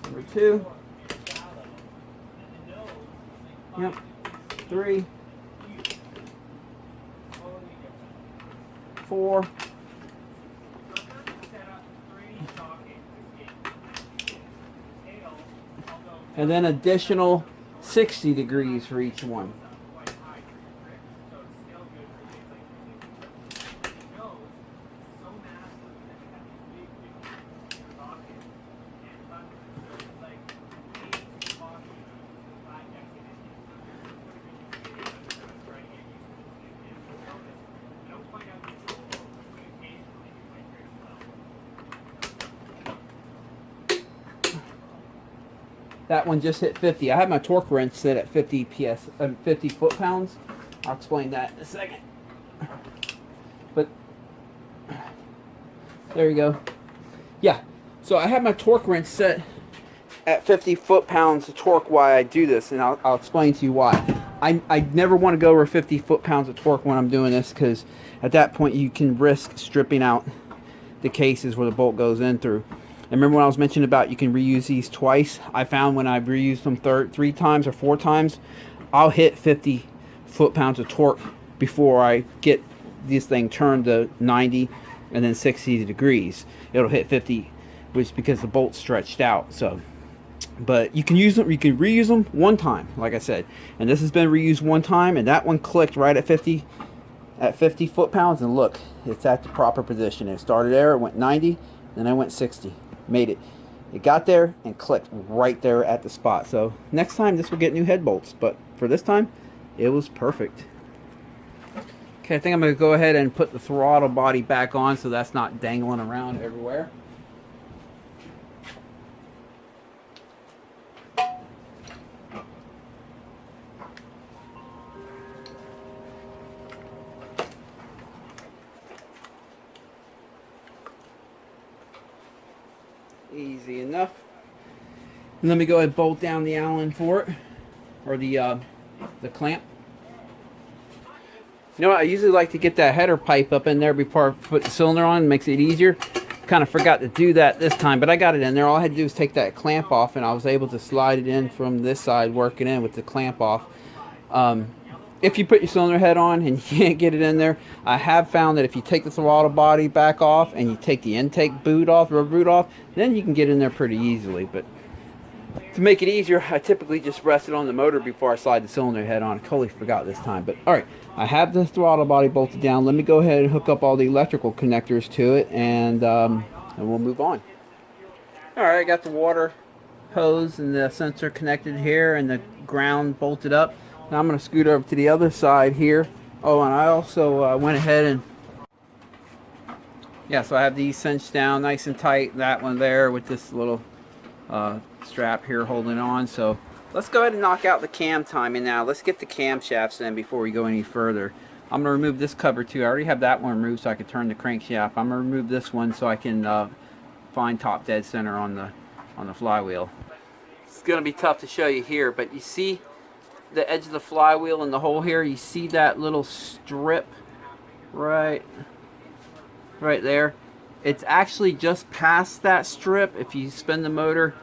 Number 2. Yep. 3. 4. And then additional 60 degrees for each one. That one just hit 50. I have my torque wrench set at 50 foot-pounds. I'll explain that in a second. But there you go. Yeah. So I have my torque wrench set at 50 foot-pounds of torque. Why I do this, and I'll explain to you why. I never want to go over 50 foot-pounds of torque when I'm doing this, because at that point you can risk stripping out the cases where the bolt goes in through. And remember when I was mentioning about you can reuse these twice? I found when I've reused them 3 times or 4 times, I'll hit 50 foot-pounds of torque before I get this thing turned to 90 and then 60 degrees. It'll hit 50, which is because the bolt's stretched out. So, but you can use them, you can reuse them one time, like I said. And this has been reused one time, and that one clicked right at 50 foot-pounds, and look, it's at the proper position. It started there, it went 90, then I went 60. Made it. It got there and clicked right there at the spot. So next time this will get new head bolts, but for this time it was perfect. Okay, I think I'm going to go ahead and put the throttle body back on so that's not dangling around everywhere. Easy enough. And let me go ahead and bolt down the Allen for it, or the clamp. You know what, I usually like to get that header pipe up in there before I put the cylinder on. It makes it easier. Kind of forgot to do that this time, but I got it in there. All I had to do was take that clamp off, and I was able to slide it in from this side, working in with the clamp off. If you put your cylinder head on and you can't get it in there, I have found that if you take the throttle body back off and you take the intake boot off, rubber boot off, then you can get in there pretty easily. But to make it easier, I typically just rest it on the motor before I slide the cylinder head on. I totally forgot this time. But alright, I have the throttle body bolted down. Let me go ahead and hook up all the electrical connectors to it, and we'll move on. Alright, I got the water hose and the sensor connected here and the ground bolted up. Now I'm going to scoot over to the other side here. Oh, and I also went ahead and, yeah, so I have these cinched down nice and tight. That one there with this little strap here holding on. So let's go ahead and knock out the cam timing now. Let's get the camshafts in before we go any further. I'm going to remove this cover too. I already have that one removed so I can turn the crankshaft. I'm going to remove this one so I can find top dead center on the flywheel. It's going to be tough to show you here, but you see the edge of the flywheel and the hole here, you see that little strip right there? It's actually just past that strip. If you spin the motor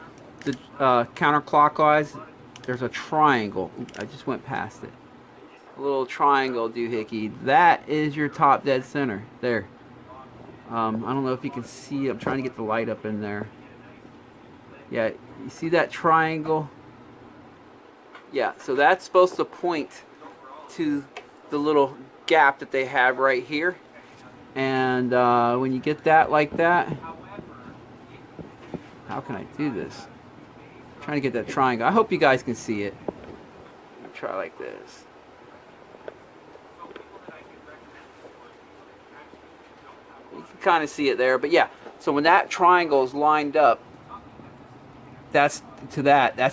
counterclockwise, there's a triangle. I just went past it. A little triangle doohickey. That is your top dead center there. I don't know if you can see. I'm trying to get the light up in there. Yeah, you see that triangle? Yeah, so that's supposed to point to the little gap that they have right here. And when you get that like that, how can I do this? I'm trying to get that triangle. I hope you guys can see it. I'll try like this. You can kind of see it there, but yeah. So when that triangle is lined up, that's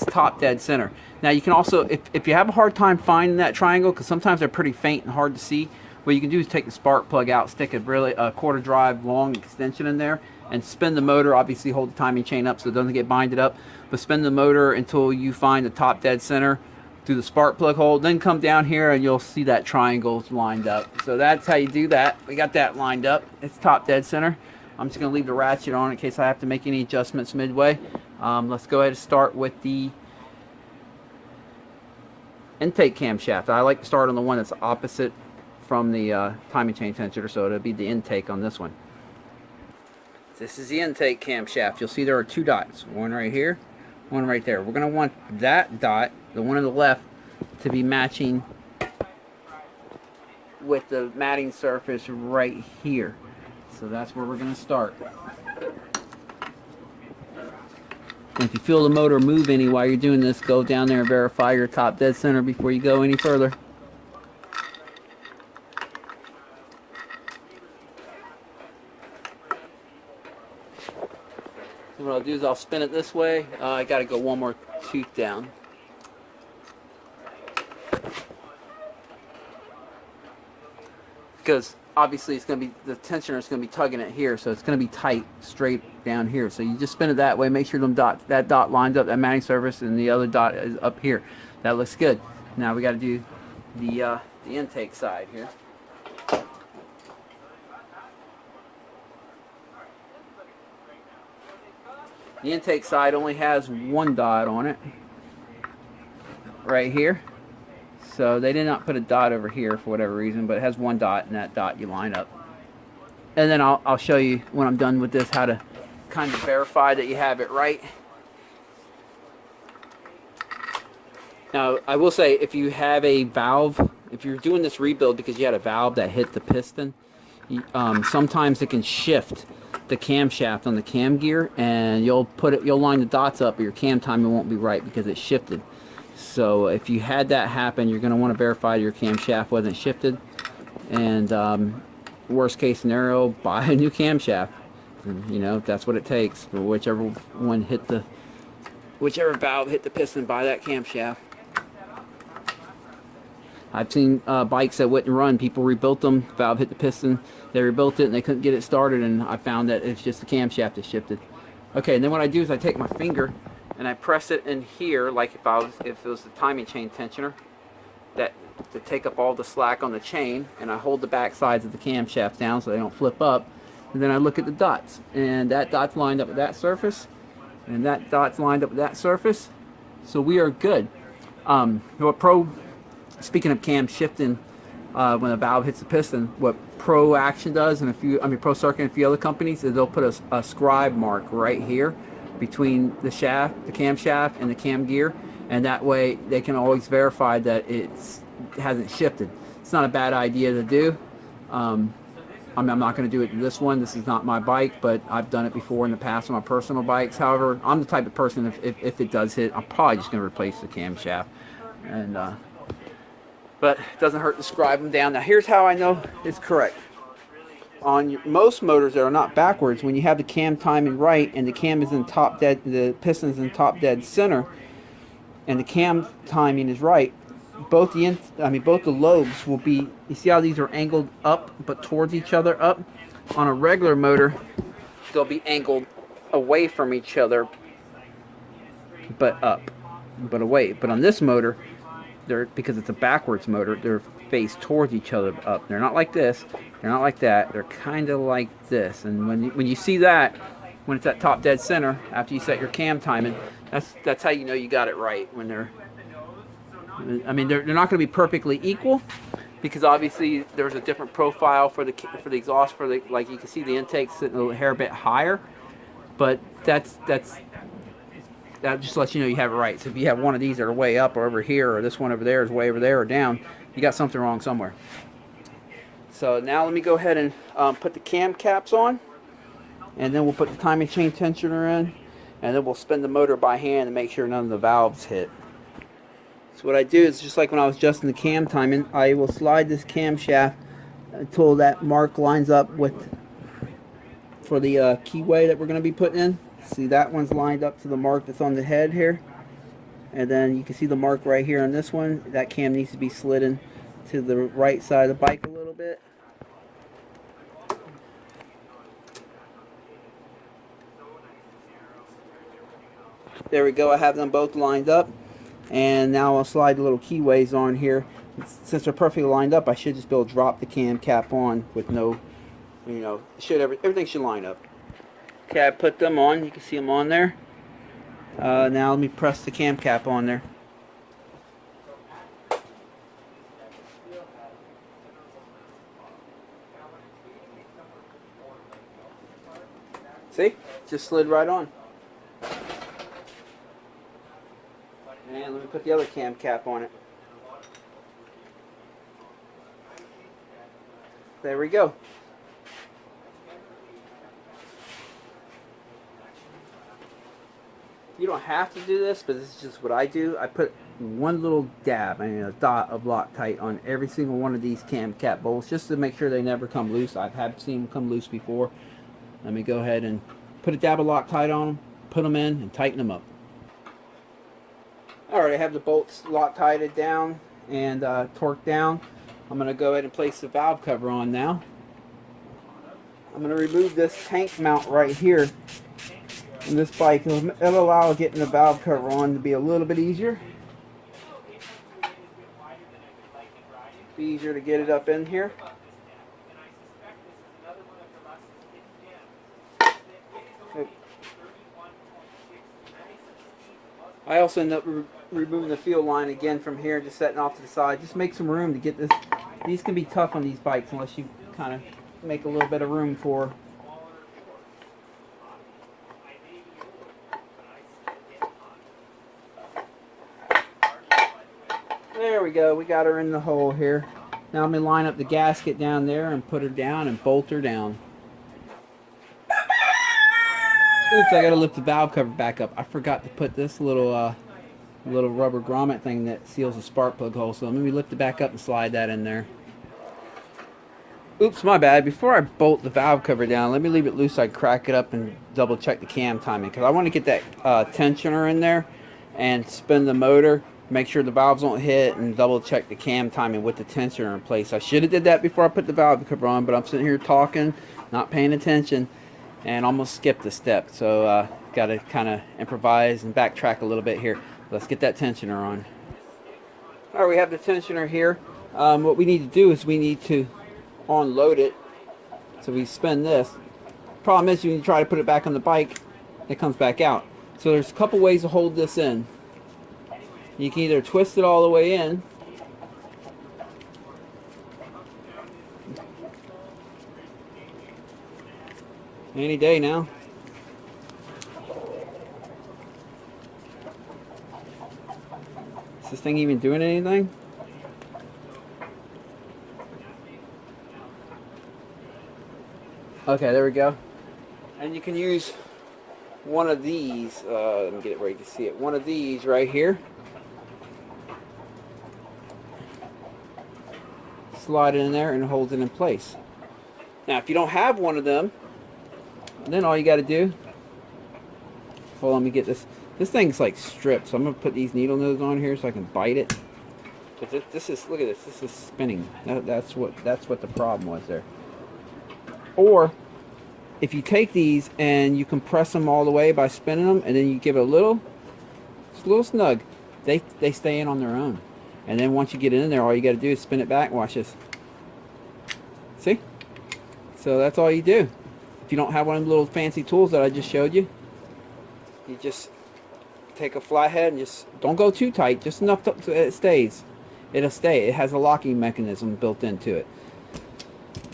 top dead center. Now you can also, if you have a hard time finding that triangle, because sometimes they're pretty faint and hard to see, what you can do is take the spark plug out, stick a quarter drive long extension in there, and spin the motor. Obviously hold the timing chain up so it doesn't get binded up, but spin the motor until you find the top dead center through the spark plug hole. Then come down here and you'll see that triangle lined up. So that's how you do that. We got that lined up. It's top dead center. I'm just going to leave the ratchet on in case I have to make any adjustments midway. Let's go ahead and start with the intake camshaft. I like to start on the one that's opposite from the timing chain sensor, so it'll be the intake on this one. This is the intake camshaft. You'll see there are 2 dots, one right here, one right there. We're going to want that dot, the one on the left, to be matching with the matting surface right here. So that's where we're going to start. And if you feel the motor move any while you're doing this, go down there and verify your top dead center before you go any further. So what I'll do is I'll spin it this way. I got to go one more tooth down. Because obviously it's going to be, the tensioner is going to be tugging it here, so it's going to be tight straight down here. So you just spin it that way, make sure that dot lines up, that matting surface, and the other dot is up here. That looks good. Now we got to do the intake side here. The intake side only has one dot on it, right here. So they did not put a dot over here for whatever reason, but it has one dot, and that dot you line up. And then I'll show you when I'm done with this how to kind of verify that you have it right. Now, I will say, if you have a valve, if you're doing this rebuild because you had a valve that hit the piston, sometimes it can shift the camshaft on the cam gear, and you'll line the dots up, but your cam timing won't be right because it shifted. So if you had that happen, you're going to want to verify your camshaft wasn't shifted, and worst case scenario, buy a new camshaft. And, you know, that's what it takes. For whichever valve hit the piston, buy that camshaft. I've seen bikes that wouldn't run. People rebuilt them. Valve hit the piston. They rebuilt it and they couldn't get it started. And I found that it's just the camshaft that shifted. Okay, and then what I do is I take my finger and I press it in here, like if it was the timing chain tensioner, that to take up all the slack on the chain. And I hold the back sides of the camshaft down so they don't flip up. And then I look at the dots, and that dot's lined up with that surface, and that dot's lined up with that surface. So we are good. Speaking of cam shifting, when a valve hits the piston, what Pro Action does, and Pro Circuit and a few other companies, is they'll put a scribe mark right here between the camshaft and the cam gear, and that way they can always verify that it hasn't shifted. It's not a bad idea to do. I'm not going to do it in this one. This is not my bike, but I've done it before in the past on my personal bikes. However, I'm the type of person, if it does hit, I'm probably just going to replace the camshaft. And but it doesn't hurt to scribe them down. Now here's how I know it's correct. On most motors that are not backwards, when you have the cam timing right and the cam is in top dead, the piston's in top dead center, and the cam timing is right, both the lobes will be. You see how these are angled up, but towards each other up? On a regular motor, they'll be angled away from each other, but up, but away. But on this motor, because it's a backwards motor, they're faced towards each other up. They're not like this. They're not like that. They're kind of like this. And when you see that, when it's at top dead center, after you set your cam timing, that's how you know you got it right. When they're not going to be perfectly equal, because obviously there's a different profile for the exhaust, like you can see the intake sitting a hair bit higher, but that just lets you know you have it right. So if you have one of these that are way up or over here, or this one over there is way over there or down, you got something wrong somewhere. So now let me go ahead and put the cam caps on, and then we'll put the timing chain tensioner in, and then we'll spin the motor by hand and make sure none of the valves hit. So what I do is, just like when I was adjusting the cam timing, I will slide this camshaft until that mark lines up for the keyway that we're going to be putting in. See, that one's lined up to the mark that's on the head here, and then you can see the mark right here on this one. That cam needs to be slid in to the right side of the bike a little bit. There we go. I have them both lined up, and now I'll slide the little keyways on here. Since they're perfectly lined up, I should just be able to drop the cam cap on with no, everything should line up. Okay, I put them on. You can see them on there. Now let me press the cam cap on there. See? Just slid right on. And let me put the other cam cap on it. There we go. You don't have to do this, but this is just what I do. I put one little dab, a dot of Loctite on every single one of these cam cap bolts, just to make sure they never come loose. I've seen them come loose before. Let me go ahead and put a dab of Loctite on them, put them in, and tighten them up. Alright, I have the bolts Loctited down and torqued down. I'm going to go ahead and place the valve cover on now. I'm going to remove this tank mount right here in this bike. It'll allow getting the valve cover on to be a little bit easier. Be easier to get it up in here. I also end up removing the field line again from here, just setting off to the side. Just make some room to get this. These can be tough on these bikes unless you kind of make a little bit of room for. There we go. We got her in the hole here. Now I'm going to line up the gasket down there and put her down and bolt her down. Oops, I got to lift the valve cover back up. I forgot to put this little rubber grommet thing that seals the spark plug hole. So let me lift it back up and slide that in there. Oops, my bad. Before I bolt the valve cover down, let me leave it loose so I crack it up and double check the cam timing. Because I want to get that tensioner in there and spin the motor. Make sure the valves don't hit and double check the cam timing with the tensioner in place. I should have did that before I put the valve cover on, but I'm sitting here talking, not paying attention, and almost skipped a step. So got to kind of improvise and backtrack a little bit here. Let's get that tensioner on. All right, we have the tensioner here. What we need to do is we need to unload it. So we spin this. Problem is, when you try to put it back on the bike, it comes back out. So there's a couple ways to hold this in. You can either twist it all the way in, any day now. Is this thing even doing anything? Okay, there we go. And you can use one of these. Let me get it where you can see it. One of these right here. Slide it in there and it holds it in place. Now, if you don't have one of them, then all you got to do. Hold on, let me get this. This thing's like stripped, so I'm gonna put these needle nose on here so I can bite it. But this is, look at this. This is spinning. That's what the problem was there. Or if you take these and you compress them all the way by spinning them, and then you give it a little snug, they stay in on their own. And then once you get it in there, all you got to do is spin it back. Watch this. See? So that's all you do. If you don't have one of the little fancy tools that I just showed you, you just take a flathead and just don't go too tight, just enough so it stays. It'll stay. It has a locking mechanism built into it.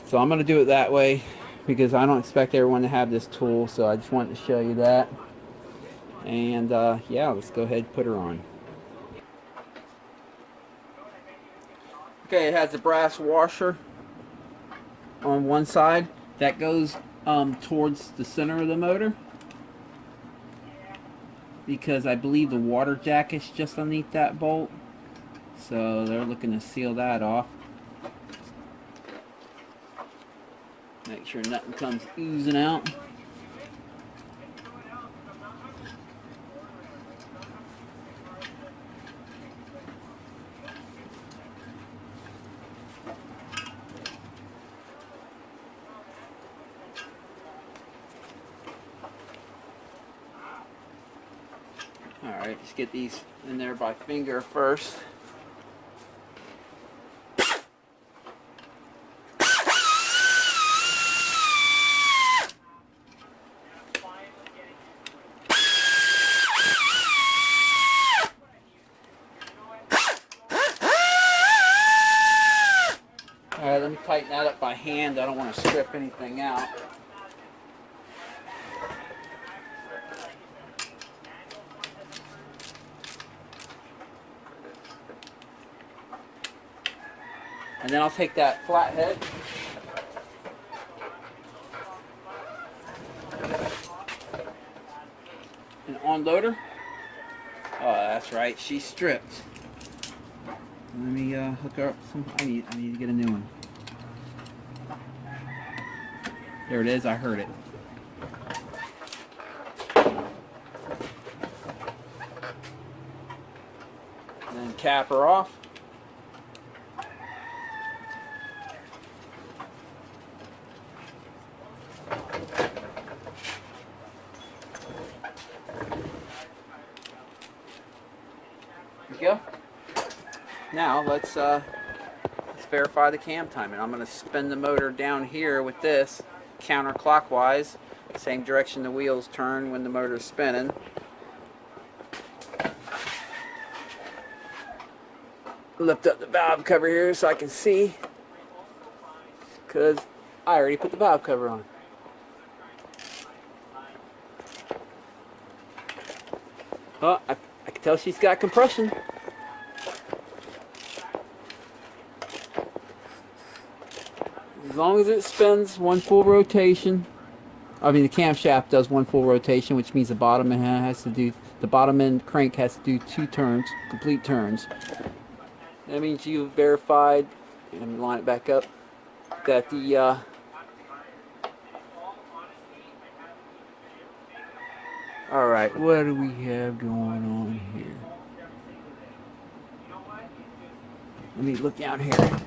So I'm going to do it that way because I don't expect everyone to have this tool. So I just wanted to show you that. And yeah, let's go ahead and put her on. Okay, it has a brass washer on one side that goes towards the center of the motor, because I believe the water jack is just underneath that bolt, so they're looking to seal that off. Make sure nothing comes oozing out. Alright, just get these in there by finger first. Alright, let me tighten that up by hand. I don't want to strip anything out. And then I'll take that flathead and unload her. Oh, that's right, she's stripped. Let me hook her up. I need to get a new one. There it is. I heard it. And then cap her off. There we go. Now let's verify the cam timing. I'm going to spin the motor down here with this counterclockwise, same direction the wheels turn when the motor is spinning. Lift up the valve cover here so I can see, because I already put the valve cover on. Oh, I can tell she's got compression. As long as it spins one full rotation, I mean the camshaft does one full rotation, which means the bottom end has to do, the bottom end crank has to do 2 turns, complete turns. That means you verified, let me line it back up, that the alright, what do we have going on here? Let me look down here.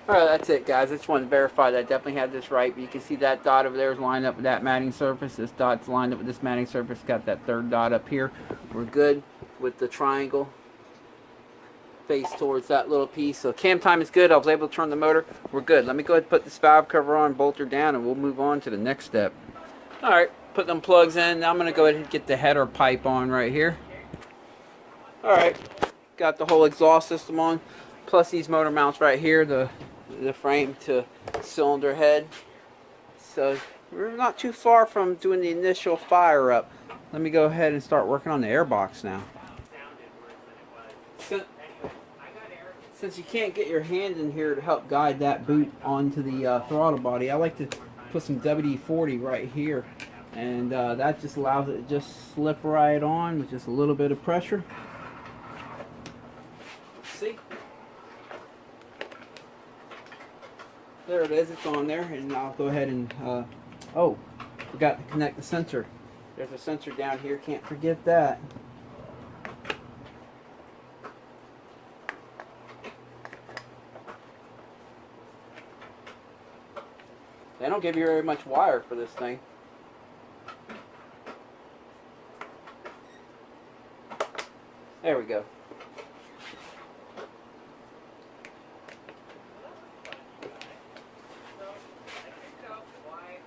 Alright, that's it, guys. I just wanted to verify that I definitely had this right. But you can see that dot over there is lined up with that matting surface. This dot's lined up with this matting surface. Got that third dot up here. We're good with the triangle face towards that little piece. So cam time is good. I was able to turn the motor. We're good. Let me go ahead and put this valve cover on, bolt her down, and we'll move on to the next step. Alright, put them plugs in. Now I'm going to go ahead and get the header pipe on right here. Alright, got the whole exhaust system on, plus these motor mounts right here, the frame to cylinder head. So we're not too far from doing the initial fire up. Let me go ahead and start working on the airbox now. Since you can't get your hand in here to help guide that boot onto the throttle body, I like to put some WD-40 right here, and that just allows it to just slip right on with just a little bit of pressure. See? There it is, it's on there, and I'll go ahead and, oh, forgot to connect the sensor. There's a sensor down here, can't forget that. They don't give you very much wire for this thing. There we go.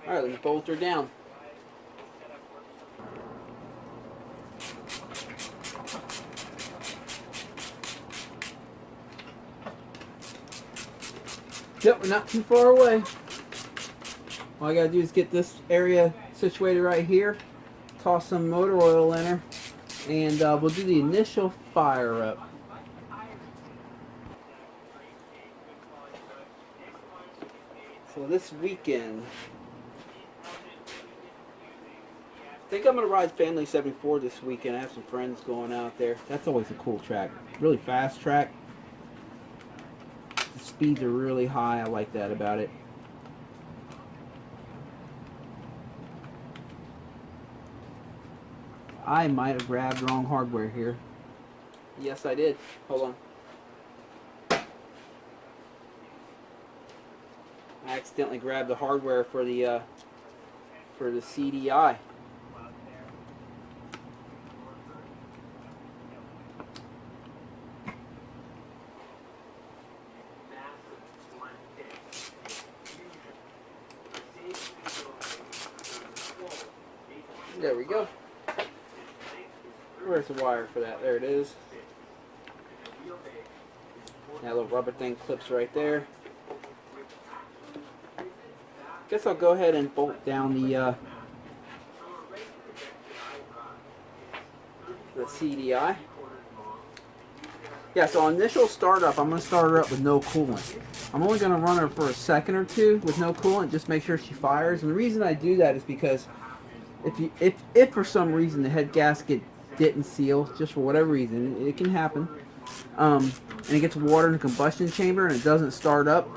Alright, let me bolt her down. Yep, we're not too far away. All I gotta do is get this area situated right here, toss some motor oil in her, and we'll do the initial fire up. So this weekend, I think I'm going to ride Family 74 this weekend. I have some friends going out there. That's always a cool track. Really fast track. The speeds are really high. I like that about it. I might have grabbed wrong hardware here. Yes, I did. Hold on. I accidentally grabbed the hardware for the CDI. There we go. Where's the wire for that? There it is. That little rubber thing clips right there. Guess I'll go ahead and bolt down the CDI. Yeah, so on initial startup, I'm going to start her up with no coolant. I'm only going to run her for a second or two with no coolant, just make sure she fires. And the reason I do that is because if for some reason the head gasket didn't seal, just for whatever reason, it can happen, and it gets water in the combustion chamber and it doesn't start up,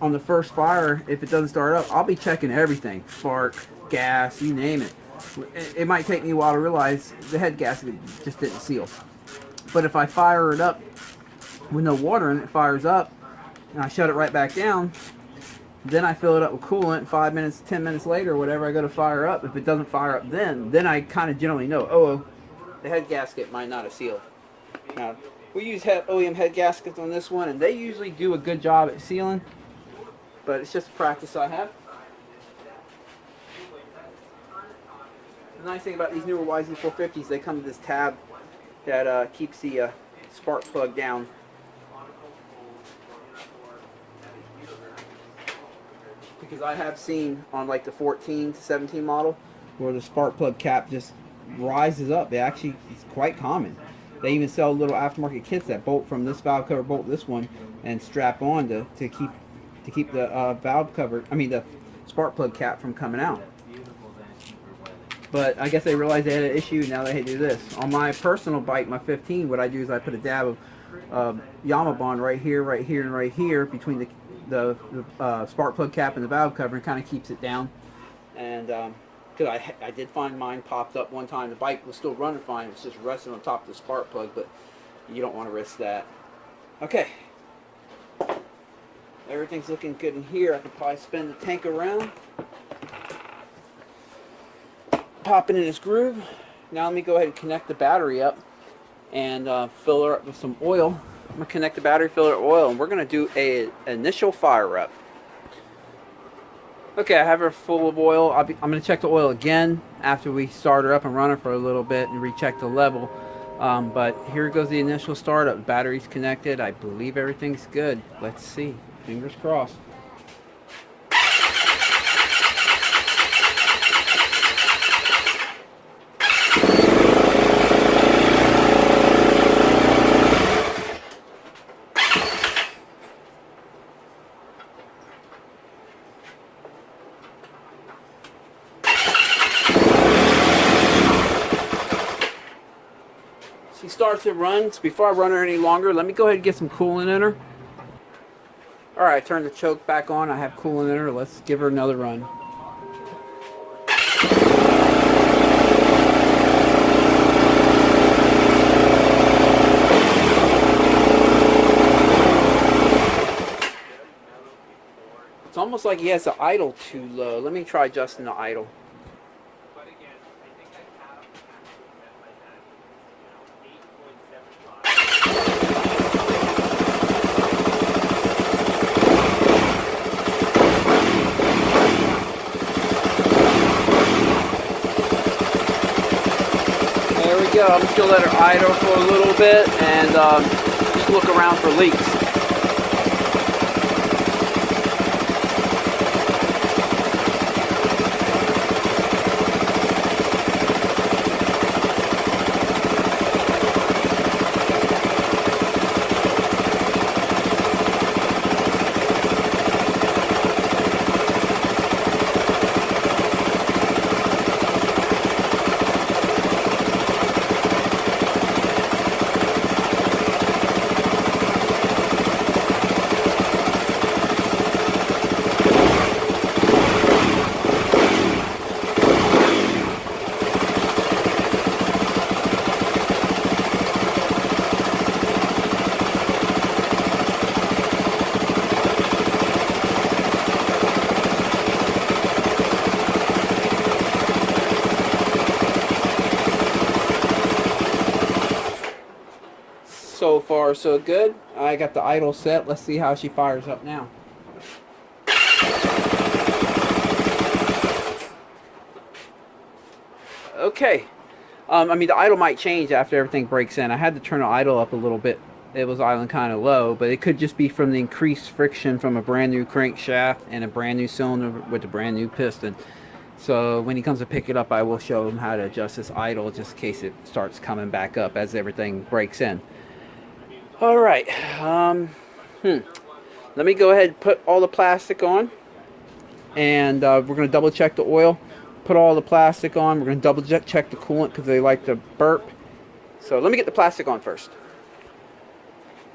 on the first fire, if it doesn't start up, I'll be checking everything, spark, gas, you name it. It might take me a while to realize the head gasket just didn't seal. But if I fire it up with no water in it, it fires up, and I shut it right back down, then I fill it up with coolant. 5 minutes, 10 minutes later, whatever, I go to fire up. If it doesn't fire up then I kind of generally know, oh, the head gasket might not have sealed. Now, We use OEM head gaskets on this one, and they usually do a good job at sealing, but it's just a practice I have. The nice thing about these newer YZ450s, they come with this tab that keeps the spark plug down. Because I have seen on like the 14 to 17 model where the spark plug cap just rises up. It's quite common. They even sell little aftermarket kits that bolt from this valve cover, bolt this one, and strap on to keep the valve cover. I mean the spark plug cap from coming out. But I guess they realized they had an issue. Now they do this. On my personal bike, my 15, what I do is I put a dab of Yamaha bond right here, and right here between the spark plug cap and the valve cover, and kind of keeps it down. And because I did find mine popped up one time. The bike was still running fine. It was just resting on top of the spark plug, but you don't want to risk that. Okay. Everything's looking good in here. I can probably spin the tank around. Pop it in its groove. Now let me go ahead and connect the battery up and fill her up with some oil. I'm going to connect the battery, fill her with oil, and we're going to do an initial fire up. Okay, I have her full of oil. I'm going to check the oil again after we start her up and run her for a little bit and recheck the level. But here goes the initial startup. The battery's connected. I believe everything's good. Let's see. Fingers crossed. She starts to run. So before I run her any longer, let me go ahead and get some coolant in her. Alright, turn the choke back on. I have coolant in her. Let's give her another run. It's almost like he has the idle too low. Let me try adjusting the idle. I'm just going to let her idle for a little bit and just look around for leaks. So far so good. I got the idle set. Let's see how she fires up now. Okay. I mean the idle might change after everything breaks in. I had to turn the idle up a little bit. It was idling kind of low, but it could just be from the increased friction from a brand new crankshaft and a brand new cylinder with a brand new piston. So when he comes to pick it up, I will show him how to adjust this idle just in case it starts coming back up as everything breaks in. All right. Let me go ahead and put all the plastic on, and we're going to double check the oil. Put all the plastic on. We're going to double check the coolant because they like to burp. So let me get the plastic on first.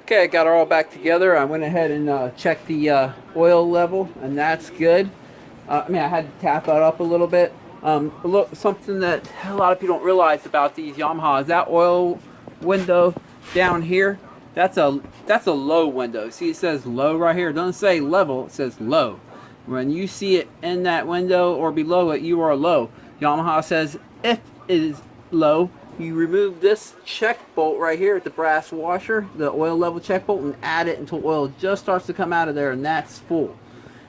Okay, I got it all back together. I went ahead and checked the oil level, and that's good. I mean, I had to tap it up a little bit. Something that a lot of people don't realize about these Yamaha is that oil window down here. That's a low window. See, it says low right here. It doesn't say level. It says low. When you see it in that window or below it, you are low. Yamaha says if it is low, you remove this check bolt right here at the brass washer, the oil level check bolt, and add it until oil just starts to come out of there, and that's full.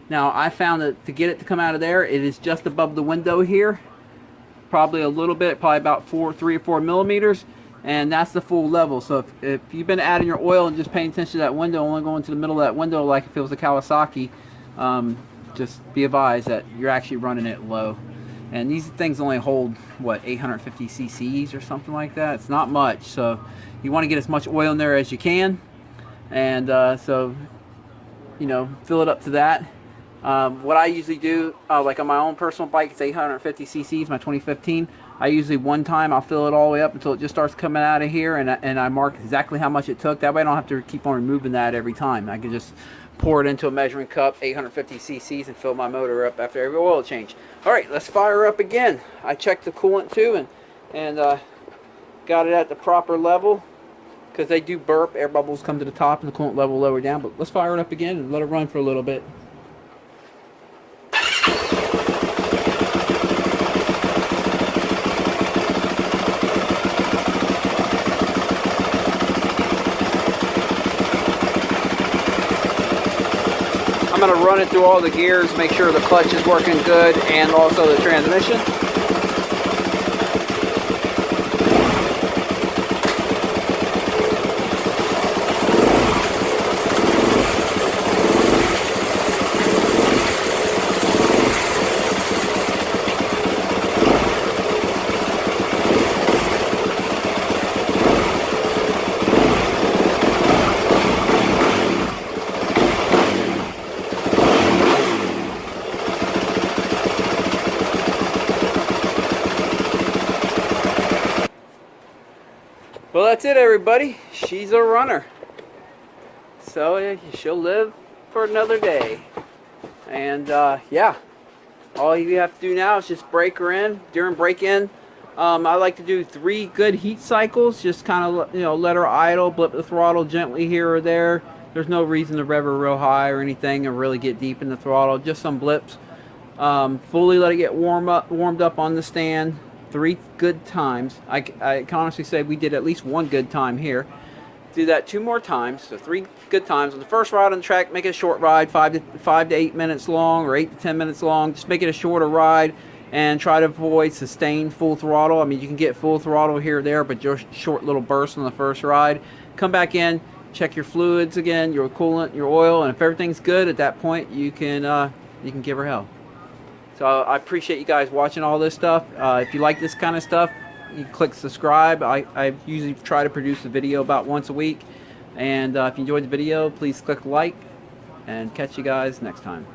Now I found that to get it to come out of there, it is just above the window here, probably a little bit, probably about 3 or 4 millimeters, and that's the full level. So if you've been adding your oil and just paying attention to that window, only going to the middle of that window like if it was a Kawasaki, just be advised that you're actually running it low. And these things only hold, what, 850 cc's or something like that. It's not much, so you want to get as much oil in there as you can. And so, you know, fill it up to that. What I usually do, like on my own personal bike, it's 850 cc's, my 2015. I usually one time I'll fill it all the way up until it just starts coming out of here, and I mark exactly how much it took. That way I don't have to keep on removing that every time. I can just pour it into a measuring cup, 850 cc's, and fill my motor up after every oil change. All right, let's fire up again. I checked the coolant too, and got it at the proper level, because they do burp. Air bubbles come to the top and the coolant level lower down. But let's fire it up again and let it run for a little bit. I'm going to run it through all the gears, make sure the clutch is working good, and also the transmission. Well, that's it, everybody. She's a runner. So she'll live for another day. And yeah, all you have to do now is just break her in. During break-in, I like to do 3 good heat cycles. Just kind of, you know, let her idle, blip the throttle gently here or there. There's no reason to rev her real high or anything and really get deep in the throttle. Just some blips. Fully let it get warmed up on the stand. 3 good times. I can honestly say we did at least 1 good time here. Do that 2 more times, so 3 good times. On the first ride on the track, make it a short ride, 5 to 8 minutes long or 8 to 10 minutes long. Just make it a shorter ride and try to avoid sustained full throttle. I mean, you can get full throttle here or there, but just short little bursts on the first ride. Come back in, check your fluids again, your coolant, your oil, and if everything's good at that point, you can give her hell. So I appreciate you guys watching all this stuff. If you like this kind of stuff, you click subscribe. I usually try to produce a video about once a week. And if you enjoyed the video, please click like, and catch you guys next time.